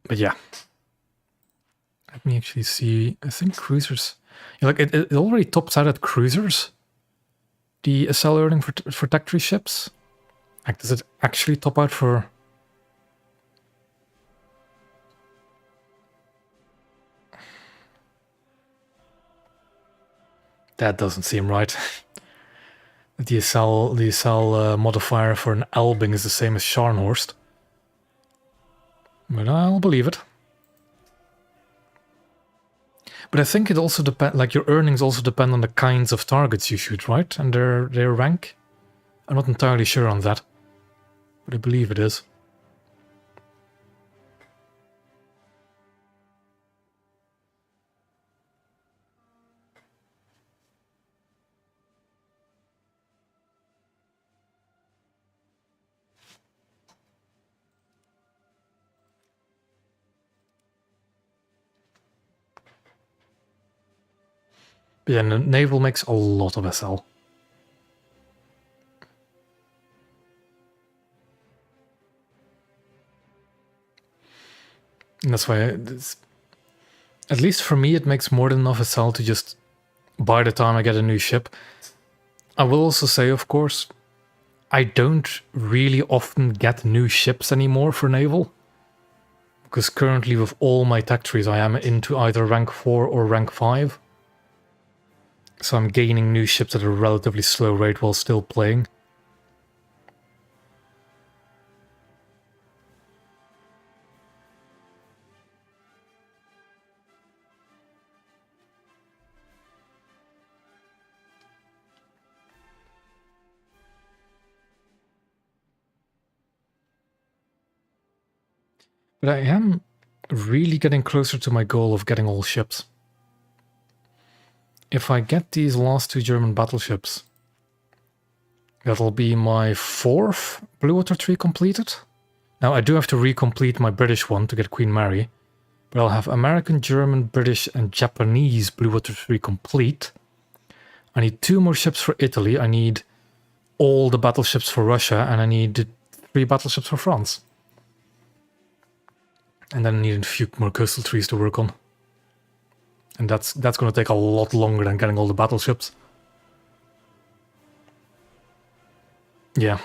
But yeah. Let me actually see. I think cruisers... Yeah, like it already tops out at cruisers. The SL earning for Tech 3 ships. Like, does it actually top out for... That doesn't seem right. The SL modifier for an Elbing is the same as Scharnhorst. But I'll believe it. But I think it also depends, like your earnings also depend on the kinds of targets you shoot, right? And their rank? I'm not entirely sure on that. But I believe it is. But yeah, naval makes a lot of SL. And that's why, at least for me, it makes more than enough SL to just by the time I get a new ship. I will also say, of course, I don't really often get new ships anymore for naval. Because currently with all my tech trees, I am into either rank 4 or rank 5. So I'm gaining new ships at a relatively slow rate while still playing. But I am really getting closer to my goal of getting all ships. If I get these last 2 German battleships, that'll be my 4th Blue Water 3 completed. Now I do have to recomplete my British one to get Queen Mary, but I'll have American, German, British and Japanese Blue Water 3 complete. I need 2 more ships for Italy, I need all the battleships for Russia, and I need 3 battleships for France. And then I need a few more coastal trees to work on. And that's going to take a lot longer than getting all the battleships. Yeah.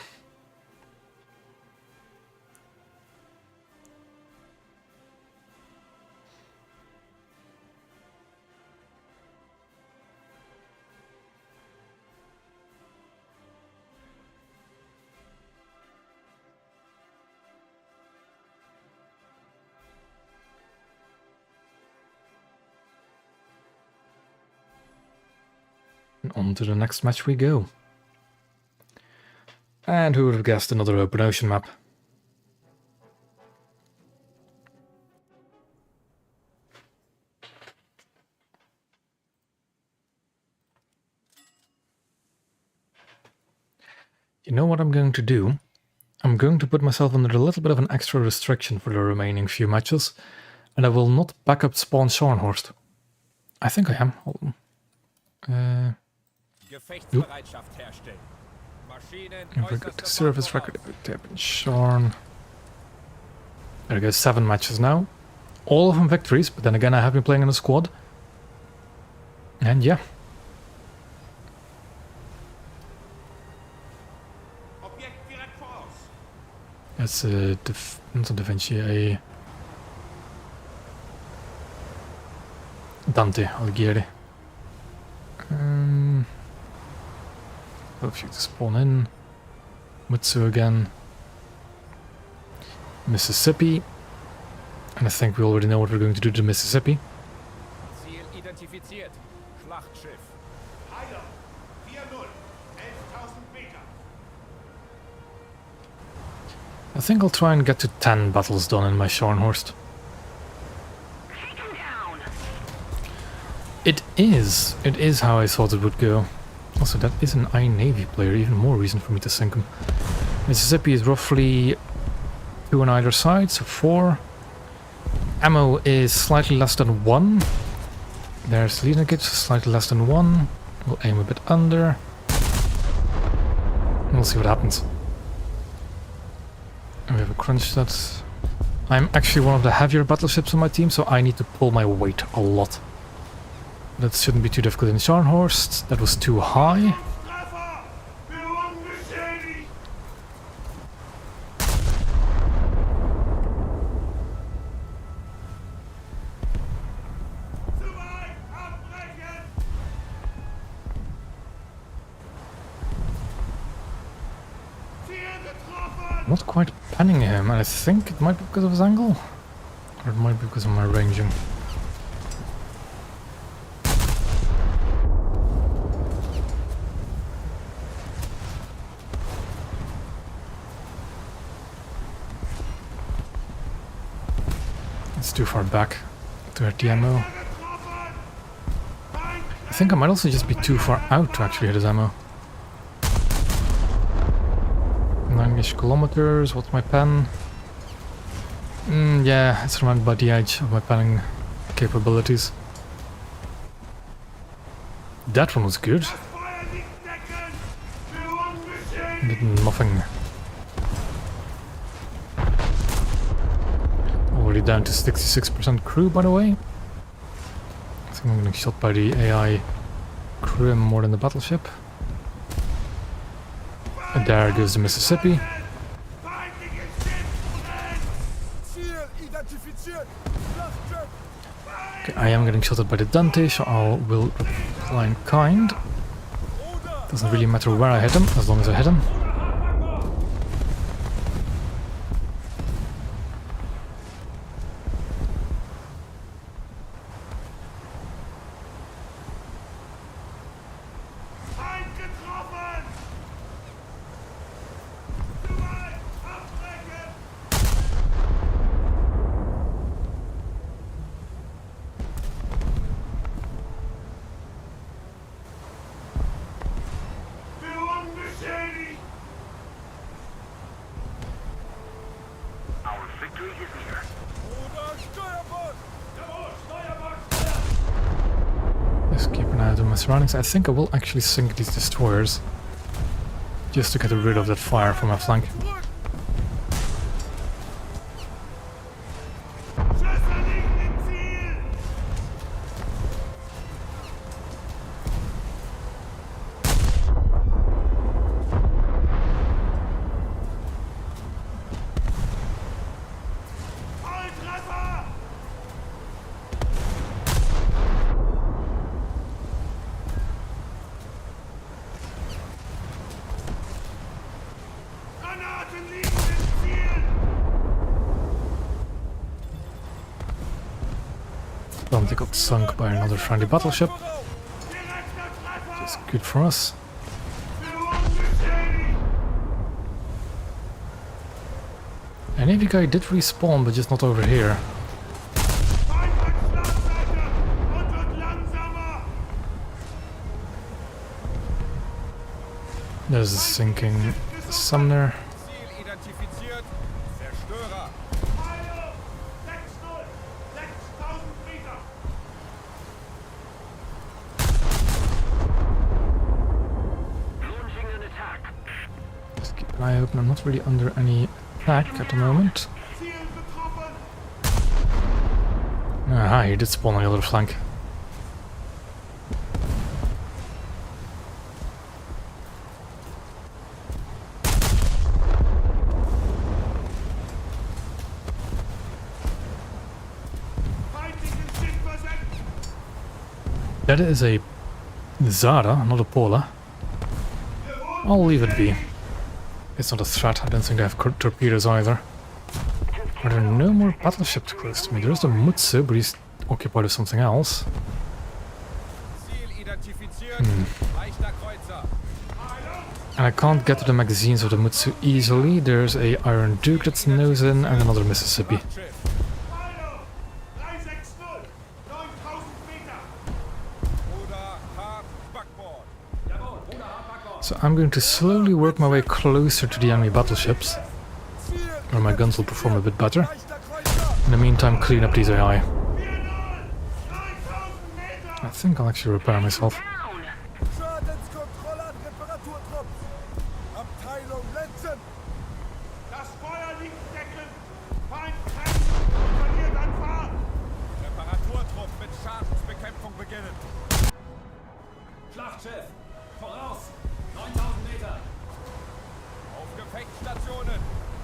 And on to the next match we go. And who would have guessed another open ocean map? You know what I'm going to do? I'm going to put myself under a little bit of an extra restriction for the remaining few matches, and I will not backup spawn Scharnhorst. I think I am. Hold on. Gefechtsbereitschaft herstellen. Maschinen Very good. Service record. Sharn. There we go. 7 matches now. All of them victories, but then again I have been playing in a squad. And yeah, Objekt direkt voraus. that's a not a Da Vinci, a Dante Alighieri. Hope you to spawn in. Mutsu again. Mississippi. And I think we already know what we're going to do to Mississippi. Ziel identifiziert. Schlachtschiff. Heiler. 4-0. 11.000 Meter. I think I'll try and get to 10 battles done in my Scharnhorst. Take him down. It is how I thought it would go. Also, that is an I Navy player, even more reason for me to sink him. Mississippi is roughly 2 on either side, so 4. Ammo is slightly less than 1. There's leading kit, slightly less than 1. We'll aim a bit under. And we'll see what happens. And we have a crunch that... I'm actually one of the heavier battleships on my team, so I need to pull my weight a lot. That shouldn't be too difficult in Scharnhorst. That was too high. Treffer. Führung beschädigt. Zu weit. Abbrechen. Ziel getroffen. Not quite panning him, and I think it might be because of his angle. Or it might be because of my ranging. It's too far back to hit the ammo. Getroffen. Feind. I think I might also just be too far out to actually hit his ammo. 9-ish kilometers, what's my pen? Yeah, it's around by the edge of my penning capabilities. That one was good. Feuer nicht decken. Führung beschädigt. Did nothing. Already down to 66% crew, by the way. I think I'm getting shot by the AI crew more than the battleship. And there goes the Mississippi. Feindliches Schiff brennt. Ziel identifiziert. Schlachtschiff. Okay, I am getting shot at by the Dante, so I will reply in kind. Doesn't really matter where I hit him, as long as I hit him. Feind getroffen. Zu weit. Abbrechen. Führung beschädigt. Our victory is near. Oder Steuerbord. Jawohl, Steuerbord, Steuer. Just keep an eye out on my surroundings. I think I will actually sink these destroyers. Just to get rid of that fire from my flank. Zurück. Schüsse liegen im Ziel. Volltreffer. Granaten liegen im Ziel. Dante got sunk by another friendly battleship. Direkter Treffer. It's good for us. Führung beschädigt. A Navy guy did respawn, but just not over here. Feind an Startseite und wird langsamer. There's a sinking Sumner. Ziel identifiziert. Zerstörer. Heilung. 6-0. 6.000 Meter. Launching an attack. Just keep an eye open. I'm not really under any attack at the moment. Ziel getroffen. Aha, he did spawn on the other flank. That is a Zara, not a Pola. I'll leave it be. It's not a threat. I don't think they have torpedoes either. Are there no more battleships close to me? There's the Mutsu, but he's occupied with something else. Ziel identifiziert. Leichter Kreuzer. And I can't get to the magazines of the Mutsu easily. There's a Iron Duke that's nose in and another Mississippi. Schiff. Milo! 360! 9000 Meter! Ruder, hart, backboard. Jawohl, Ruder, hart, Backbord. So I'm going to slowly work my way closer to the enemy battleships, where my guns will perform a bit better. Leichter Kreuzer! In the meantime, clean up these AI. 4-0! 9000 Meter! I think I'll actually repair myself. Down. Schadenskontrolle an Reparaturtrupps! Abteilung Lenzen! Das Feuer liegt decken! Feind kämpft und verliert an Fahrt! Reparaturtrupp mit Schadensbekämpfung beginnen. Schlachtschiff. Voraus. 9000 Meter. Auf Gefechtsstationen.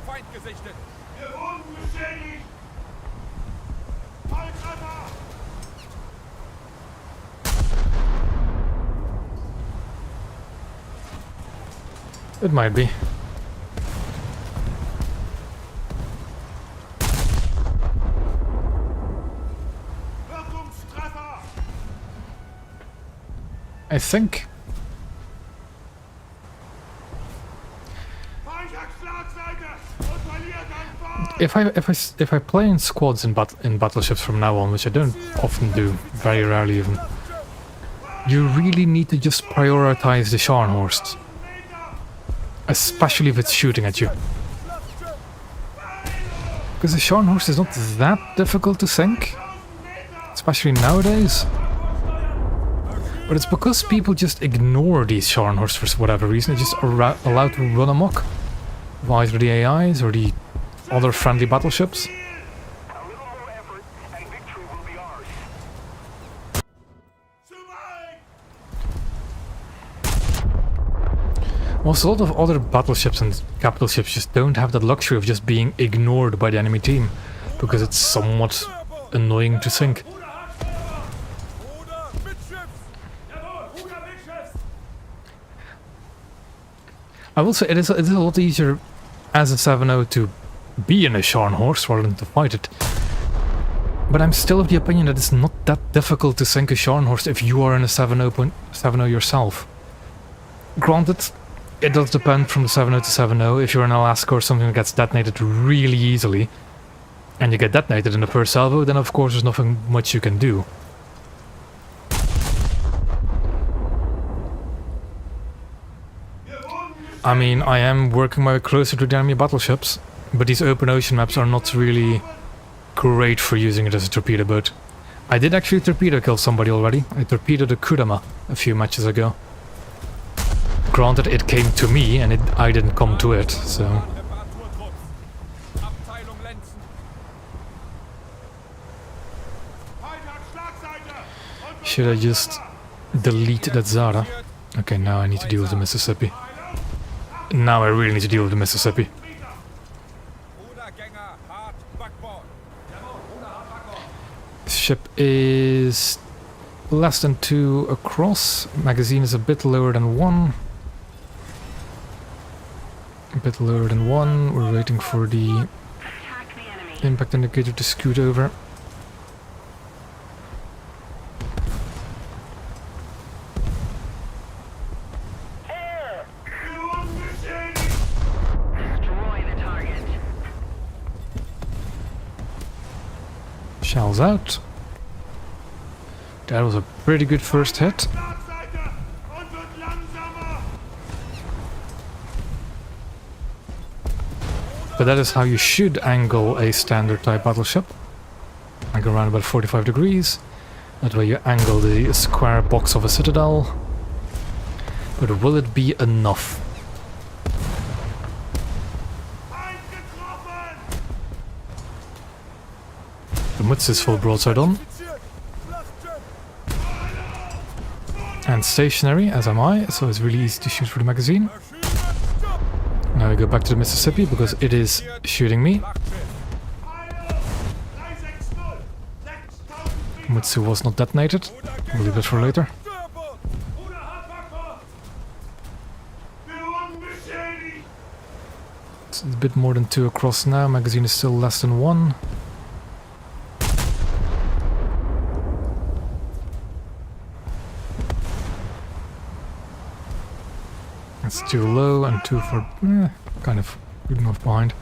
Feind gesichtet. Wir wurden beschädigt! Volltreffer! It might be. Wirkungstreffer! I think Feind hat Schlagseite und verliert an Fahrt! if I play in squads in battleships from now on, which I don't often do, very rarely even, you really need to just prioritize the Scharnhorst, especially if it's shooting at you. Because the Scharnhorst is not that difficult to sink, especially nowadays. But it's because people just ignore these Scharnhorsts for whatever reason. They're just allowed to run amok with either the AIs or the other friendly battleships. A little more effort, and victory will be ours. Zu weit! Whilst a lot of other battleships and capital ships just don't have that luxury of just being ignored by the enemy team, because it's somewhat annoying to sink. Ruder, Mitschiffs! Jawohl, Ruder, Mitschiffs. I will say it is a lot easier as a 7.0 to be in a Scharnhorst rather than to fight it. But I'm still of the opinion that it's not that difficult to sink a Scharnhorst if you are in a 7.0 yourself. Granted, it does depend from the 7.0 to 7.0. If you're in Alaska or something that gets detonated really easily, and you get detonated in the first salvo, then of course there's nothing much you can do. I mean, I am working my way closer to the enemy battleships, but these open ocean maps are not really great for using it as a torpedo boat. I did actually torpedo kill somebody already. I torpedoed a Kurama a few matches ago. Granted, it came to me and I didn't come to it, so... Reparaturtrupps. Abteilung Lenzen. Feind hat Schlagseite! Und Should I just delete that Zara? Okay, now I need to deal with the Mississippi. Now I really need to deal with the Mississippi. Rudergänger, hart, backboard. Jawohl, Ruder, hart, Backbord. Ship is less than 2 across. Magazine is a bit lower than 1. A bit lower than 1. We're waiting for the Attack the enemy. impact indicator to scoot over. wir wurden beschädigt! Destroy the target. Shells out. That was a pretty good first hit. Schlagseite und wird langsamer! But that is how you should angle a standard type battleship. Like around about 45 degrees. That way you angle the square box of a citadel. But will it be enough? Feind getroffen! The Mutz is full broadside on. Fiziert! Schlachtschiff! And stationary, as am I, so it's really easy to shoot through the magazine. Maschinen, stopp! Now we go back to the Mississippi because it is shooting me. Schlachtschiff. Milo! 360! 6000 Meter! Mitsu was not detonated. We'll leave it for later. Steuerbord! Bruder, hart Backbord! Wir wurden beschädigt. It's a bit more than 2 across now. Magazine is still less than 1. That's too low and 2 for... kind of good enough behind.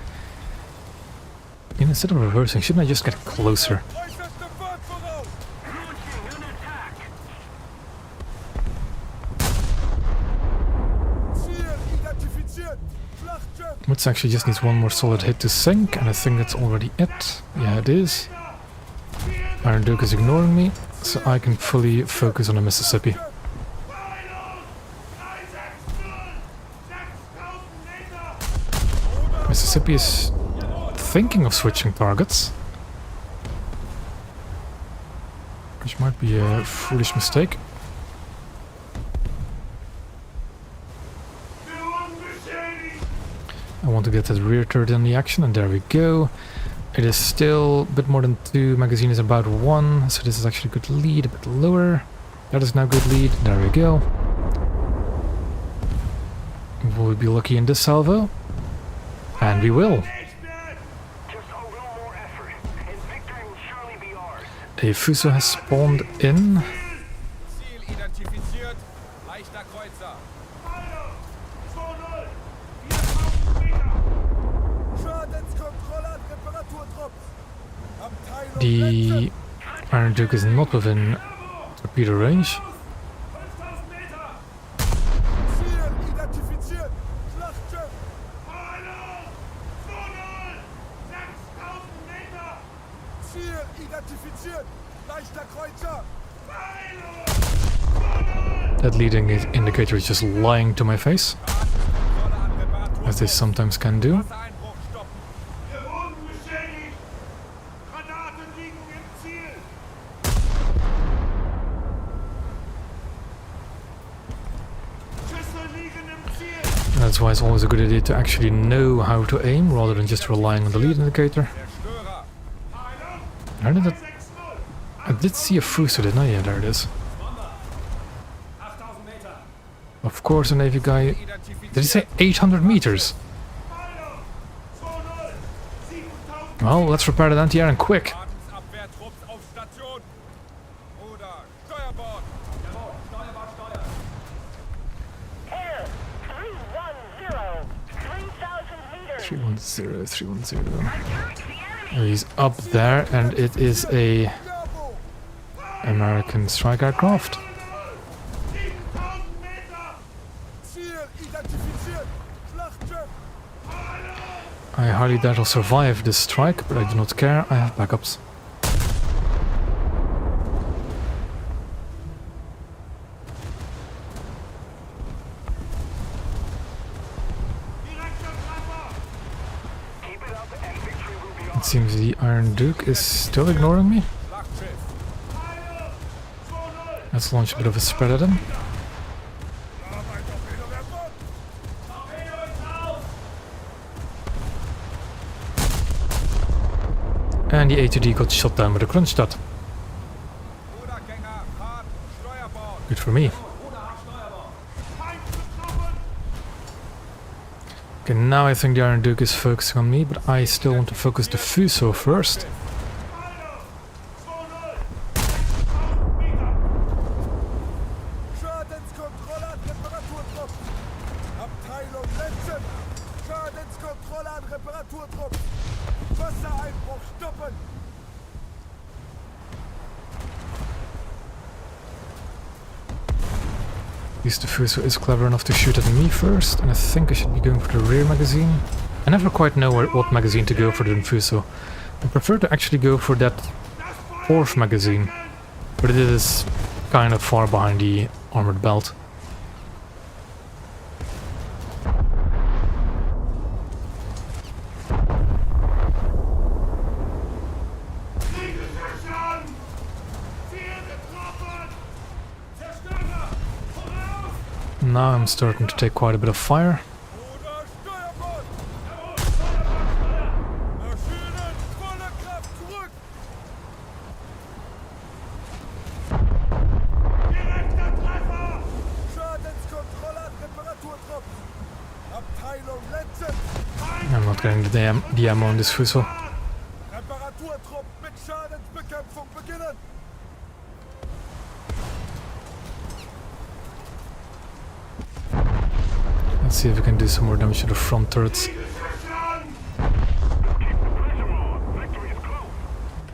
Instead of reversing, shouldn't I just get closer? Äußerste Fahrt voraus! Launching an attack. Ziel identifiziert! Schlachtschiff! Mitsu actually just needs one more solid hit to sink, and I think that's already it. Yeah, it is. Iron Duke is ignoring me, so I can fully focus on the Mississippi. Mississippi is thinking of switching targets, which might be a foolish mistake. I want to get that rear turret in the action, and there we go. It is still a bit more than 2, magazine is about 1, so this is actually a good lead, a bit lower. That is now good lead, there we go. Will we be lucky in this salvo? And we will. Just a little more effort, and victory will surely be ours. A Fuso has spawned in. Ziel identifiziert. Leichter Kreuzer. Schadenskontrolle an Reparaturtrupps! Abteilung The Iron Duke is not within torpedo range. 5000 Meter! Ziel identifiziert! Schlachtschiff! Ziel identifiziert! Leichter Kreuzer! That leading indicator is just lying to my face, Kontrolle an Reparatur. as they sometimes can do. Wassereinbruch stoppen. Wir wurden beschädigt. Granaten liegen im Ziel. Schüsse liegen im Ziel. That's why it's always a good idea to actually know how to aim, rather than just relying on the lead indicator. Zerstörer. Where did it? 6-0. I did see a Fuso, didn't I? Yeah, there it is. Bomber! 8000 Meter! Of course, a Navy guy... Did he say 800 meters? 2-0. 7000. Well, let's repair that anti-air and quick. Schadensabwehrtrupps auf Station. Bruder, Steuerbord. Jawohl, Steuerbord, Steuer! Air 310, 3,000 meters. 310, 310. Attack the enemy! Oh, he's up there, and it is a Bravo! American strike aircraft. 7000 Meter. Ziel identifiziert! Schlachtschiff! I highly doubt I'll survive this strike, but I do not care. I have backups. Direkter Treffer. Keep it up and victory will be It ours. seems the Iron Duke is still ignoring me. Schlachtschiff. 2-0. Let's launch a bit of a spread at him. Arbeit auf Fehlerwerbung! Torpedo ist raus! And the A2D got shot down with a Kronstadt. Rudergänger, hart, Steuerbord. Good for me. Bruder, hart Steuerbord! Feind getroffen. Okay, now I think the Iron Duke is focusing on me, but I still want to focus the Fuso first. 2-0. 6000 Meter. Schadenskontrolle an Reparaturtrupps! Abteilung Lenzen! Schadenskontrolle an Reparaturtrupps! Wassereinbruch stoppen! At least the Fuso is clever enough to shoot at me first, and I think I should be going for the rear magazine. I never quite know what magazine to go for the Fuso. I prefer to actually go for that fourth magazine, but it is kind of far behind the armored belt. Ziel zerschlagen. Ziel getroffen. Zerstörer! Voraus! Now I'm starting to take quite a bit of fire. Bruder Steuerbord! Maschinen! Volle Kraft zurück! not getting the ammo on this Fuso. Reparaturtrupp mit Schadensbekämpfung beginnen. Let's see if we can do some more damage to the front turrets.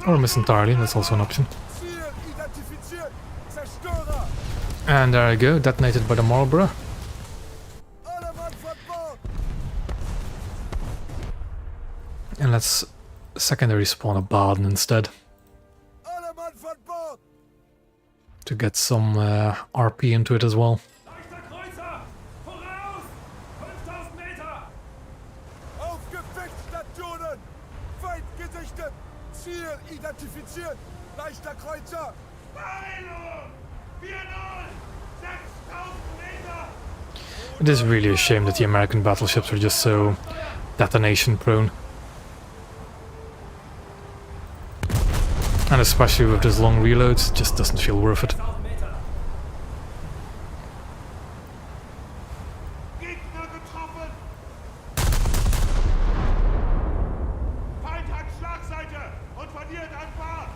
Or miss entirely, that's also an option. Ziel identifiziert. Zerstörer. And there I go, detonated by the Marlborough. Alle Mann von Bord. And let's secondary spawn a Baden instead Alle Mann von Bord. to get some RP into it as well. Leichter Kreuzer! Voraus! 5000 Meter! Auf Gefechtsstationen. Feind gesichtet. Ziel identifiziert. Leichter Kreuzer. Beeilung! 4-0! 6000 Meter! It is really a shame that the American battleships are just so detonation prone. And especially with this long reloads, it just doesn't feel worth it. 1000 Meter! Gegner getroffen! Feind hat Schlagseite und verliert an Bord!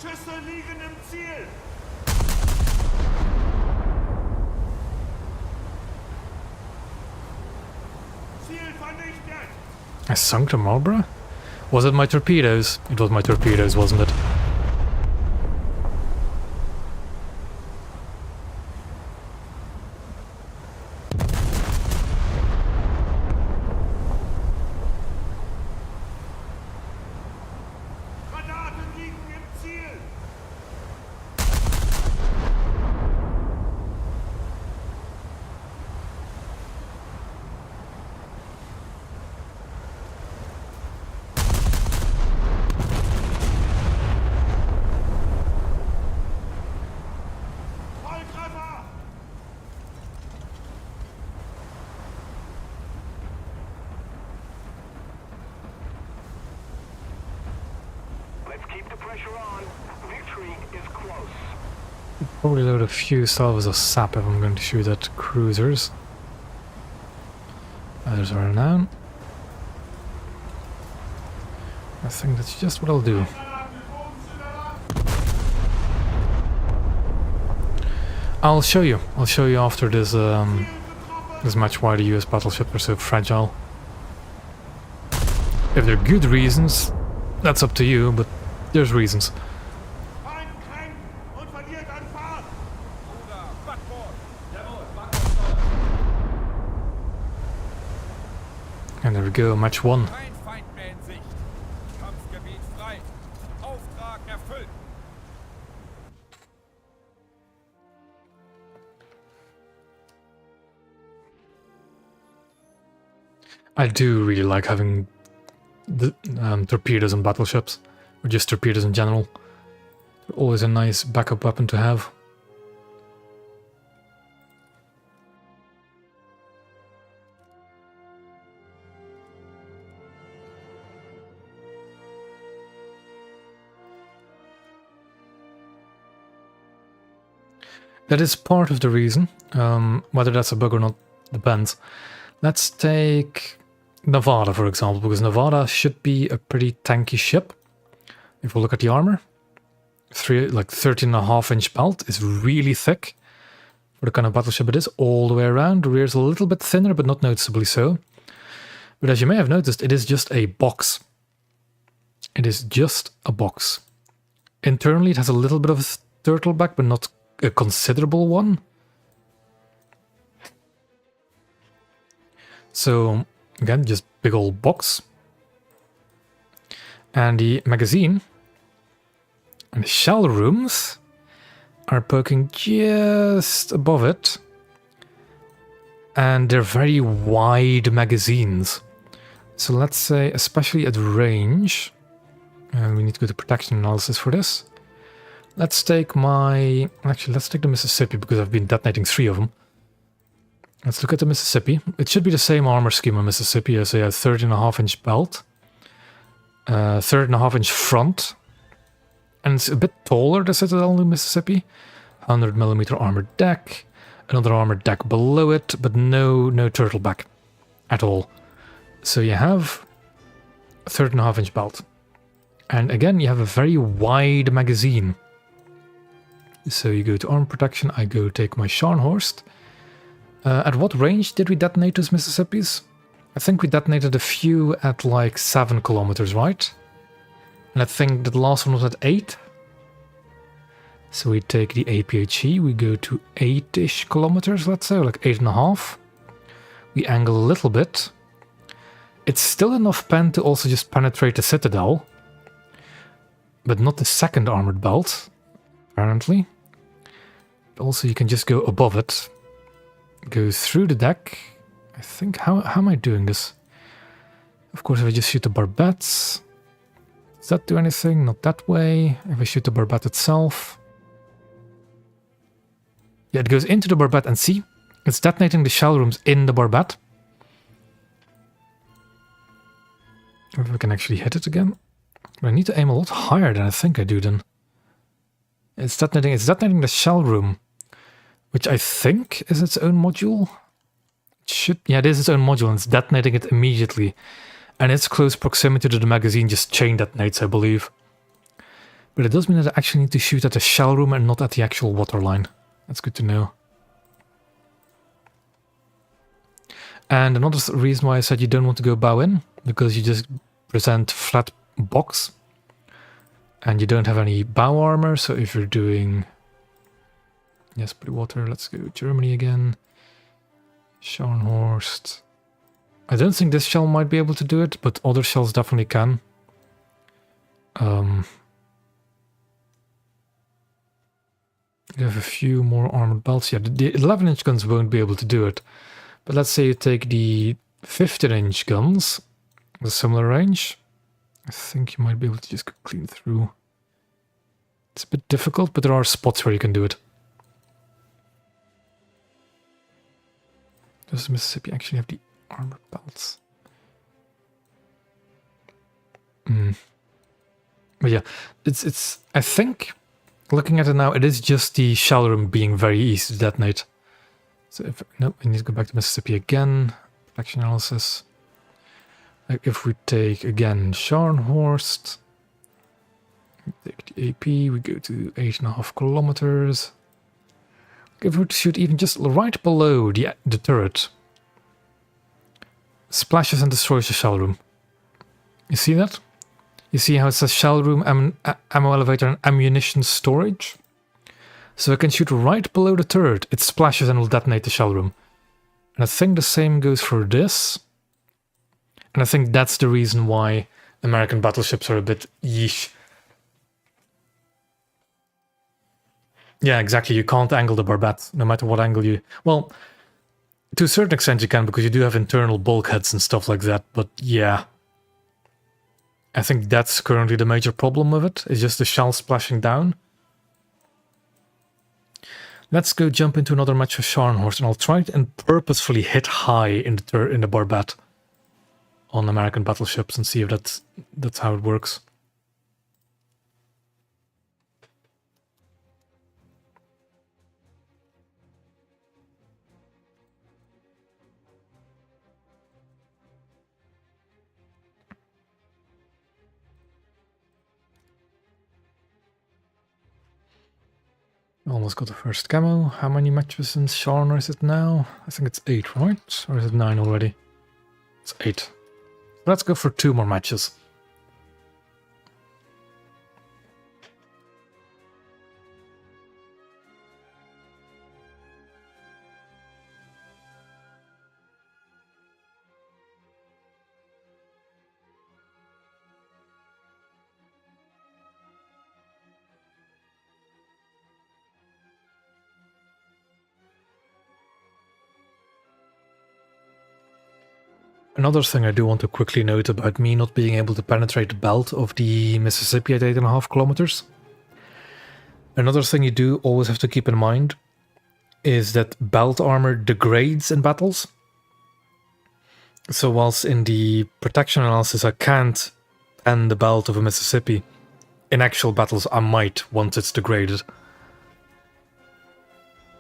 Schüsse liegen im Ziel! Ziel vernichtet! I sunk the Marlborough? Was it my torpedoes? It was my torpedoes, wasn't it? Granaten liegen im Ziel! Volltreffer! Let's keep the pressure on. Victory is close. Probably load a few salvos of sap if I'm going to shoot at cruisers. Others are down. I think that's just what I'll do. I'll show you. I'll show you after this this match why the US battleships are so fragile. If they're good reasons, that's up to you, but there's reasons. Feind kränkt und verliert an Fahrt! Ruder, Backbord! Jawohl, Backbordsteuer! And there we go, match 1. Kein Feind mehr in Sicht. Kampfgebiet frei. Auftrag erfüllt. I do really like having the torpedoes on battleships, or just torpedoes in general. They're always a nice backup weapon to have. That is part of the reason. Whether that's a bug or not depends. Let's take Nevada, for example, because Nevada should be a pretty tanky ship. If we look at the armor, 13.5-inch belt is really thick for the kind of battleship it is, all the way around. The rear is a little bit thinner, but not noticeably so. But as you may have noticed, it is just a box. It is just a box. Internally, it has a little bit of a turtleback, but not a considerable one. So, again, just big old box. And the magazine and the shell rooms are poking just above it. And they're very wide magazines. So let's say, especially at range, and we need to go to protection analysis for this. Let's take let's take the Mississippi, because I've been detonating 3 of them. Let's look at the Mississippi. It should be the same armor scheme on Mississippi as a 13.5-inch belt. 13.5-inch front. And it's a bit taller, the Citadel in Mississippi. 100mm armored deck. Another armored deck below it, but no turtleback. at all. So you have a 13.5-inch belt. And again, you have a very wide magazine. So you go to arm protection, I go take my Scharnhorst. At what range did we detonate those Mississippis? I think we detonated a few at like 7 kilometers, right? And I think the last one was at 8. So we take the APHE, we go to 8-ish kilometers, let's say, like 8.5. We angle a little bit. It's still enough pen to also just penetrate the citadel. But not the second armored belt, apparently. Also, you can just go above it. Go through the deck. I think, how am I doing this? Of course, if I just shoot the barbettes. Does that do anything? Not that way. If I shoot the barbette itself. Yeah, it goes into the barbette and see, it's detonating the shell rooms in the barbette. If I can actually hit it again. But I need to aim a lot higher than I think I do then. It's detonating the shell room, which I think is its own module. Yeah, it is its own module and it's detonating it immediately. And its close proximity to the magazine just chain detonates, I believe. But it does mean that I actually need to shoot at the shell room and not at the actual waterline. That's good to know. And another reason why I said you don't want to go bow in, because you just present flat box. And you don't have any bow armor, so if you're doing... Yes, blue water, let's go Germany again. Scharnhorst. I don't think this shell might be able to do it, but other shells definitely can. You have a few more armored belts. Yeah, the 11-inch guns won't be able to do it. But let's say you take the 15-inch guns, with similar range. I think you might be able to just go clean through. It's a bit difficult, but there are spots where you can do it. Does Mississippi actually have the armored belts? But yeah, it's. I think, looking at it now, it is just the shell room being very easy to detonate. So if no, I need to go back to Mississippi again. Action analysis. Like if we take again Scharnhorst, we take the AP, we go to 8.5 kilometers. If we were to shoot even just right below the turret, splashes and destroys the shell room. You see that? You see how it says shell room, ammo elevator, and ammunition storage? So I can shoot right below the turret, it splashes and will detonate the shell room. And I think the same goes for this. And I think that's the reason why American battleships are a bit yeesh. Yeah, exactly. You can't angle the barbette, no matter what angle you... Well, to a certain extent you can, because you do have internal bulkheads and stuff like that, but yeah. I think that's currently the major problem with it, is just the shell splashing down. Let's go jump into another match with Scharnhorst, and I'll try and purposefully hit high in the barbette on American battleships and see if that's how it works. Almost got the first camo. How many matches in Scharner is it now? I think it's 8, right? Or is it 9 already? It's 8. Let's go for 2 more matches. Another thing I do want to quickly note about me not being able to penetrate the belt of the Mississippi at 8.5 kilometers. Another thing you do always have to keep in mind is that belt armor degrades in battles. So whilst in the protection analysis I can't pen the belt of a Mississippi, in actual battles I might once it's degraded.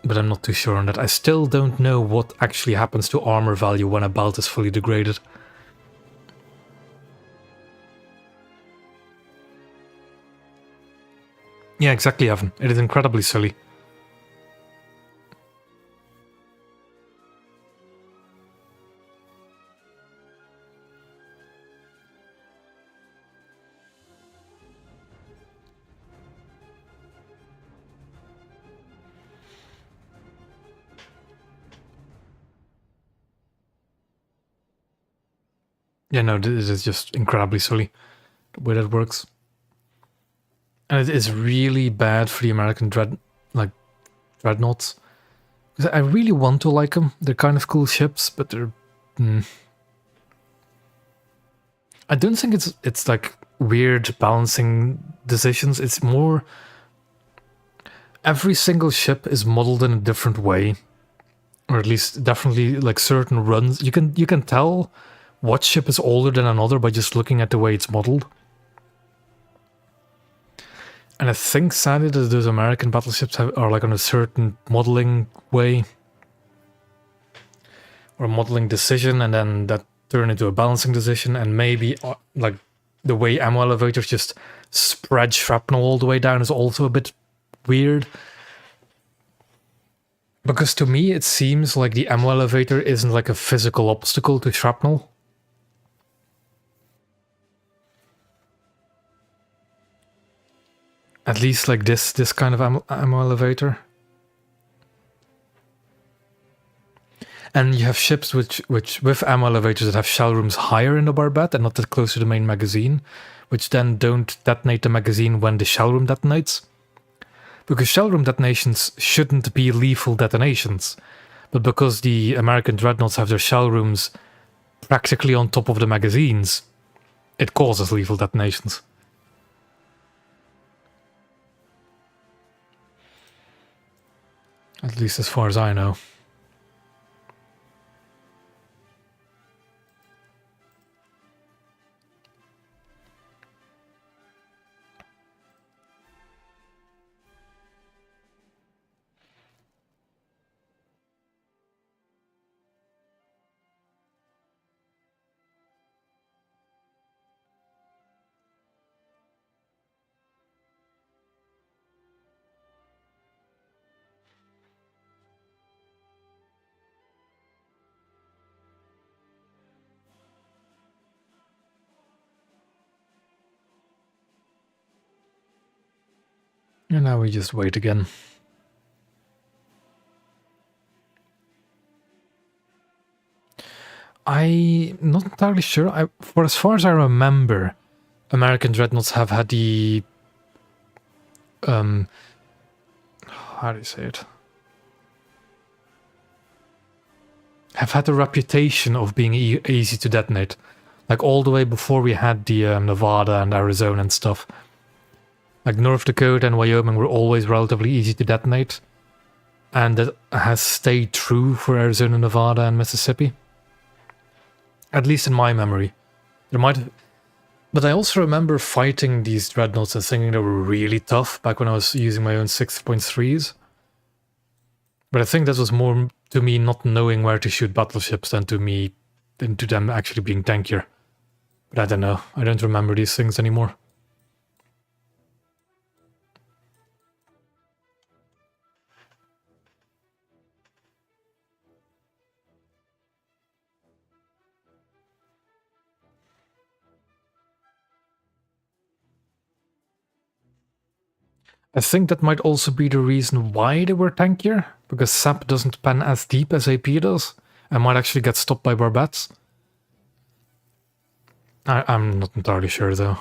but I'm not too sure on that. I still don't know what actually happens to armor value when a belt is fully degraded. Yeah, exactly, Evan. It is incredibly silly. Yeah, no, this is just incredibly silly, the way that works. And it is really bad for the American dreadnoughts. Because I really want to like them. They're kind of cool ships, but they're... I don't think it's like weird balancing decisions. It's more... Every single ship is modeled in a different way. Or at least definitely like certain runs. You can tell what ship is older than another by just looking at the way it's modeled. And I think sadly that those American battleships are like on a certain modeling way. Or a modeling decision, and then that turn into a balancing decision, and maybe like the way ammo elevators just spread shrapnel all the way down is also a bit weird. Because to me it seems like the ammo elevator isn't like a physical obstacle to shrapnel. At least like this kind of ammo elevator. And you have ships which with ammo elevators that have shell rooms higher in the barbette and not that close to the main magazine, which then don't detonate the magazine when the shell room detonates. Because shell room detonations shouldn't be lethal detonations, but because the American dreadnoughts have their shell rooms practically on top of the magazines, it causes lethal detonations. At least as far as I know. And now we just wait again. I'm not entirely sure. For as far as I remember, American dreadnoughts have had the... how do you say it? Have had the reputation of being easy to detonate. Like all the way before we had the Nevada and Arizona and stuff. Like North Dakota and Wyoming were always relatively easy to detonate. And that has stayed true for Arizona, Nevada and Mississippi. At least in my memory. There might have... But I also remember fighting these dreadnoughts and thinking they were really tough back when I was using my own 6.3s. But I think that was more to me not knowing where to shoot battleships than to them actually being tankier. But I don't know. I don't remember these things anymore. I think that might also be the reason why they were tankier, because SAP doesn't pen as deep as AP does, and might actually get stopped by barbettes. I'm not entirely sure though.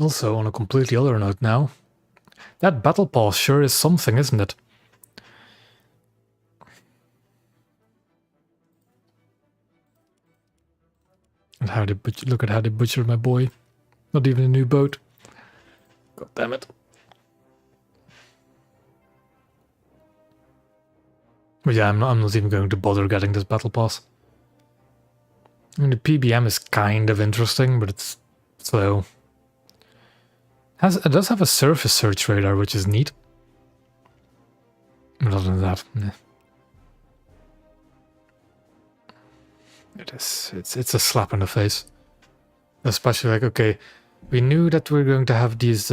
Also, on a completely other note now, that battle pass sure is something, isn't it? And how they look at how they butchered my boy. Not even a new boat. God damn it. But yeah, I'm not even going to bother getting this battle pass. I mean, the PBM is kind of interesting, but it's slow. It does have a surface search radar, which is neat. But other than that, nah. It's a slap in the face. Especially like, okay, we knew that we were going to have these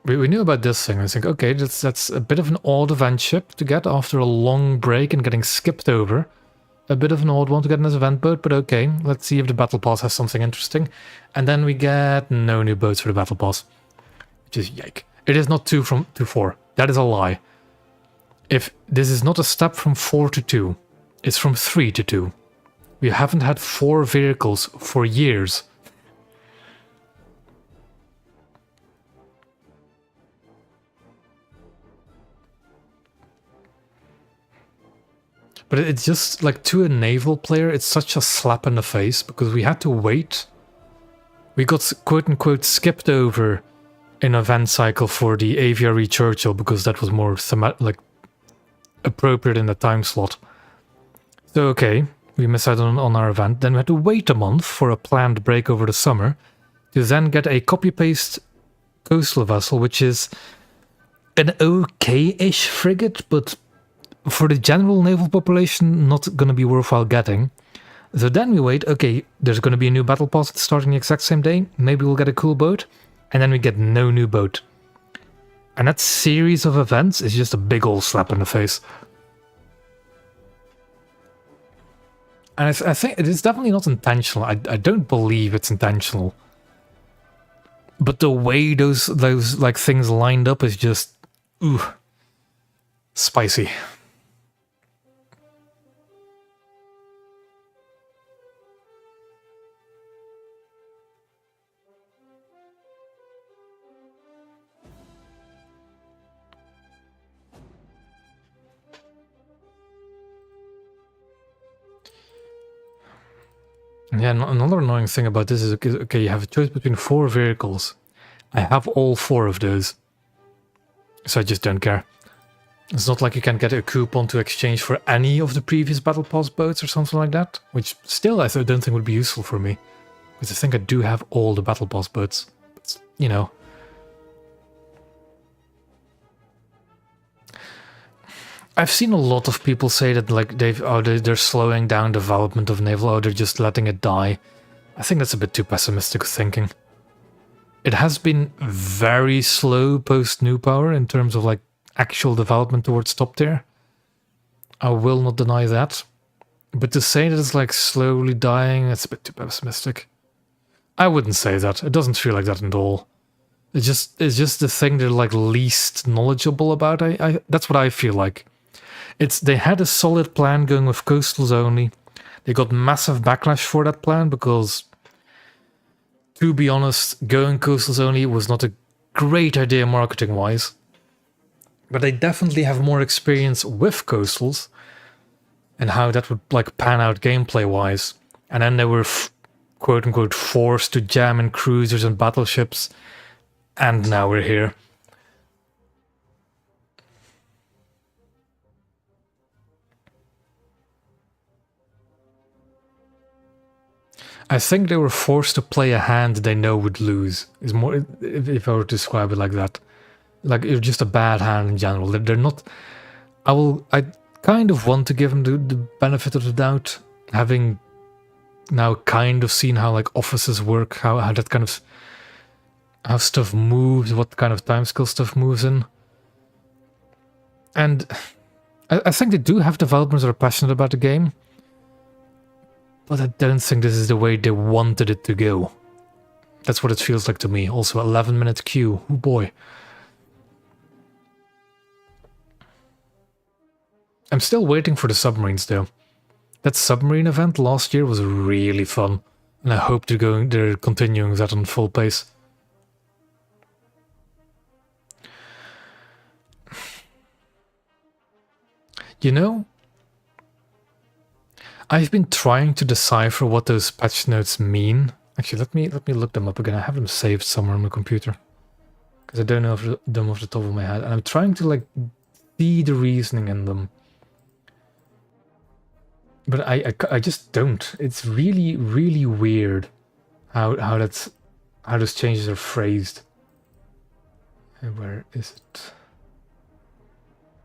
we knew about this thing. I think, okay, that's a bit of an odd event ship to get after a long break and getting skipped over. A bit of an odd one to get in this event boat, but okay, let's see if the battle pass has something interesting. And then we get no new boats for the battle pass. Which is yike. It is not 2 to 4. That is a lie. If this is not a step from 4 to 2, it's from 3 to 2. We haven't had 4 vehicles for years. But it's just, like, to a naval player, it's such a slap in the face, because we had to wait. We got, quote-unquote, skipped over in event cycle for the Aviary Churchill, because that was more, appropriate in the time slot. So, okay, we missed out on our event. Then we had to wait a month for a planned break over the summer, to then get a copy-paste coastal vessel, which is an okay-ish frigate, but for the general naval population, not going to be worthwhile getting. So then we wait, okay, there's going to be a new battle pass starting the exact same day, maybe we'll get a cool boat, and then we get no new boat. And that series of events is just a big old slap in the face. And I think it is definitely not intentional. I don't believe it's intentional. But the way those like things lined up is just, ooh, spicy. Yeah, another annoying thing about this is, okay, you have a choice between 4 vehicles. I have all 4 of those. So I just don't care. It's not like you can get a coupon to exchange for any of the previous Battle Pass boats or something like that. Which still I don't think would be useful for me. Because I think I do have all the Battle Pass boats. But, you know. I've seen a lot of people say that like they're slowing down development of naval, or they're just letting it die. I think that's a bit too pessimistic thinking. It has been very slow post New Power in terms of like actual development towards top tier. I will not deny that. But to say that it's like slowly dying, it's a bit too pessimistic. I wouldn't say that. It doesn't feel like that at all. It's just the thing they're like least knowledgeable about. That's what I feel like. They had a solid plan going with coastals only. They got massive backlash for that plan because, to be honest, going coastals only was not a great idea marketing-wise. But they definitely have more experience with coastals and how that would like pan out gameplay-wise. And then they were quote-unquote forced to jam in cruisers and battleships. And now we're here. I think they were forced to play a hand they know would lose. Is more if I were to describe it like that. Like it's just a bad hand in general. They're not. I kind of want to give them the benefit of the doubt, having now kind of seen how like offices work, how that kind of how stuff moves, what kind of timescale stuff moves in. And I think they do have developers that are passionate about the game. But I don't think this is the way they wanted it to go. That's what it feels like to me. Also, 11-minute queue. Oh boy. I'm still waiting for the submarines though. That submarine event last year was really fun. And I hope they're continuing that on full pace. You know, I've been trying to decipher what those patch notes mean. Actually, let me look them up again. I have them saved somewhere on my computer because I don't know them off the top of my head, and I'm trying to like see the reasoning in them, but I just don't. It's really weird how those changes are phrased. Where is it?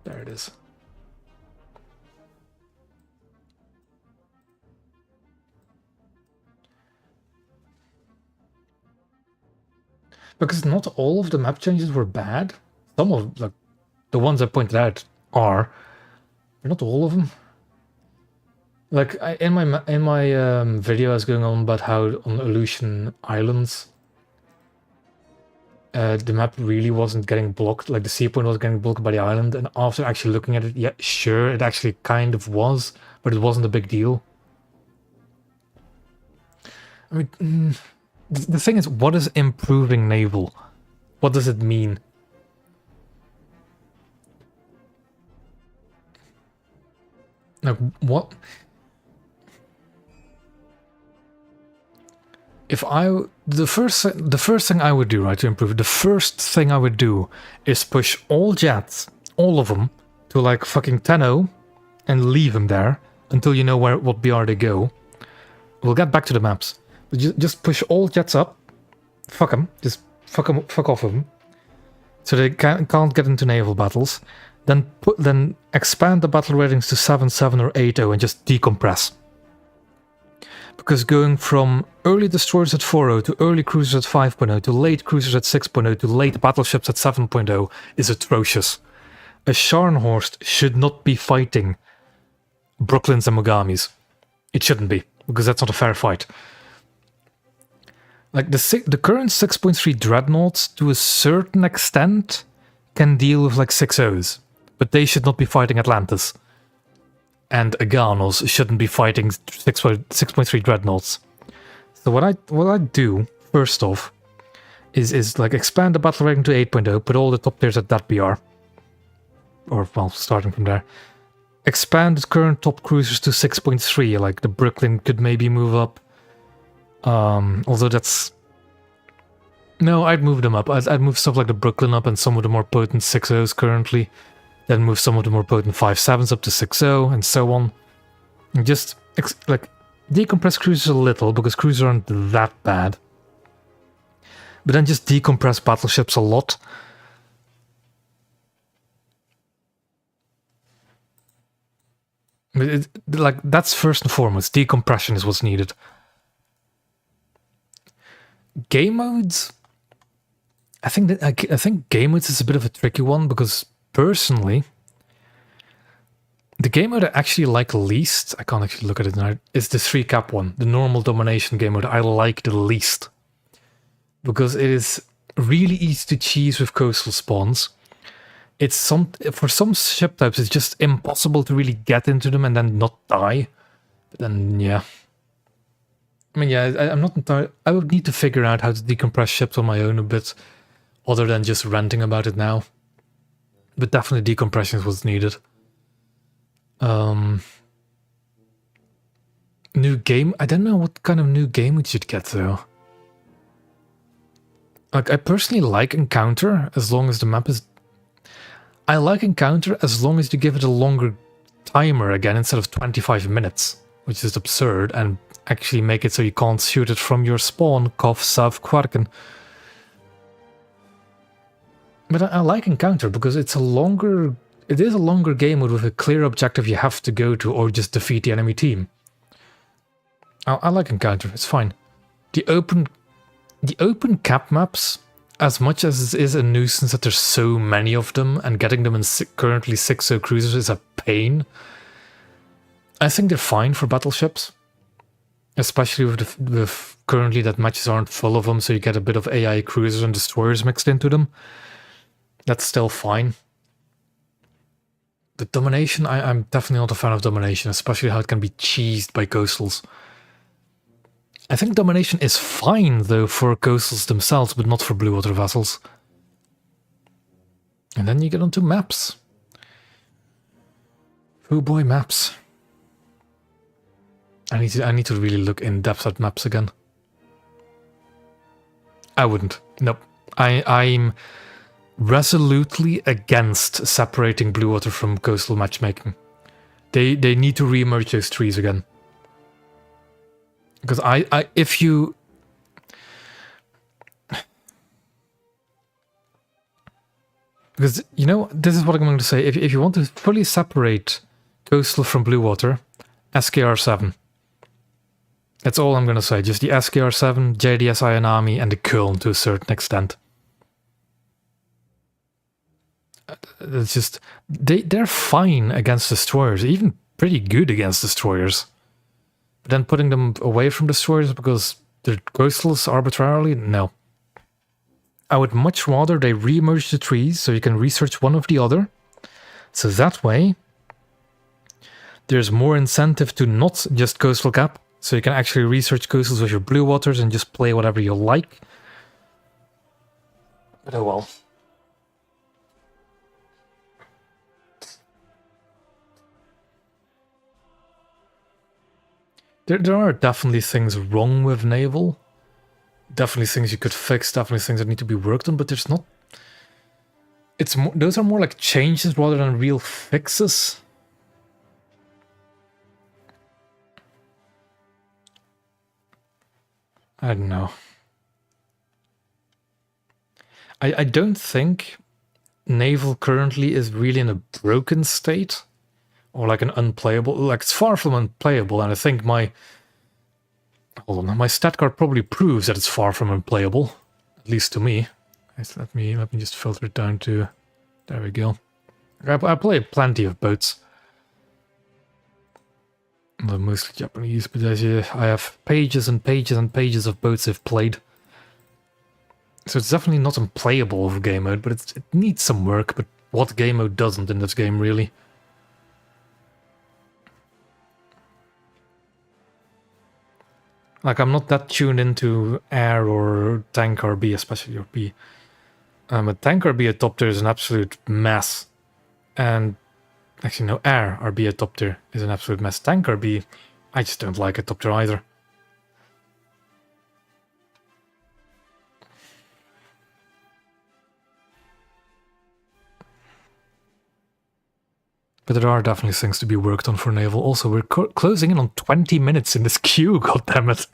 There it is. Because not all of the map changes were bad. Some of like the ones I pointed out are, but not all of them. Like in my video, I was going on about how on Aleutian Islands, the map really wasn't getting blocked. Like the sea point was getting blocked by the island, and after actually looking at it, yeah, sure, it actually kind of was, but it wasn't a big deal. I mean. The thing is, what is improving naval? What does it mean? Like, what? If the first thing I would do, right, to improve, the first thing I would do is push all jets, all of them, to like fucking 10-0 and leave them there until you know what BR they go. We'll get back to the maps. Just push all jets up. Fuck them. Just fuck off of them. So they can't get into naval battles. Then expand the battle ratings to 7-7 or 8-0 and just decompress. Because going from early destroyers at 4.0 to early cruisers at 5.0 to late cruisers at 6.0 to late battleships at 7.0 is atrocious. A Scharnhorst should not be fighting Brooklyns and Mogamis. It shouldn't be, because that's not a fair fight. Like the current 6.3 dreadnoughts, to a certain extent, can deal with like 6.0s, but they should not be fighting Atlantis. And Aganos shouldn't be fighting 6.3 dreadnoughts. So what I do first off is like expand the battle rating to 8.0, put all the top tiers at that BR, or well, starting from there. Expand the current top cruisers to 6.3. Like the Brooklyn could maybe move up. Although that's... No, I'd move them up. I'd move stuff like the Brooklyn up and some of the more potent 6.0s currently. Then move some of the more potent 5.7s up to 6.0 and so on. And just, like, decompress cruisers a little, because cruisers aren't that bad. But then just decompress battleships a lot. Like, that's first and foremost. Decompression is what's needed. Game modes, I think game modes is a bit of a tricky one, because personally, the game mode I actually like least, I can't actually look at it now, is the 3-cap one, the normal domination game mode. I like the least, because it is really easy to cheese with coastal spawns. For some ship types, it's just impossible to really get into them and then not die. But then, yeah. I mean, yeah, I'm not entirely... I would need to figure out how to decompress ships on my own a bit, other than just ranting about it now. But definitely decompression is what's needed. New game... I don't know what kind of new game we should get, though. Like, I personally like Encounter, as long as the map is... I like Encounter as long as you give it a longer timer again, instead of 25 minutes, which is absurd, and actually make it so you can't shoot it from your spawn, Kof Sav Kvarken. But I like Encounter because it is a longer game mode with a clear objective you have to go to, or just defeat the enemy team. I like Encounter, it's fine. The open cap maps, as much as it is a nuisance that there's so many of them, and getting them in currently 6.0 cruisers is a pain, I think they're fine for battleships. Especially with currently that matches aren't full of them, so you get a bit of AI cruisers and destroyers mixed into them. That's still fine. The domination, I'm definitely not a fan of domination, especially how it can be cheesed by coastals. I think domination is fine, though, for coastals themselves, but not for blue water vessels. And then you get onto maps. Oh boy, maps. I need to really look in depth at maps again. I wouldn't. Nope. I'm resolutely against separating blue water from coastal matchmaking. They need to re-emerge those trees again. Because if you... Because, you know, this is what I'm going to say. If you want to fully separate coastal from blue water, SKR-7. That's all I'm going to say. Just the SKR-7, JDS Ayanami, and the Köln to a certain extent. It's just... They're fine against destroyers. Even pretty good against destroyers. But then putting them away from destroyers because they're coastals arbitrarily? No. I would much rather they re-emerge the trees so you can research one of the other. So that way, there's more incentive to not just coastal cap. So you can actually research coastals with your blue waters and just play whatever you like. But oh well. There are definitely things wrong with naval. Definitely things you could fix, definitely things that need to be worked on, but there's not... It's more, those are more like changes rather than real fixes. I don't know. I don't think naval currently is really in a broken state. Or like an unplayable... Like, it's far from unplayable, and I think my... Hold on, my stat card probably proves that it's far from unplayable. At least to me. Let me just filter it down to... There we go. I play plenty of boats. Well, mostly Japanese, but I have pages and pages and pages of boats I've played. So it's definitely not unplayable over game mode, but it needs some work. But what game mode doesn't in this game, really? Like, I'm not that tuned into air or tank RB, especially RB. A tank RB at top tier is an absolute mess. And actually, no, air RB at top tier is an absolute mess. Tank RB, I just don't like at top tier either. But there are definitely things to be worked on for naval. Also, we're closing in on 20 minutes in this queue, goddammit.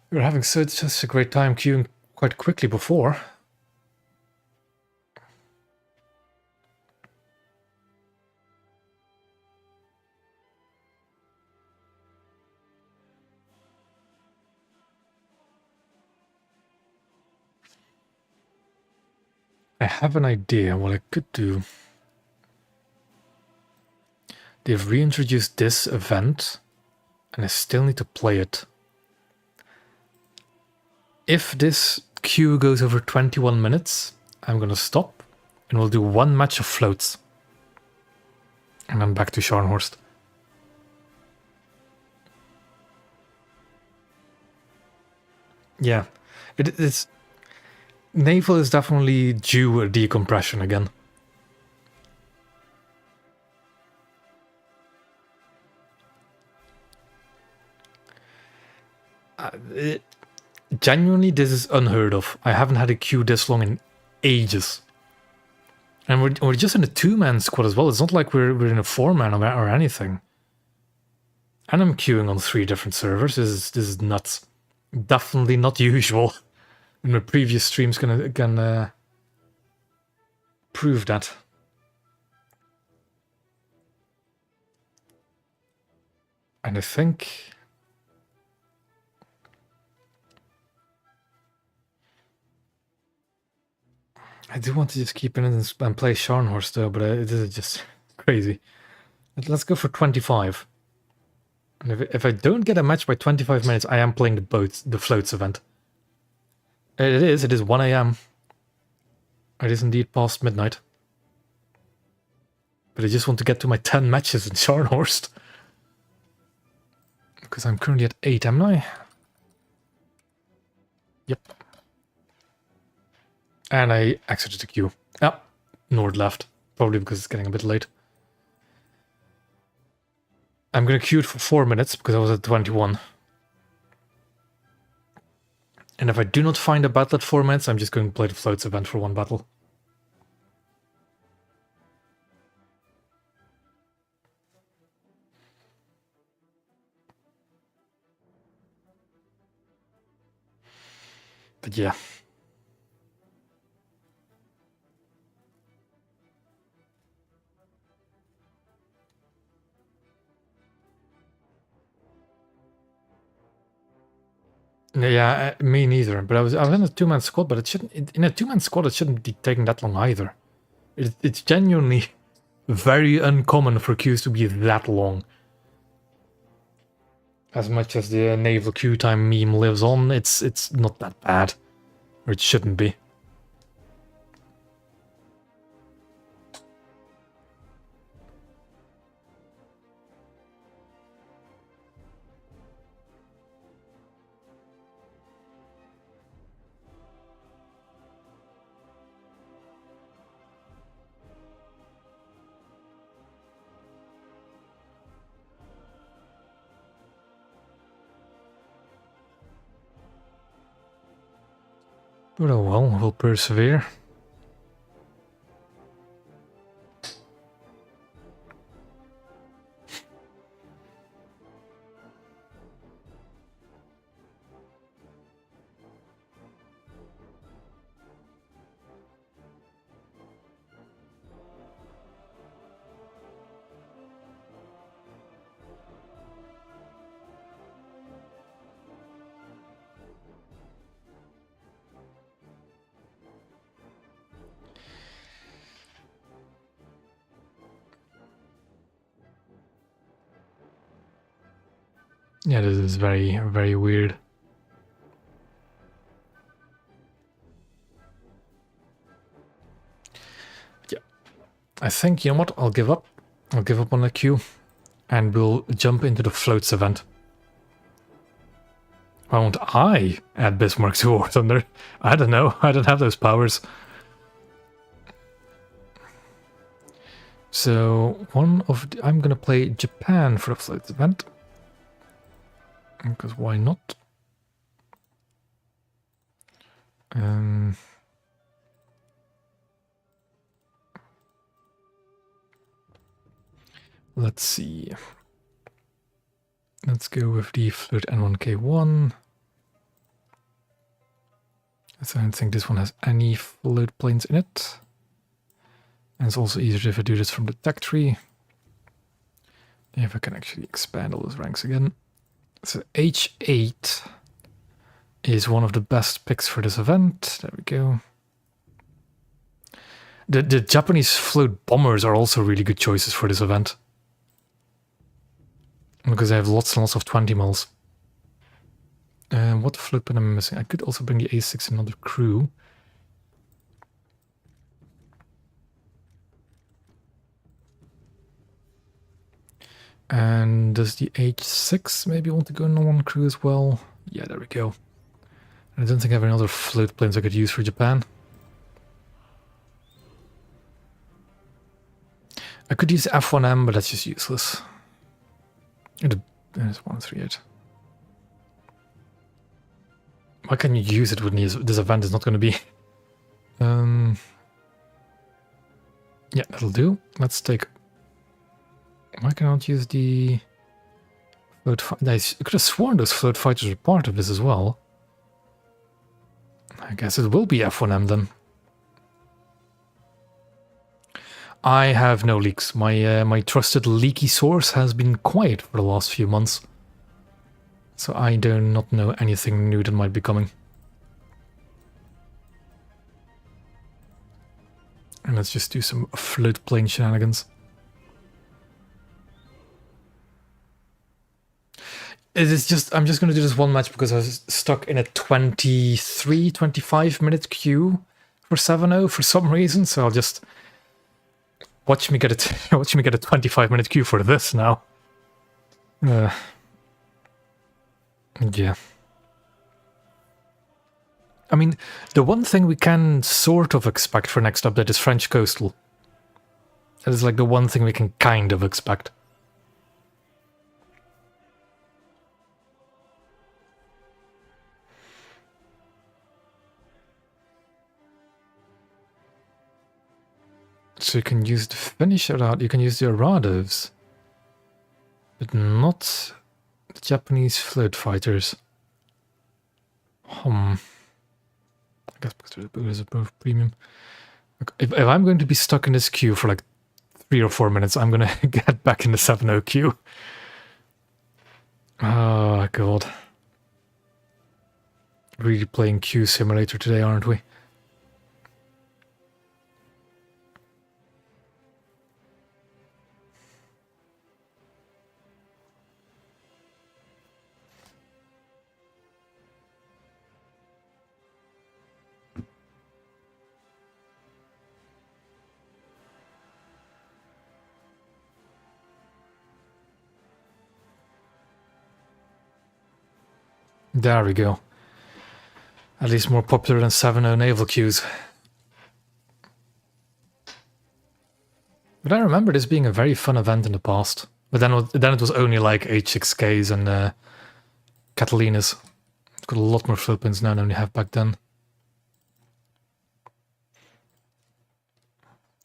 We were having such a great time queuing quite quickly before. I have an idea what I could do. They've reintroduced this event, and I still need to play it. If this queue goes over 21 minutes, I'm gonna stop, and we'll do one match of floats. And then back to Scharnhorst. Yeah, it's... Naval is definitely due a decompression again. Genuinely, this is unheard of. I haven't had a queue this long in ages. And we're just in a two-man squad as well. It's not like we're in a four-man or anything. And I'm queuing on 3 different servers. This is nuts. Definitely not usual. And my previous streams can prove that. And I think... I do want to just keep in it and play Scharnhorst though, but it is just crazy. Let's go for 25. And if I don't get a match by 25 minutes, I am playing the floats event. It is 1 AM. It is indeed past midnight. But I just want to get to my 10 matches in Scharnhorst. Because I'm currently at 8, am I? Yep. And I exited the queue. Ah, Nord left. Probably because it's getting a bit late. I'm gonna queue it for 4 minutes because I was at 21. And if I do not find a battle at 4 minutes, I'm just going to play the floats event for one battle. But yeah. Yeah, me neither. But I was in a 2-man squad, but it shouldn't. In a 2-man squad, it shouldn't be taking that long either. It's genuinely very uncommon for queues to be that long. As much as the naval queue time meme lives on, it's not that bad, or it shouldn't be. But oh well, we'll persevere. Yeah, this is very, very weird. Yeah. I think, you know what, I'll give up. I'll give up on the queue. And we'll jump into the floats event. Why won't I add Bismarck to War Thunder? I don't know, I don't have those powers. So, I'm gonna play Japan for the floats event. Because why not? Let's see. Let's go with the float N1K1. So I don't think this one has any float planes in it. And it's also easier if I do this from the tech tree. If I can actually expand all those ranks again. So H8 is one of the best picks for this event. There we go. The Japanese float bombers are also really good choices for this event. Because they have lots and lots of 20 mils. What float plane am I missing? I could also bring the A6 in another crew. And does the H6 maybe want to go in one crew as well? Yeah, there we go. I don't think I have any other float planes I could use for Japan. I could use F1M, but that's just useless. There's 138. Why can't you use it when this event is not going to be? Yeah, that'll do. Let's take... Why can I not use the... float I could have sworn those float fighters were part of this as well. I guess it will be F1M then. I have no leaks. My trusted leaky source has been quiet for the last few months. So I do not know anything new that might be coming. And let's just do some float plane shenanigans. It is just, I'm just going to do this one match because I was stuck in a 25 minute queue for 7-0 for some reason. So I'll just watch me get a 25-minute queue for this now. Yeah. I mean, the one thing we can sort of expect for next update is French coastal. That is like the one thing we can kind of expect. So you can use the Finnish Arad, you can use the Arados, but not the Japanese float fighters. I guess because there's a both premium. If I'm going to be stuck in this queue for like 3 or 4 minutes, I'm gonna get back in the 7-0 queue. Oh god. Really playing queue simulator today, aren't we? There we go. At least more popular than 7-0 naval queues. But I remember this being a very fun event in the past. But then it was only like H6Ks and Catalinas. It's got a lot more float pins now than we have back then.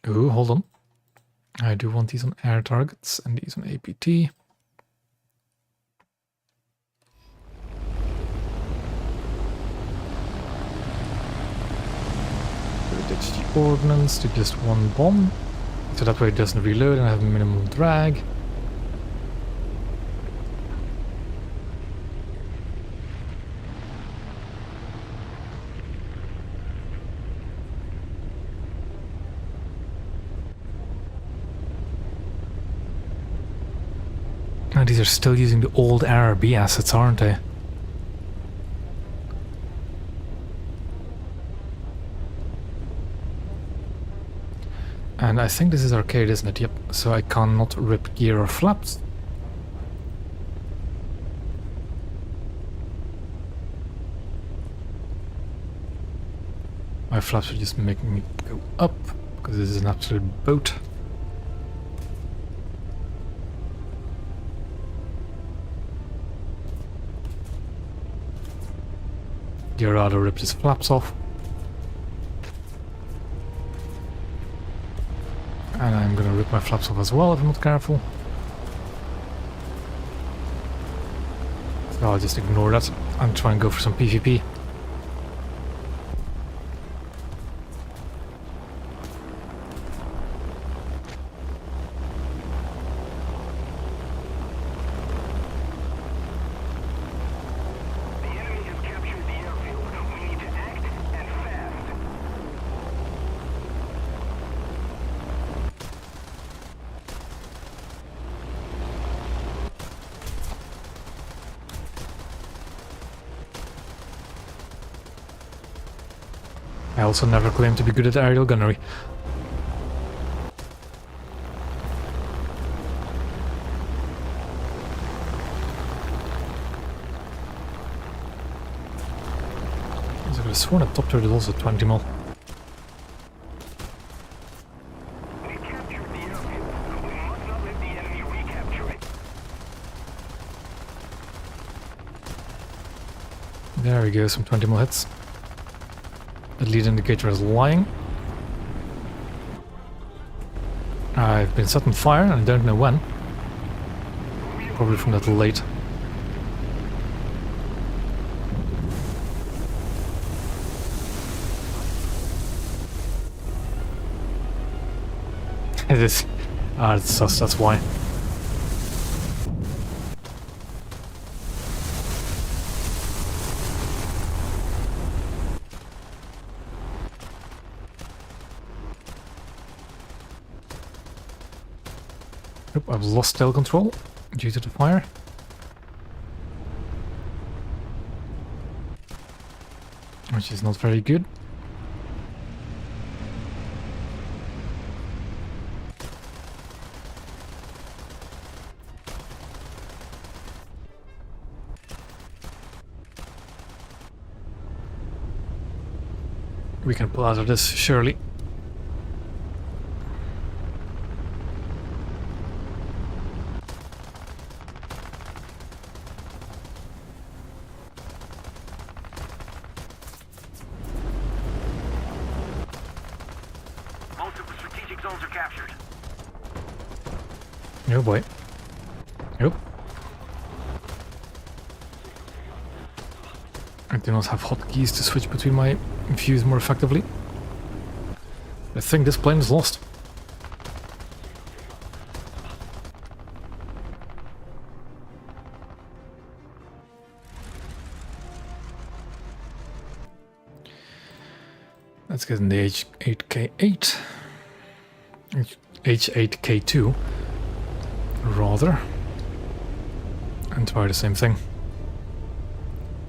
Ooh, hold on. I do want these on air targets and these on APT. Ditch the ordnance to just one bomb, so that way it doesn't reload and I have minimal drag. Now these are still using the old RRB assets, aren't they? And I think this is arcade, isn't it? Yep. So I cannot rip gear or flaps. My flaps are just making me go up, because this is an absolute boat. The Arado ripped his flaps off. And I'm gonna rip my flaps off as well if I'm not careful. So I'll just ignore that and try and go for some PvP. The enemy has captured the airfield. We need to act and fast. I also never claimed to be good at aerial gunnery. I could have sworn at top turret is also 20 mil. We captured the airfield. We must not let the enemy recapture it. There we go, some 20 mil hits. The lead indicator is lying. I've been set on fire and I don't know when. Probably from that late. It is. It's sus, that's why. Oop, I've lost tail control due to the fire. Which is not very good. We can pull out of this, surely. Most of the strategic zones are captured. Oh boy. Nope. I do not have hotkeys to switch between my views more effectively. I think this plane is lost. Let's get in the H8K8. H8K2. Rather. And try the same thing.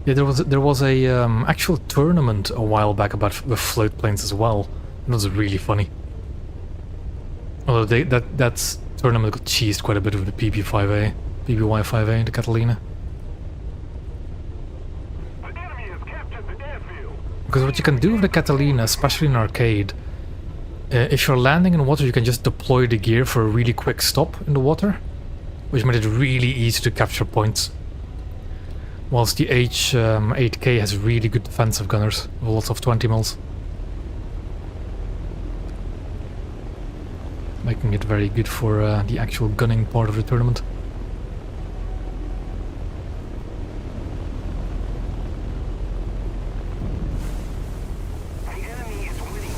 Yeah, there was a actual tournament a while back about the float planes as well. It was really funny. Although that tournament got cheesed quite a bit with the PBY5A, the Catalina. The enemy has captured the airfield. Because what you can do with the Catalina, especially in arcade, if you're landing in water, you can just deploy the gear for a really quick stop in the water, which made it really easy to capture points. Whilst the H8K has really good defensive gunners, with lots of 20 mils. Making it very good for the actual gunning part of the tournament. The enemy is winning.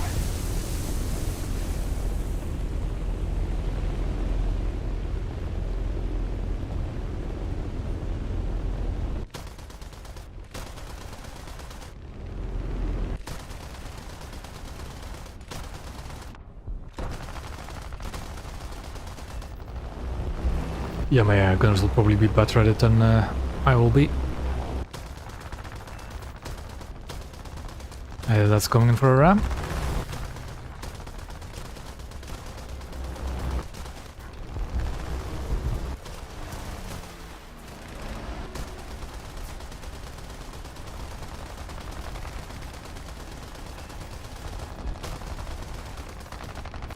Yeah, my gunners will probably be better at it than I will be. That's coming in for a ram.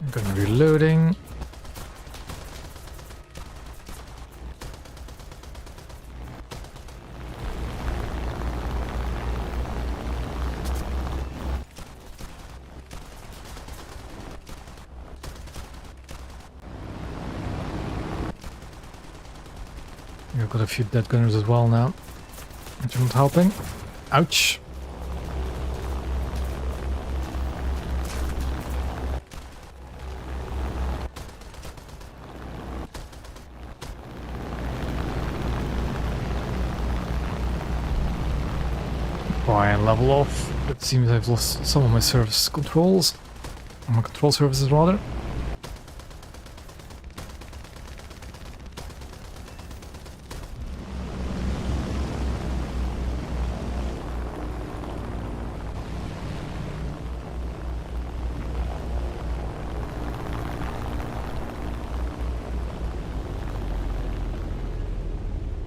I'm gonna reloading. I've got a few dead gunners as well now, which isn't helping. Ouch. Try and level off. It seems I've lost some of my service controls. My control services rather.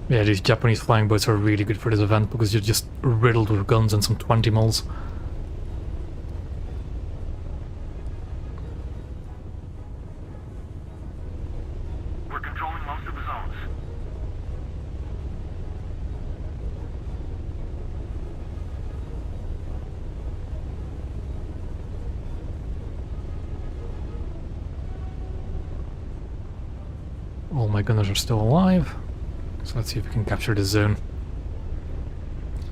Yeah, these Japanese flying boats are really good for this event because you're just riddled with guns and some 20 mils. We're controlling most of the zones. All my gunners are still alive. So let's see if we can capture the zone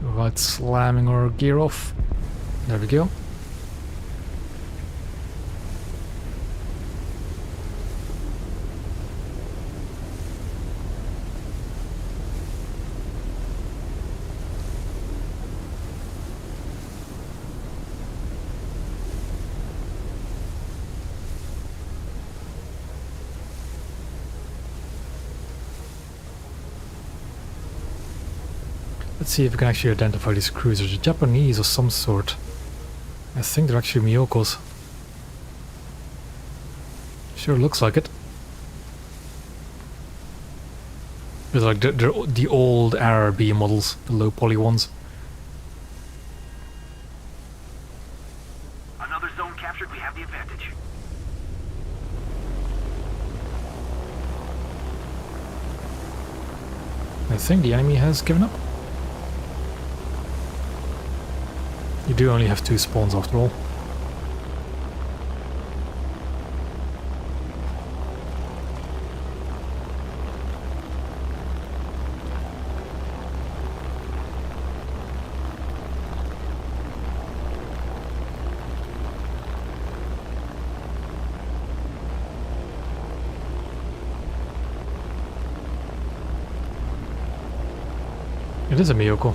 without slamming our gear off. There we go. Let's see if we can actually identify these cruisers. They're Japanese of some sort. I think they're actually Miyoko's. Sure looks like it. They're like the old RRB models, the low poly ones. I think the enemy has given up. You do only have 2 spawns after all. It is a Miyoko.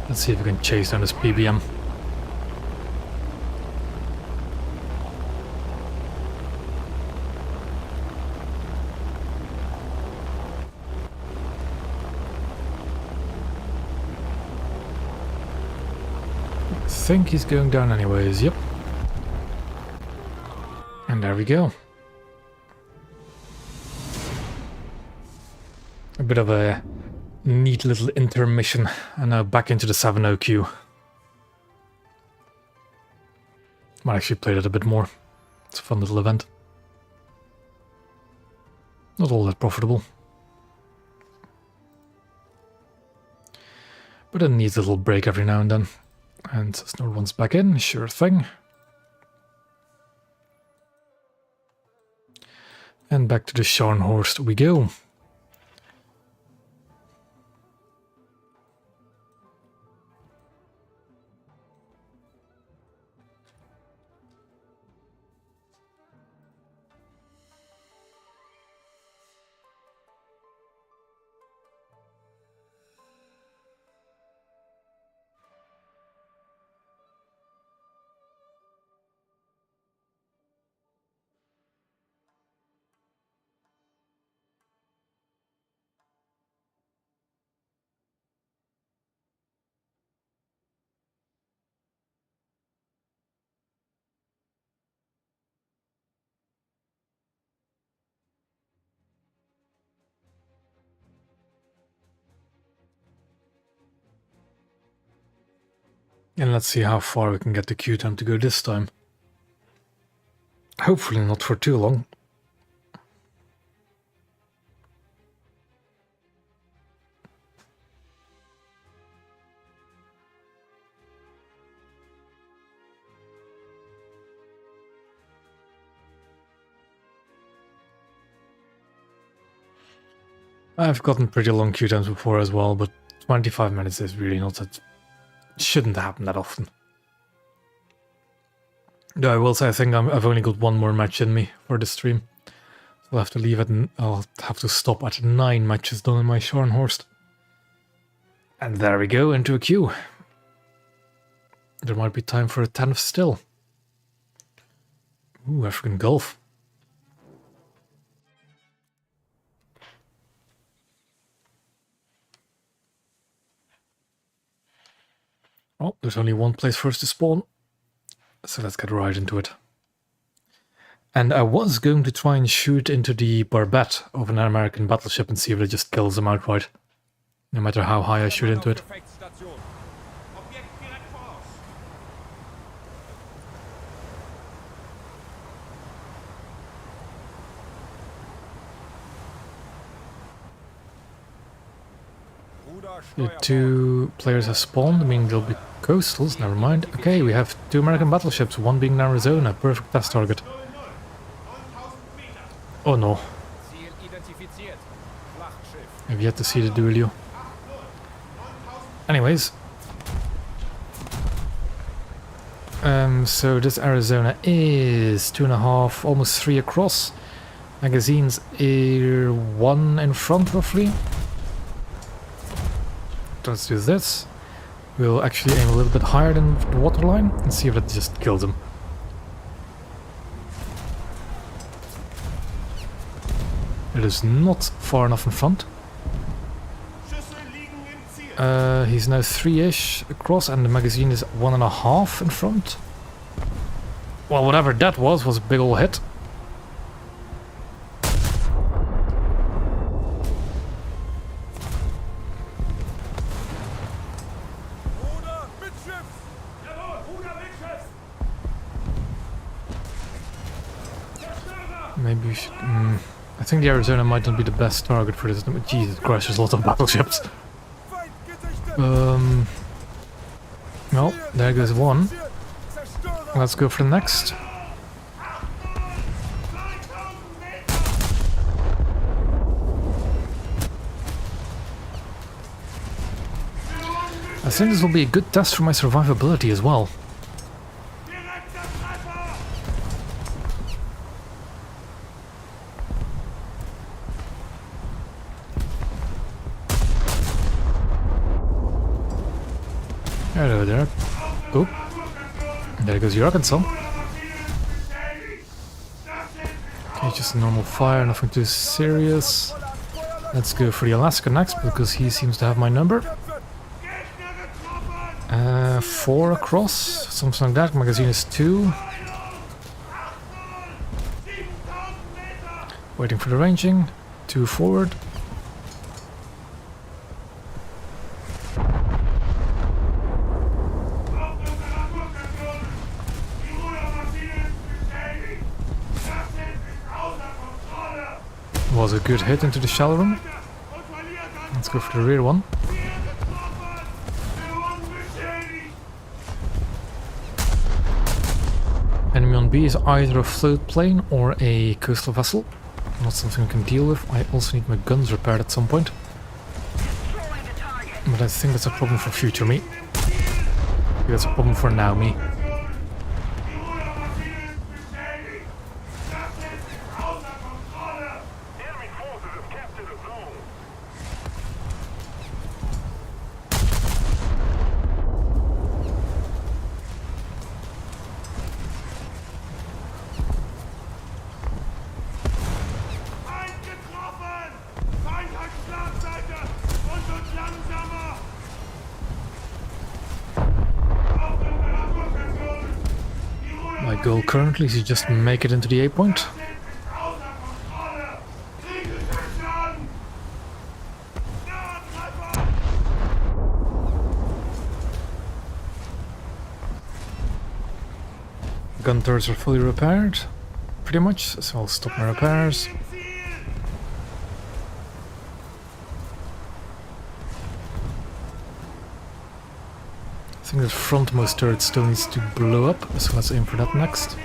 Let's see if we can chase down this PBM. I think he's going down anyways, yep. And there we go. A bit of a neat little intermission, and now back into the 7-0 queue. Might actually play that a bit more. It's a fun little event. Not all that profitable. But it needs a little break every now and then. And Snow-One's back in, sure thing. And back to the Scharnhorst we go. And let's see how far we can get the queue time to go this time. Hopefully not for too long. I've gotten pretty long queue times before as well, but 25 minutes is really not that... shouldn't happen that often. Though I will say I think I've only got 1 more match in me for this stream. So I'll have to leave it and I'll have to stop at 9 matches done in my Scharnhorst. And there we go, into a queue. There might be time for a 10th still. Ooh, African Gulf. Oh, there's only 1 place for us to spawn. So let's get right into it. And I was going to try and shoot into the barbette of an American battleship and see if it just kills them outright. No matter how high I shoot into it. Objekt direkt voraus. The 2 players have spawned, I mean they'll be coastals, never mind. Okay, we have 2 American battleships, 1 being in Arizona, perfect test target. 0-0. 9000 Meter. Oh no, Ziel identifiziert. Schlachtschiff. I've yet to see the duelio. Anyways. So this Arizona is 2.5, almost 3 across. Magazines are 1 in front roughly. Let's do this. We'll actually aim a little bit higher than the waterline and see if that just kills him. It is not far enough in front. Schüsse liegen im Ziel. He's now 3-ish across and the magazine is 1.5 in front. Well, whatever that was a big ol' hit. Ruder, Mittschiff! Jawohl, Ruder Mittschiff! Zerstörer! Maybe we should... I think the Arizona might not be the best target for this. Jesus Christ, there's lots of battleships. Feind gesichtet! Well, there goes one. Zerstörer! Let's go for the next. I think this will be a good test for my survivability as well. Direkter Treffer! Hello there. Oh, there goes your Arkansas. Okay, just a normal fire, nothing too serious. Let's go for the Alaska next because he seems to have my number. Gegner getroffen! 4 across, something like that. Magazine is 2. 7000 Meter! Waiting for the ranging. 2 forward. Haupttemperaturkation! Die Rudermaschine ist beschädigt! Das Schiff ist außer Kontrolle! Was a good hit into the shell room. Und verliert an Let's go for the rear one. Ziel getroffen! Führung beschädigt! Enemy on B is either a float plane or a coastal vessel. Not something I can deal with. I also need my guns repaired at some point. Destroy the target. But I think that's a problem for future me. That's a problem for now me. Die Rudermaschine ist beschädigt! Das Schiff ist außer Kontrolle! Enemy forces have captured a zone. Feind getroffen! Feind hat Schlagseite und wird langsamer! Haupttemperaturkation! Die My goal currently is to just make it into the A point. Ruderschiff ist außer Kontrolle! Kritischer Schaden! Naher Treffer! Gun turrets are fully repaired. Pretty much, so I'll stop my repairs. Im Ziel! I think the frontmost turret still needs to blow up, so let's aim for that next. Ziel ist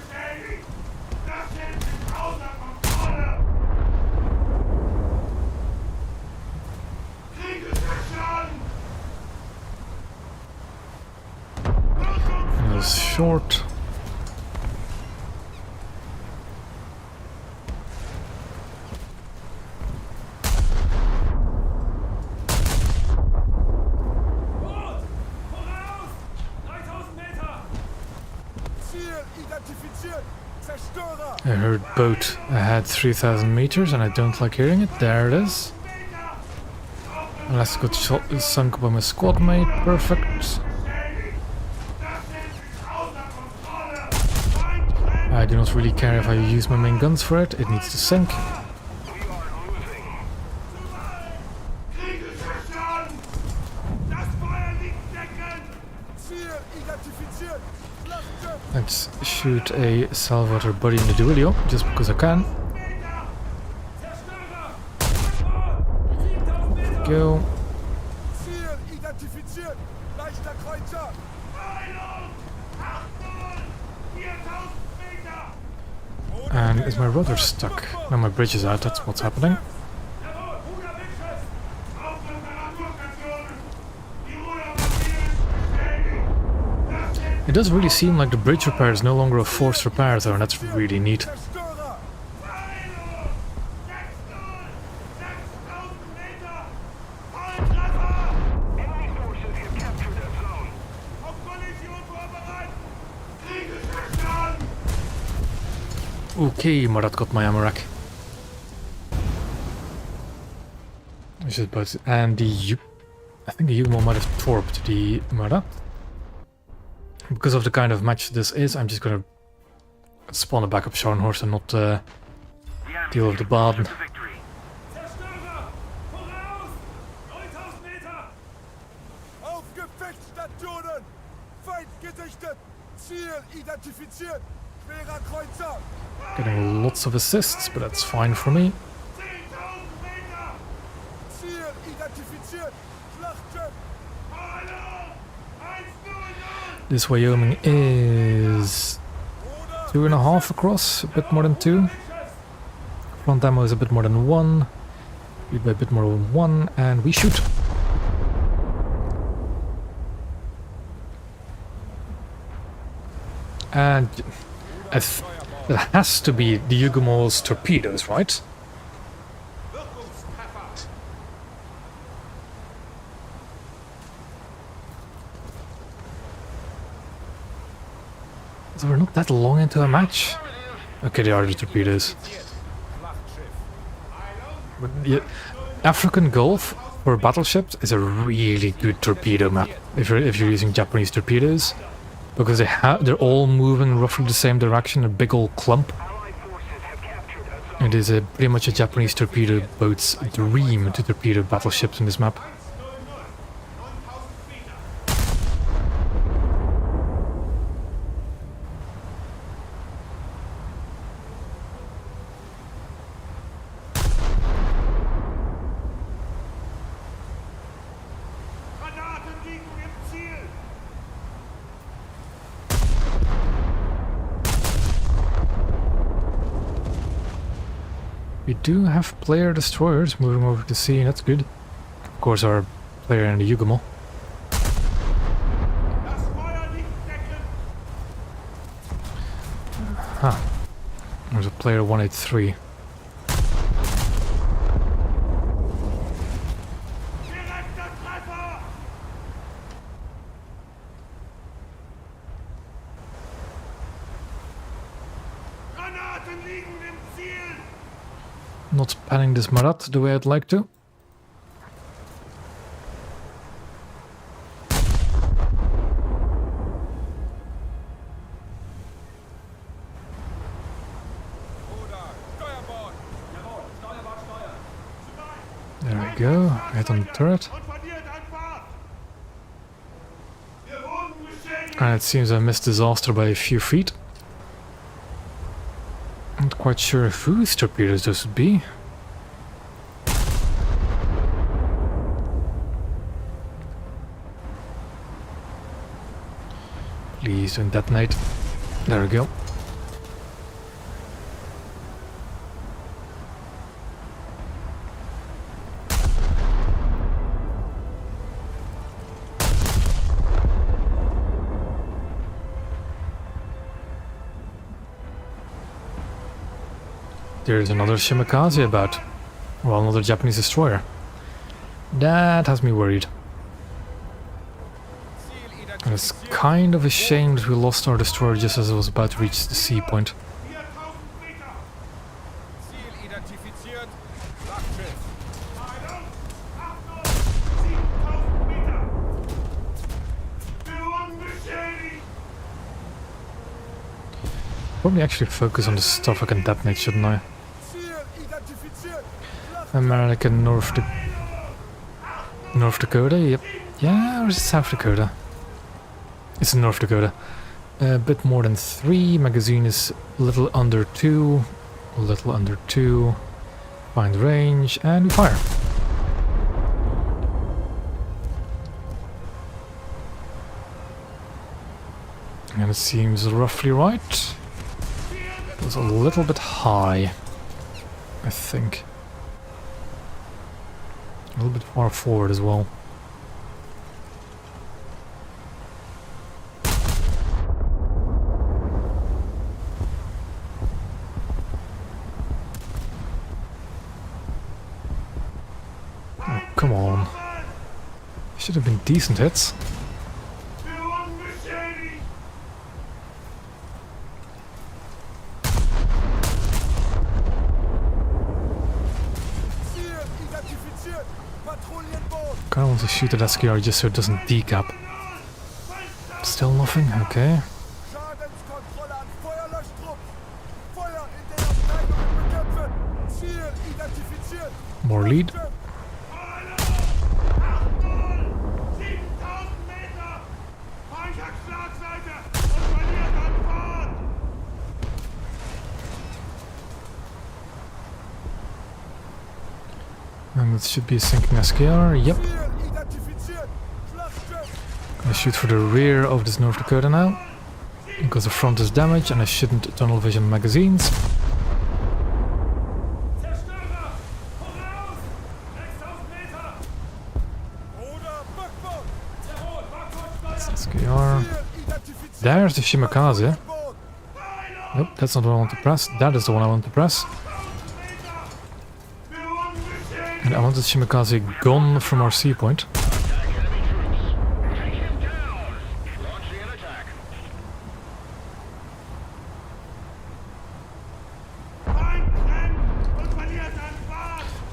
beschädigt! Das Schiff ist außer Kontrolle! Kritischer Schaden! And it was short. Rot! Voraus! 3000 Meter! Ziel identifiziert! Zerstörer! I heard boat ahead 3000 meters and I don't like hearing it. There it is. Unless it got sunk by my squad mate. Perfect. I do not really care if I use my main guns for it. It needs to sink. We are losing. Kritischer Schaden! Das Feuer liegt deckend! Ziel identifiziert! Schlachtschiff! Let's shoot a salvator buddy in the duelio, just because I can. Zerstörer! Jawohl! 7000 Meter! Go. Ziel identifiziert! Leichter Kreuzer! Heilung! Achtung! 4000 Meter! And is my rudder stuck? No, my bridge is out, that's what's happening. Jawohl, Ruder Mittschiff! Haupttemperaturkation! Die Rudermaschine ist beschädigt! Das Schiff It does really seem like the bridge repair is no longer a forced repair though, and that's really neat. Zerstörer! Heilung! 6000 Meter! Volltreffer! Enemy forces have captured a zone. Auf Kollision vorbereiten! Kritischer Schaden! Okay, maar dat got my ammo rack. Which is both, and I think the Yugumo might have torped the Murder. Because of the kind of match this is, I'm just gonna spawn a backup Scharnhorst and not deal with the Baden. Zerstörer! Voraus! 9000 Meter! Auf Gefechtsstationen! Feind gesichtet! Ziel identifiziert! Schwerer Kreuzer! Getting lots of assists, but that's fine for me. 10.000 Meter! Ziel identifiziert! Schlachtschiff! Hallo! 100! This Wyoming is 2.5 across, a bit more than 2. Front ammo is a bit more than 1. Lead by a bit more than 1, and we shoot. And it has to be the Yugumo's torpedoes, right? Wirkungstreffer! So we're not that long into a match. Okay, they are the torpedoes. But yeah, African Gulf for battleships is a really good torpedo map if you're using Japanese torpedoes, because they're all moving roughly the same direction, a big old clump. Allied forces have captured a It is pretty much a Japanese torpedo boat's dream to torpedo battleships in this map. 9000 Meter! Granaten liegen im Ziel! We do have player destroyers moving over the sea, and that's good. Of course, our player in the Yugumo. Das Feuer liegt decken! Huh. There's a player 183. Direkter Treffer! Granaten liegen im Ziel! Not panning this Marat the way I'd like to. Bruder, Steuerbord! Jawohl, Steuerbord, Steuer! There we go. Hit on the turret. Und verliert an Fahrt! Wir wurden beschädigt! And it seems I missed disaster by a few feet. Not quite sure whose torpedoes this would be. Please don't detonate. There we go. There's another Shimakaze about. Well, another Japanese destroyer. That has me worried. Ziel And it's identifiziert! kind of a shame that we lost our destroyer just as it was about to reach the sea point. 4000 Meter! Ziel identifiziert! Schlachtschiff! Achtung! Achtung! 7000 Meter! Wir wurden beschädigt! Probably actually focus on the stuff I can detonate, shouldn't I? Ziel identifiziert! American North Dakota, yep. Yeah, or is it South Dakota? It's in North Dakota. A bit more than 3, magazine is a little under 2, a little under 2. Find range, and we fire. And it seems roughly right. It was a little bit high, I think. A little bit far forward as well. Oh, come on. Should have been decent hits. Wir wurden beschädigt! Ziel identifiziert! Kinda want to shoot at SKR just so it doesn't decap. Still nothing? Okay. Schadenskontrolle an Feuerlöschtrupp. Feuer in den Abteilungen bekämpfen. Ziel identifiziert. More lead. Achtung! 7000 Meter! Speichert Schlagseite und verliert an Fahrt! And it should be sinking SKR. Yep. Ziel identifiziert. Schlachtschiff. Gonna shoot for the rear of this North Dakota now. Because the front is damaged and I shouldn't tunnel vision magazines. Zerstörer! Voraus! 6000 Meter! Oder Backbord. Jawohl, Backbordsteuer! SKR. Ziel identifiziert. There's the Shimakaze. Backbord. Nope, that's not what I want to press. That is the one I want to press. And I want the Shimakaze gone from our sea point.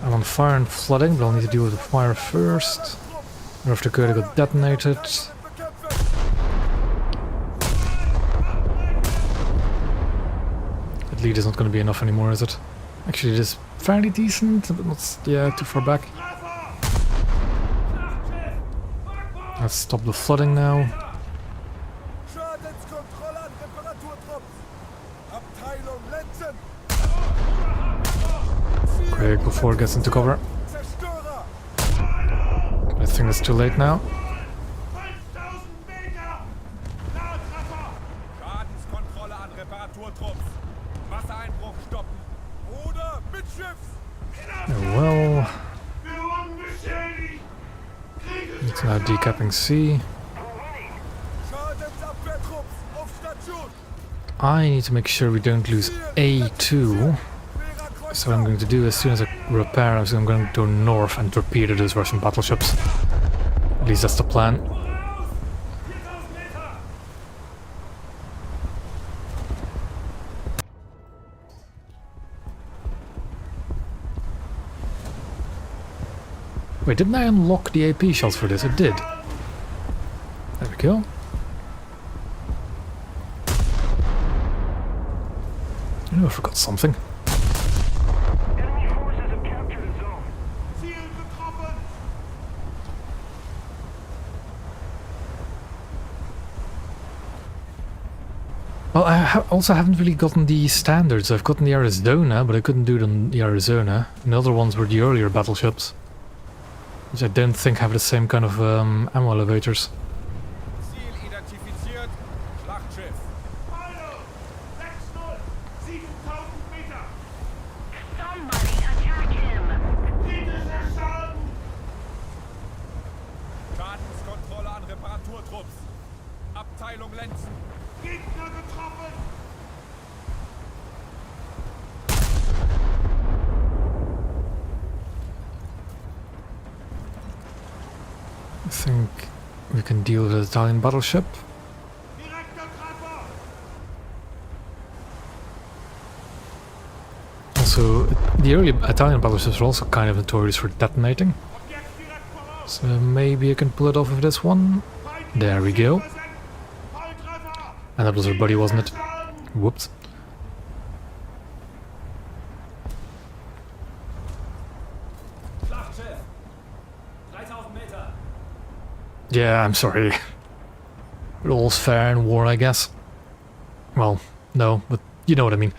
I'm on fire and flooding, but I'll need to deal with the fire first. North Dakota got detonated. Bekämpfen. That lead is not going to be enough anymore, is it? Actually, it is fairly decent, but not, yeah, too far back. Let's stop the flooding now. Schadenskontrolle an Reparaturtrupps. Abteilung Lenzen. Quick before it gets into cover. Zerstörer. I think it's too late now. 5000 Meter! Nahtreffer! Schadenskontrolle an Reparaturtrupps. Wassereinbruch stoppen. Oder Mitschiffs. Well, Wir wurden beschädigt! Krieg ist it's now decapping C. Schadensabwehrtrupps auf Station. I need to make sure we don't lose A2. So what I'm going to do as soon as I repair, I'm going to go north and torpedo those Russian battleships. At least that's the plan. Voraus! 4000 Meter! Wait, didn't I unlock the AP shells for this? I did. There we go. Oh, I forgot something. Enemy forces have captured a zone. Ziel getroffen! Well, I also haven't really gotten the standards. I've gotten the Arizona, but I couldn't do it on the Arizona. And the other ones were the earlier battleships, which I don't think have the same kind of ammo elevators. Ziel identifiziert. Schlachtschiff. Feinde! 6-0! 7000 Meter! Somebody attack him! Kritischer Schaden! Schadenskontrolle an Reparaturtrupps. Abteilung Lenzen. Gegner getroffen! I think we can deal with the Italian battleship. Direkter Treffer! Also, the early Italian battleships were also kind of notorious for detonating. Objekt direkt voraus! So maybe I can pull it off with this one. There we go. Volltreffer! And that was our buddy, wasn't it? Schaden! Whoops. Schlachtschiff! 3000 Meter! Yeah, I'm sorry. All's fair in war, I guess. Well, no, but you know what I mean.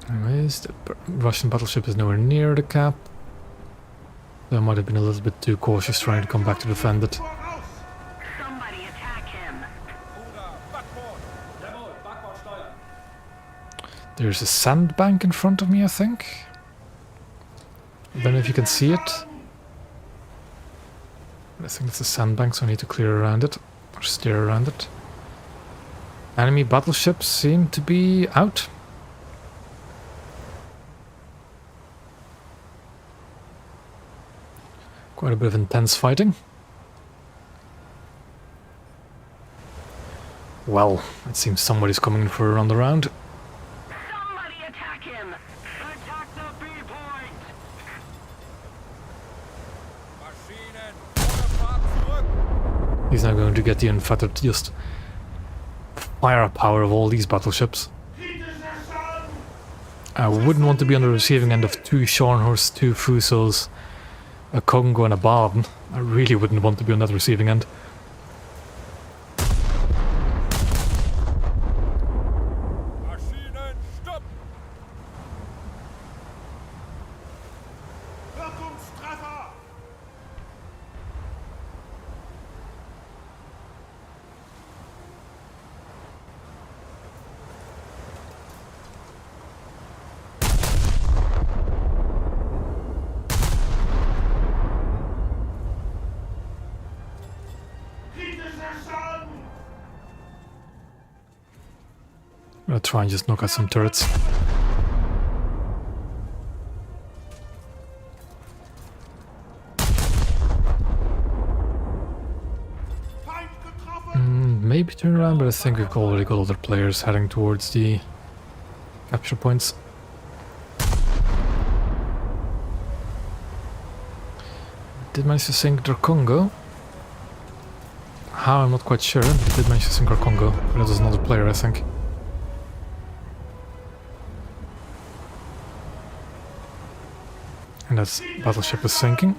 Anyways, the Russian battleship is nowhere near the cap. I might have been a little bit too cautious trying to come back to defend it. Voraus! Somebody attack him! Ruder. Backbord. Jawohl, Backbordsteuer! There's a sandbank in front of me, I think. I don't know if you can see it. I think it's a sandbank, so I need to clear around it. Or steer around it. Enemy battleships seem to be out. Quite a bit of intense fighting. Well, it seems somebody's coming in for a round around. Somebody attack him! Attack the B point. He's now going to get the unfettered just firepower of all these battleships. I wouldn't want to be on the receiving end of 2 Scharnhorsts, 2 Fusos, a Congo and a Baden. I really wouldn't want to be on that receiving end. Maschinen, stopp! Wirkungstreffer! Kritischer Schaden! I'm gonna try and just knock out some turrets. Feind getroffen! Maybe turn around, but I think we've already got other players heading towards the capture points. Did manage to sink their Congo. How, I'm not quite sure. They did manage to sink our Congo, but it was another player, I think. And that battleship is sinking.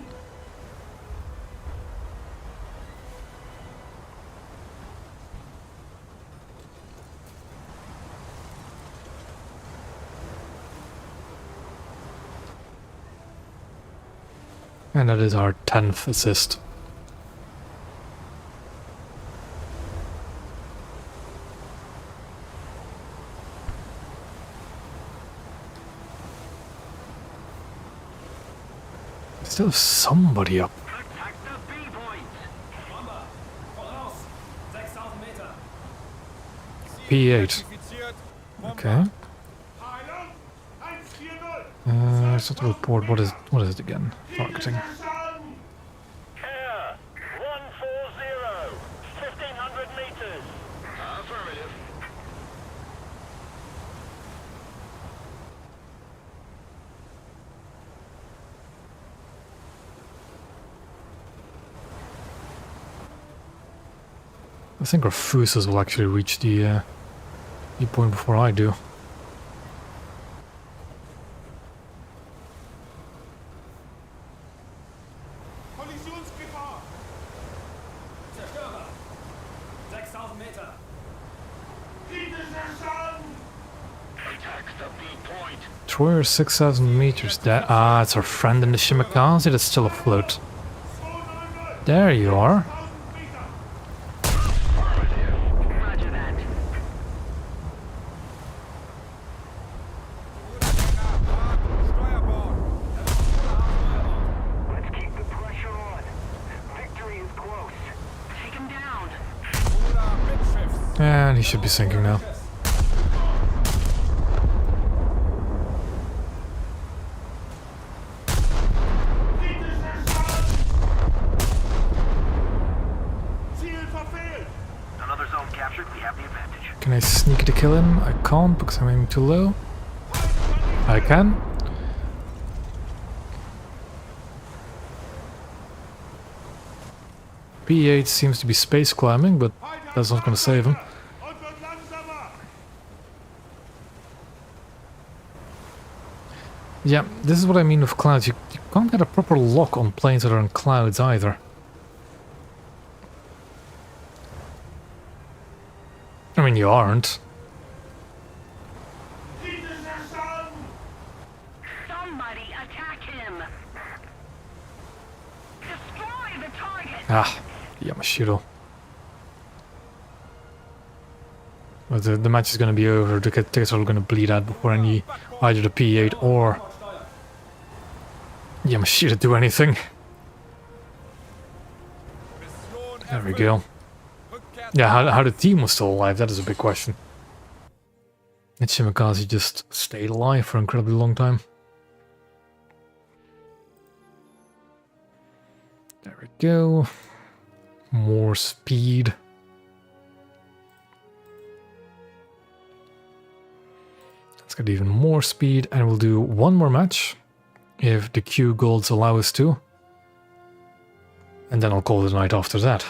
And that is our 10th assist. Still somebody up. Attack the B point. Bomber, voraus! 6000 Meter. P8. Identifiziert. Bomber. Okay. Heilung! 140! It's not a report. What is it again? Targeting. Schaden! Air 140, 1500 meters. Affirmative. I think our Fusos will actually reach the point before I do. Kollisionsgefahr! Zerstörer. 6000 Meter. Kritischer Schaden! Attack the B point. Troyer 6,000 meters. There. Ah, it's our friend in the Shimakaze that's still afloat. 290! There you are. 1000 Meter! Roger that. Steuerbord. Let's keep the pressure on. Victory is close. Take him down. Bruder, Mitschiffs. And he should be sinking now. Kritischer Schaden! Ziel verfehlt! Another zone captured. We have the advantage. Can I sneak the kill in? I can't because I'm aiming too low. I can. P8 seems to be space climbing, but that's not going to save him. Und wird langsamer! Yeah, this is what I mean with clouds. You can't get a proper lock on planes that are in clouds either. I mean, you aren't. Kritischer Schaden! Somebody attack him. Destroy the target. Ah, Yamashiro. But the match is going to be over. The tickets are going to bleed out before either the P8 or Yamashiro do anything. Mission There we erfüllt. go. Rückkehr Yeah, how the team was still alive, that is a big question. And Shimakaze just stayed alive for an incredibly long time. There we go. More speed. Let's get even more speed, and we'll do one more match if the Q golds allow us to. And then I'll call it a night after that.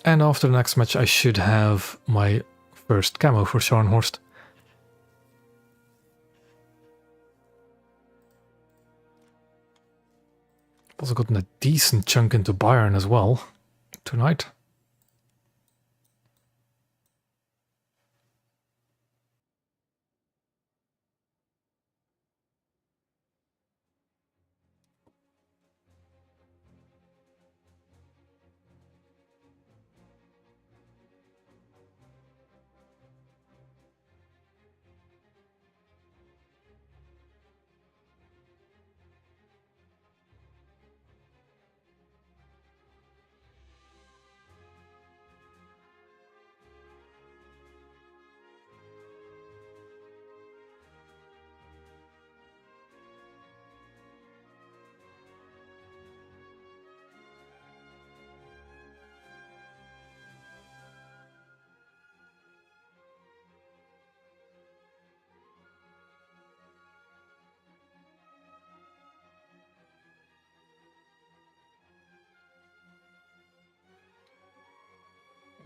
And after the next match, I should have my first camo for Scharnhorst. Also gotten a decent chunk into Bayern as well tonight.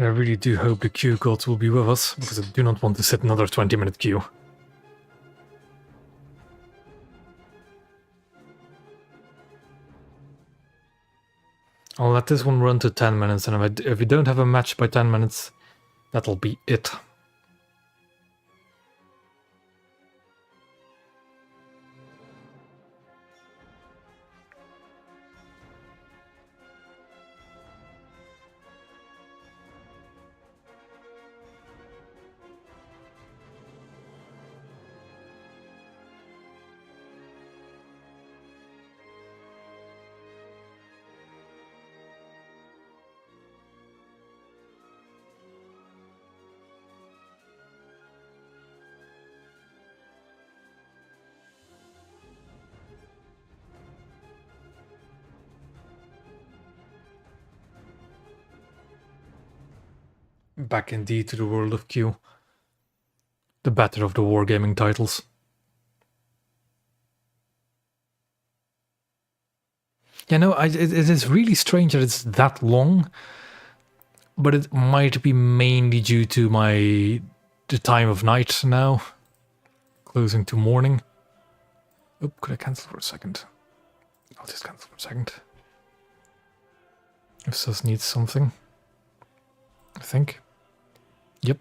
I really do hope the queue gods will be with us, because I do not want to sit another 20-minute queue. I'll let this one run to 10 minutes, and if we don't have a match by 10 minutes, that'll be it. Back indeed to the world of Q. The better of the wargaming titles. Yeah, no, it is really strange that it's that long, but it might be mainly due to the time of night now, closing to morning. Oh, could I cancel for a second? I'll just cancel for a second. If Sus needs something, I think. Yep.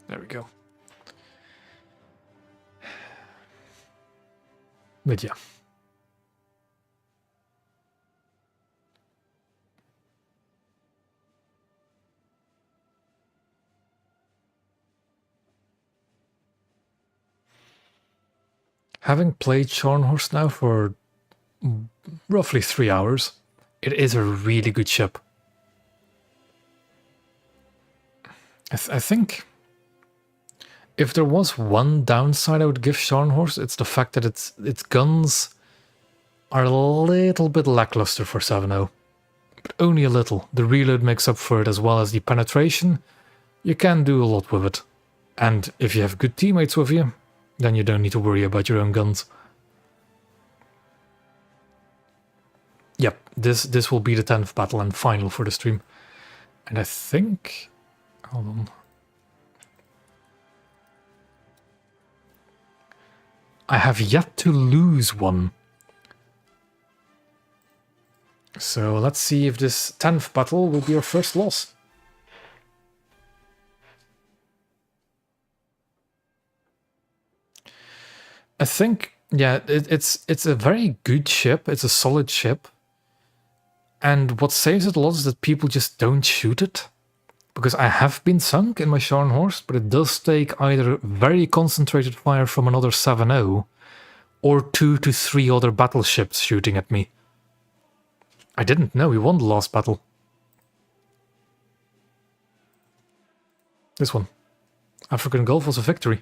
There we go. But yeah. Having played Scharnhorst now for roughly 3 hours, it is a really good ship. I think if there was one downside I would give Scharnhorst, it's the fact that its guns are a little bit lackluster for 7.0. But only a little. The reload makes up for it, as well as the penetration. You can do a lot with it. And if you have good teammates with you, then you don't need to worry about your own guns. Yep, this will be the 10th battle and final for the stream. And I think... Hold on. I have yet to lose one. So let's see if this 10th battle will be our first loss. I think, yeah, it's a very good ship. It's a solid ship. And what saves it a lot is that people just don't shoot it. Because I have been sunk in my Scharnhorst, but it does take either very concentrated fire from another 7.0 or 2 to 3 other battleships shooting at me. I didn't know we won the last battle. This one. African Gulf was a victory.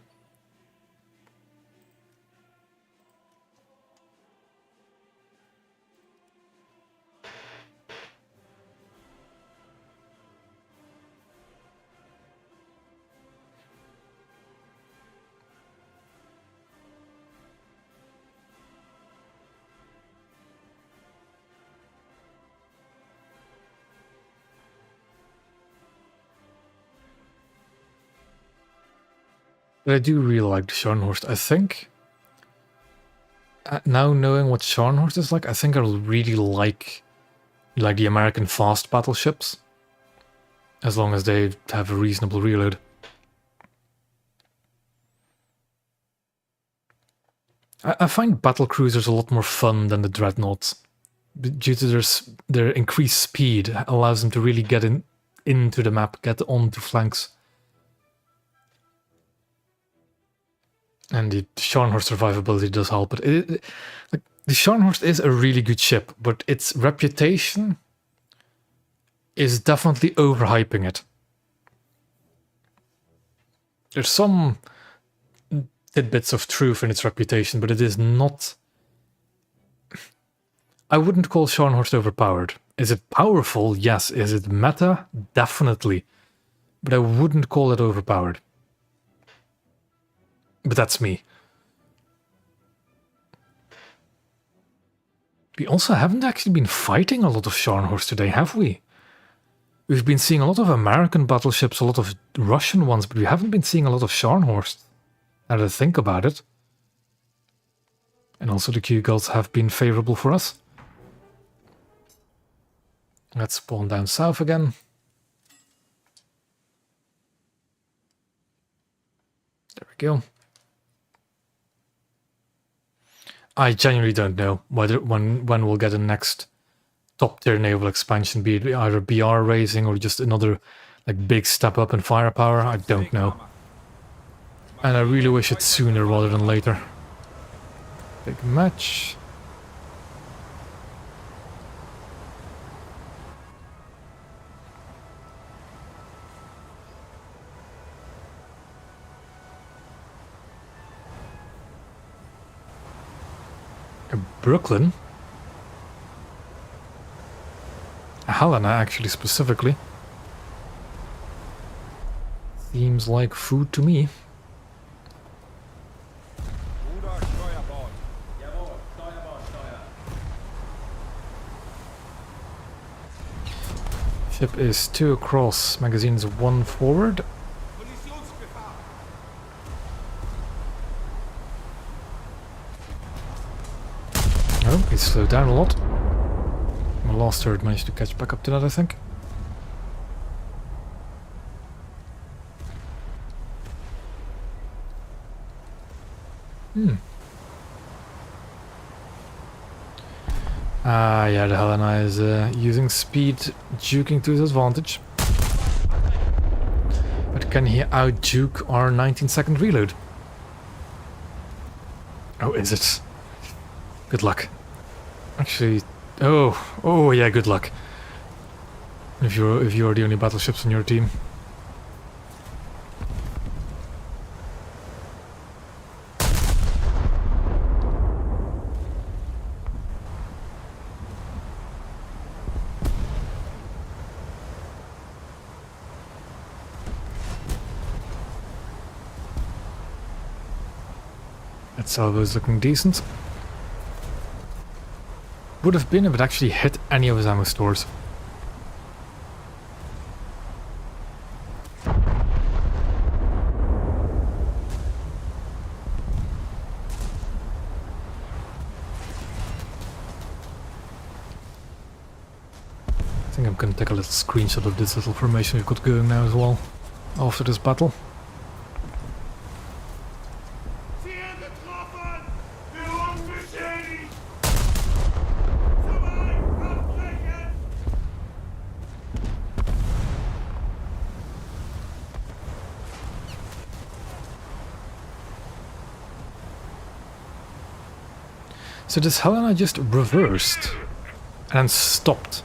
But I do really like the Scharnhorst. I think, now knowing what Scharnhorst is like, I think I'll really like the American fast battleships. As long as they have a reasonable reload. I find battle cruisers a lot more fun than the dreadnoughts. Due to their increased speed, allows them to really get into the map, get onto flanks. And the Scharnhorst survivability does help, but the Scharnhorst is a really good ship, but its reputation is definitely overhyping it. There's some tidbits of truth in its reputation, but it is not... I wouldn't call Scharnhorst overpowered. Is it powerful? Yes. Is it meta? Definitely. But I wouldn't call it overpowered. But that's me. We also haven't actually been fighting a lot of Scharnhorst today, have we? We've been seeing a lot of American battleships, a lot of Russian ones, but we haven't been seeing a lot of Scharnhorst. Now that I think about it. And also the Q-Guards have been favorable for us. Let's spawn down south again. There we go. I genuinely don't know whether when we'll get a next top tier naval expansion, be it either BR raising or just another like big step up in firepower. I don't know. And I really wish it's sooner rather than later. Big match. Brooklyn? Helena, actually, specifically. Seems like food to me. Ruder, Steuerbord. Jawohl, Steuerbord, Steuer. Ship is 2 across, magazine is 1 forward. Kollisionsgefahr. Oh, he's slowed down a lot. My last turret managed to catch back up to that, I think. Yeah, the Helena is using speed, juking to his advantage. But can he out-juke our 19-second reload? Oh, is it? Good luck. Actually, oh yeah, good luck. If you're the only battleships on your team. That salvo is looking decent. Would have been if it actually hit any of his ammo stores. I think I'm gonna take a little screenshot of this little formation we've got going now as well, after this battle. Ziel getroffen! Führung beschädigt! Zurück! Abbrechen! So this Helena just reversed and stopped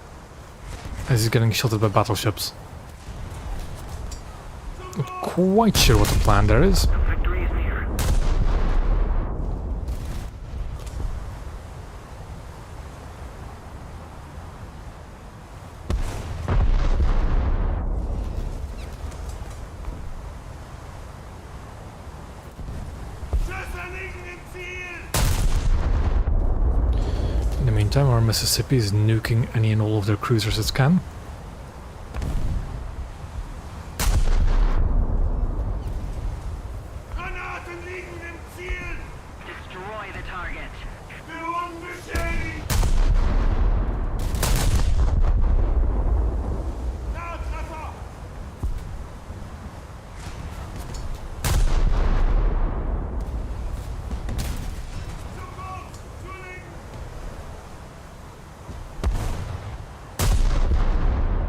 as he's getting shot at by battleships. Not quite sure what the plan there is. Victory is near. Schüsse liegen im Ziel! In the meantime, our Mississippi is nuking any and all of their cruisers it can. Destroy the target. Wir wurden beschädigt! Nahtreffer! Sofort! Zulegen!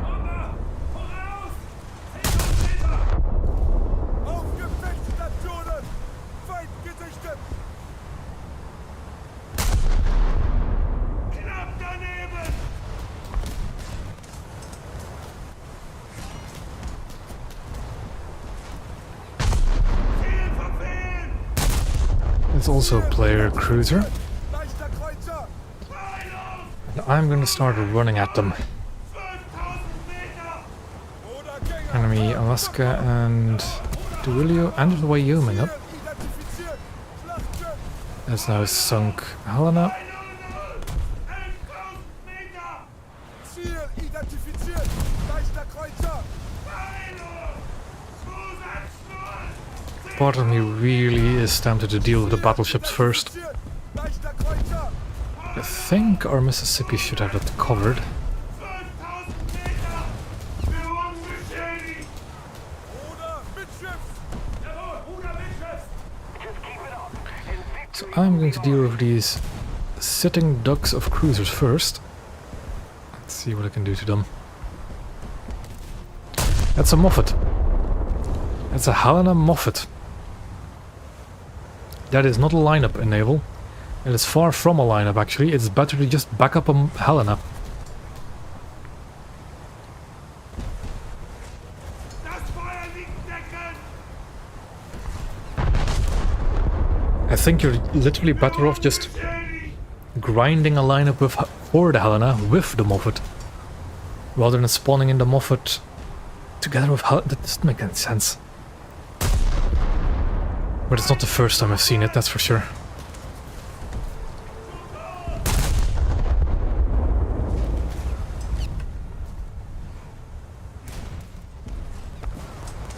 Bomber! Voraus! 10.000 Meter! Auf Gefechtsstationen! Feind gesichtet! Knapp daneben! Ziel verfehlen! It's also a player cruiser. Leichter Kreuzer! Freilauf! And I'm going to start running at them. 12.000 Meter! Oder Gänger! Enemy Alaska and Duilio and the Wyoming up. Ziel identifiziert! Schlachtschiff! That's now sunk Helena. 100! 11.000 Meter! Ziel identifiziert! Leichter Kreuzer! Freilauf! Zusatzschluss! Part of me really is tempted to deal with the battleships first. Identifiziert! Leichter Kreuzer! I think our Mississippi should have that covered. 12.000 Meter! Wir wurden beschädigt! Oder Mitschiff! Jawohl, Ruder Bildschirm! Just keep it up. And victory So I'm going to deal with these sitting ducks of cruisers first. Let's see what I can do to them. That's a Moffat. That's a Helena Moffat. That is not a lineup in naval. It is far from a lineup actually. It's better to just back up a Helena. Das Feuer liegt decken! I think you're literally better off just Beschädigt! grinding a lineup with for the Helena with the Moffat, rather than spawning in the Moffat together with Helena. That doesn't make any sense. But it's not the first time I've seen it, that's for sure.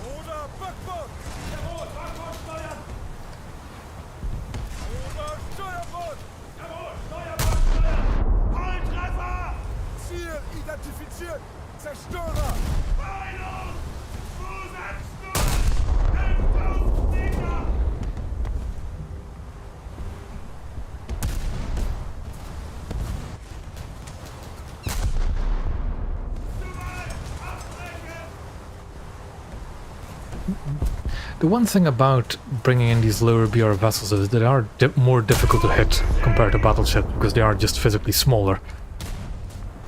Oder Backbord! Jawohl, Backbord steuern! Oder Steuerbord! Jawohl, Steuerbord steuern! Volltreffer! Ziel identifiziert! Zerstörer! Freilauf! Zusatzschluss! 11.000 Meter! Zu weit! Abbrechen! The one thing about bringing in these lower BR vessels is that they are more difficult to hit compared to battleships because they are just physically smaller.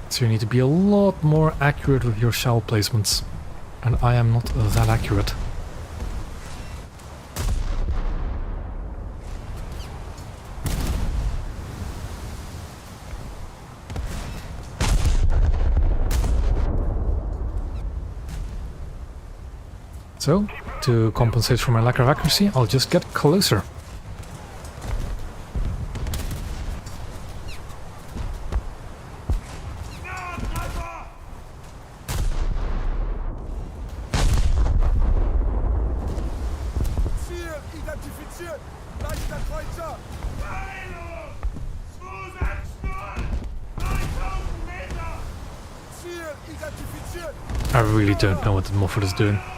So you need to be a lot more accurate with your shell placements. And I am not that accurate. So, to compensate for my lack of accuracy, I'll just get closer. Nahtreffer! Ziel identifiziert! Leichter Kreuzer! Freilauf! Zusatzschluss! 9.000 Meter! Ziel identifiziert! I really don't know what the Moffat is doing. Zusatzschluss!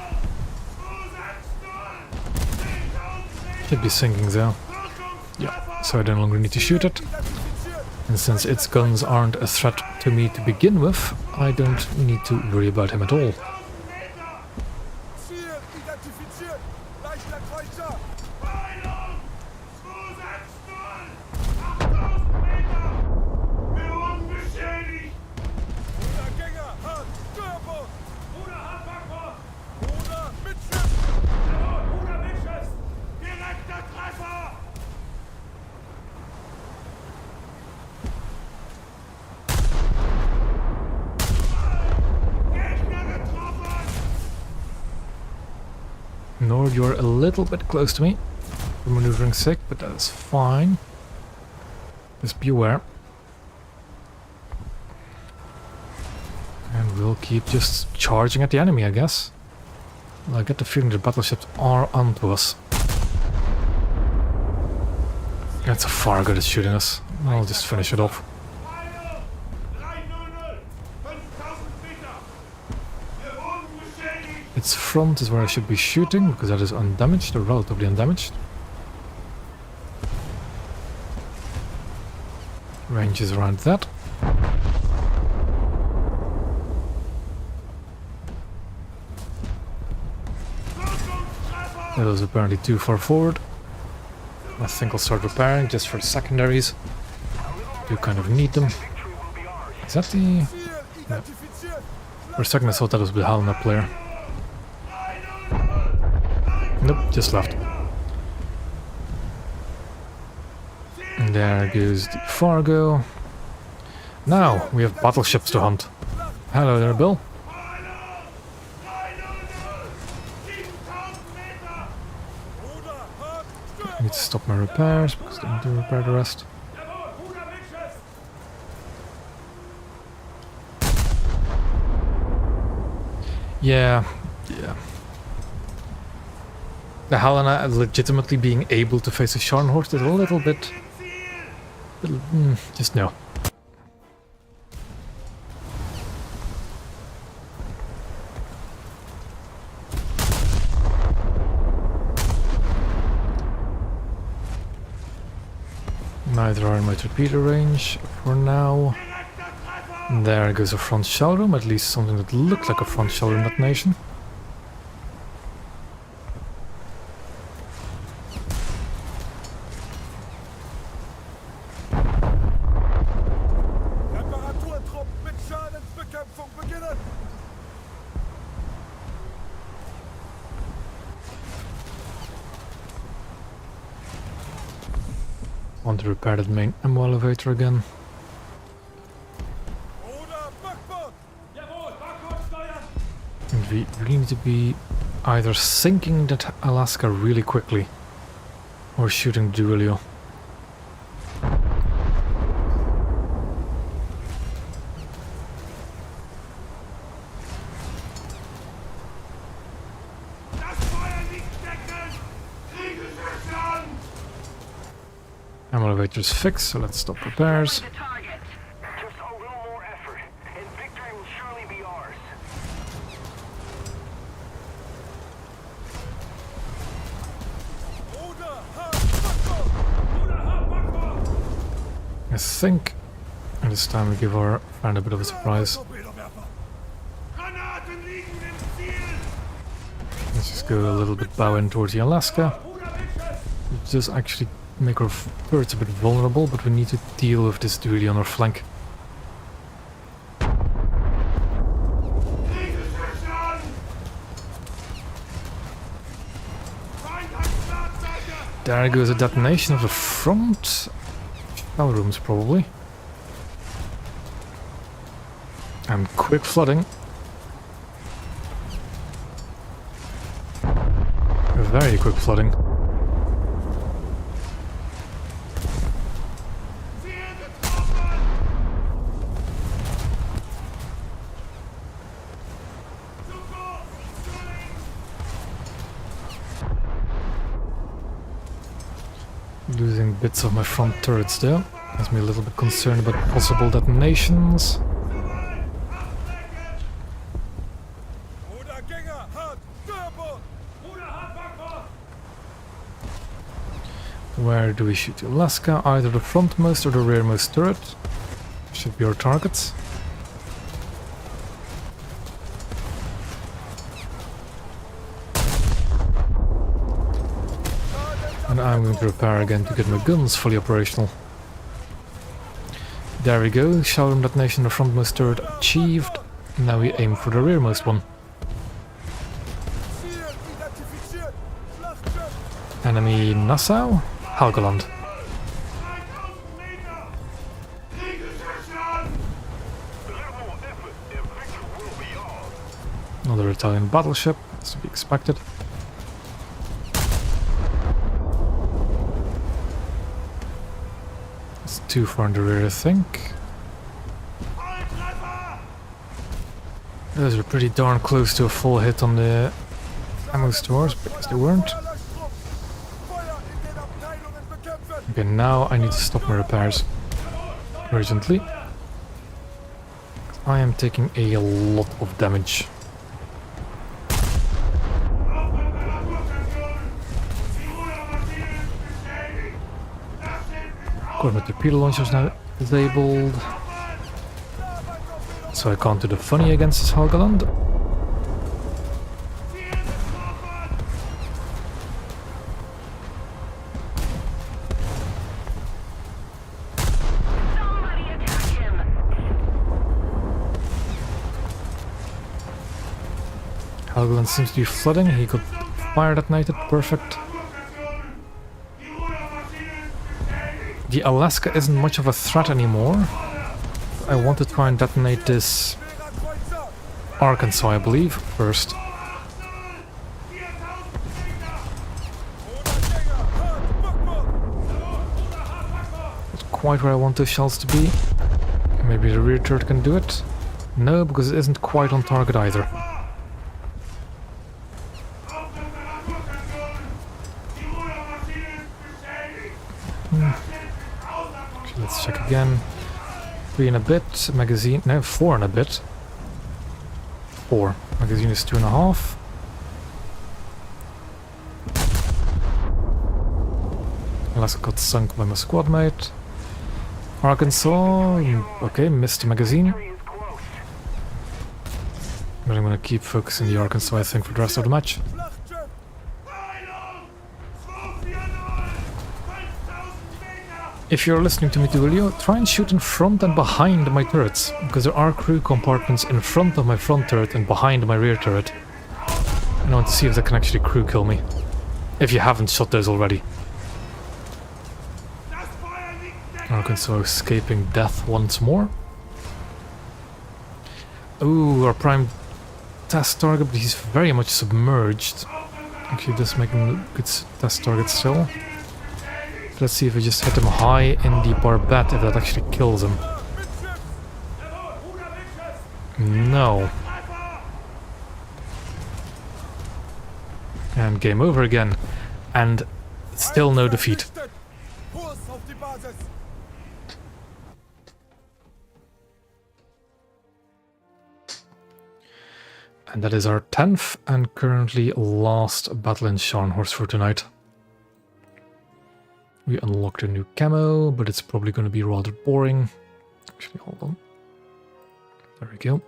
10.000 Meter! Should be sinking though. Wirkungstreffer! So I no longer need to shoot it. Identifiziert! And since its guns aren't a threat to me to begin with, I don't need to worry about him at all. 1.000 Meter! Ziel identifiziert! Leichter Kreuzer! Freilauf! Zusatzschluss! 8.000 Meter! Wir wurden beschädigt! Oder Gänger! Hart! Steuerbord! Ruder hart Backbord! Oder Mitschiff! Jawohl, Ruder Bildschirm! Direkter Treffer! Gegner getroffen! Nord, you're a little bit close to me for maneuvering sick, but that's fine. Just be aware. And we'll keep just charging at the enemy, I guess. I get the feeling the battleships are onto us. That's a Fargo that's shooting us. I'll just finish it off. Feinde! 300! 5000 Meter! Wir wurden beschädigt! Its front is where I should be shooting, because that is undamaged, or relatively undamaged. Range is around that. That was apparently too far forward. I think I'll start repairing just for the secondaries. Do kind of need them. Is that the... Ziel No. identifiziert. For a second I thought that was the Helena player. Nope, just left. And there goes the Fargo. Now we have battleships to hunt. Hello there, Bill. Bruder, hart, I need to stop my repairs because I need to repair the rest. Jawohl, Bruder Bildschirm! Yeah. The Helena legitimately being able to face a Scharnhorst is a little bit... just no. Neither are in my torpedo range for now. And there goes a front shell room, at least something that looked like a front shell room detonation. Reparaturtrupp mit Schadensbekämpfung beginnen. Want to repair that main ammo elevator again. Bruder, Backbord. Jawohl, Backbord steuern! And we really need to be either sinking that Alaska really quickly or shooting Duilio. Das Feuer nicht decken! Kriegerische an! Ammo elevator is fixed, so let's stop repairs. The target. Just a little more effort, and victory will surely be ours. Bruder, hart, Backbord. Bruder, hart, Backbord! I think this time we give our friend a bit of a surprise. Torpedowerfer. Granaten liegen im Ziel! Let's just go a little bit bow in towards the Alaska. Bruder Bildschirm! It does actually make our turrets a bit vulnerable, but we need to deal with this Duilio on our flank. Kriegerische an! Feind hat Startseite! There goes a detonation of the front shell rooms, probably. And quick flooding. Very quick flooding. Ziel getroffen! Zu kurz! Zu links! Losing bits of my front turrets there. Has me a little bit concerned about possible detonations. Bruder Gänger, hart, Steuerbord. Bruder, hart, Backbord! Where do we shoot Alaska? Either the frontmost or the rearmost turret. Should be our targets. And I'm going to repair again to get my guns fully operational. There we go, shell room detonation of the frontmost turret achieved. Now we aim for the rearmost one. Ziel identifiziert. Schlachtschiff. Enemy Nassau, Helgoland. 3000 Meter! Kriegerische an! A little more effort, and victory will be ours. Another Italian battleship, as to be expected. It's too far in the rear, I think. Volltreffer! Those were pretty darn close to a full hit on the ammo stores, because they weren't. Feuerlöschtrupp. Feuer in den Abteilungen bekämpfen. Okay, now I need to stop my repairs urgently. I am taking a lot of damage. Core torpedo launcher is now disabled. So I can't do the funny against this Helgoland. Somebody attack him! Helgoland seems to be flooding. He got fired at night. Perfect. The Alaska isn't much of a threat anymore. I want to try and detonate this Arkansas, I believe, first. Not quite where I want those shells to be. Maybe the rear turret can do it. No, because it isn't quite on target either. Okay, let's check again. 3 and a bit. Magazine. No, 4 and a bit. 4. Magazine is 2.5. Alaska got sunk by my squad mate. Arkansas. Okay, missed the magazine. But I'm gonna keep focusing the Arkansas, I think, for the rest of the match. If you're listening to me, Tullio, try and shoot in front and behind my turrets, because there are crew compartments in front of my front turret and behind my rear turret. And I want to see if they can actually crew kill me. If you haven't shot those already. Arkansas escaping death once more. Ooh, our prime test target, but he's very much submerged. Actually, this making a good test target still. Let's see if we just hit him high in the barbette, if that actually kills him. No. And game over again. And still no defeat. And that is our 10th and currently last battle in Scharnhorst for tonight. We unlocked a new camo, but it's probably going to be rather boring. Actually, hold on. There we go.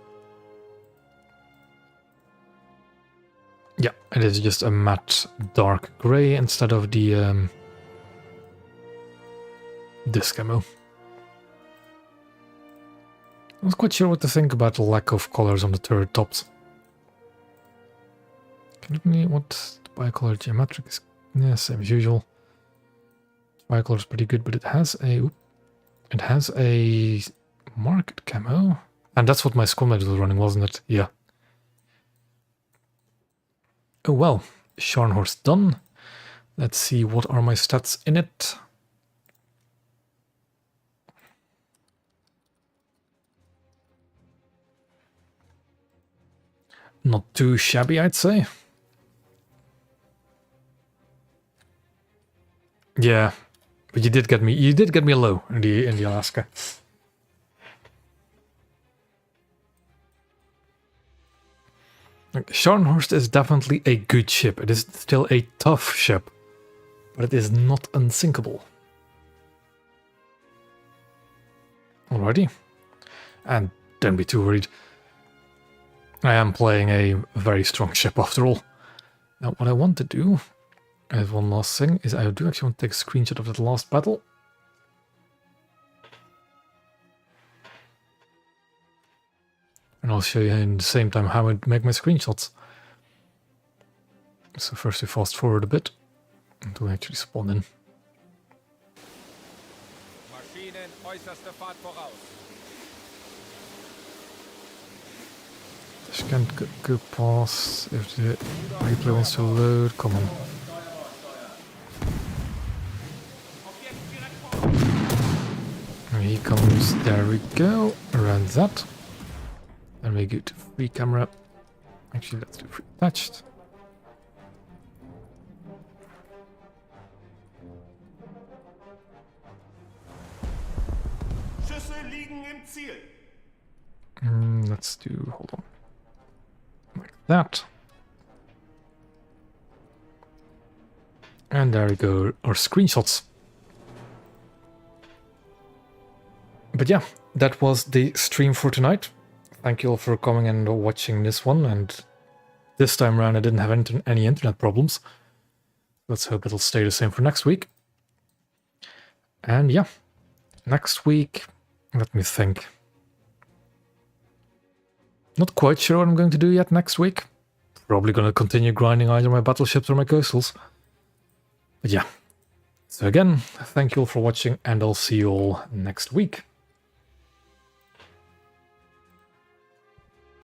Yeah, it is just a matte dark grey instead of the this camo. I was quite sure what to think about the lack of colors on the turret tops. Can you what the bicolor geometric is? Yeah, same as usual. Bicolor is pretty good, but it has a market camo, and that's what my squad was running, wasn't it? Yeah. Oh well, Scharnhorst done. Let's see what are my stats in it. Not too shabby, I'd say. Yeah. But you did get me low in the Alaska. Scharnhorst is definitely a good ship. It is still a tough ship, but it is not unsinkable. Alrighty. And don't be too worried. I am playing a very strong ship after all. Now what I want to do, as one last thing, is I do actually want to take a screenshot of that last battle. And I'll show you in the same time how I make my screenshots. So first we fast forward a bit until we actually spawn in. Maschinen äußerste Fahrt voraus. Just can't go past if the replay wants to load. Come on. And he comes. There we go. Around that. Then we go to free camera. Actually, let's do free attached. liegen im Ziel. Let's do, hold on, like that. And there we go, our screenshots. But yeah, that was the stream for tonight. Thank you all for coming and watching this one, and this time around I didn't have any internet problems. Let's hope it'll stay the same for next week. And yeah, next week, let me think. Not quite sure what I'm going to do yet next week. Probably going to continue grinding either my battleships or my coastals. But yeah, so again, thank you all for watching, and I'll see you all next week.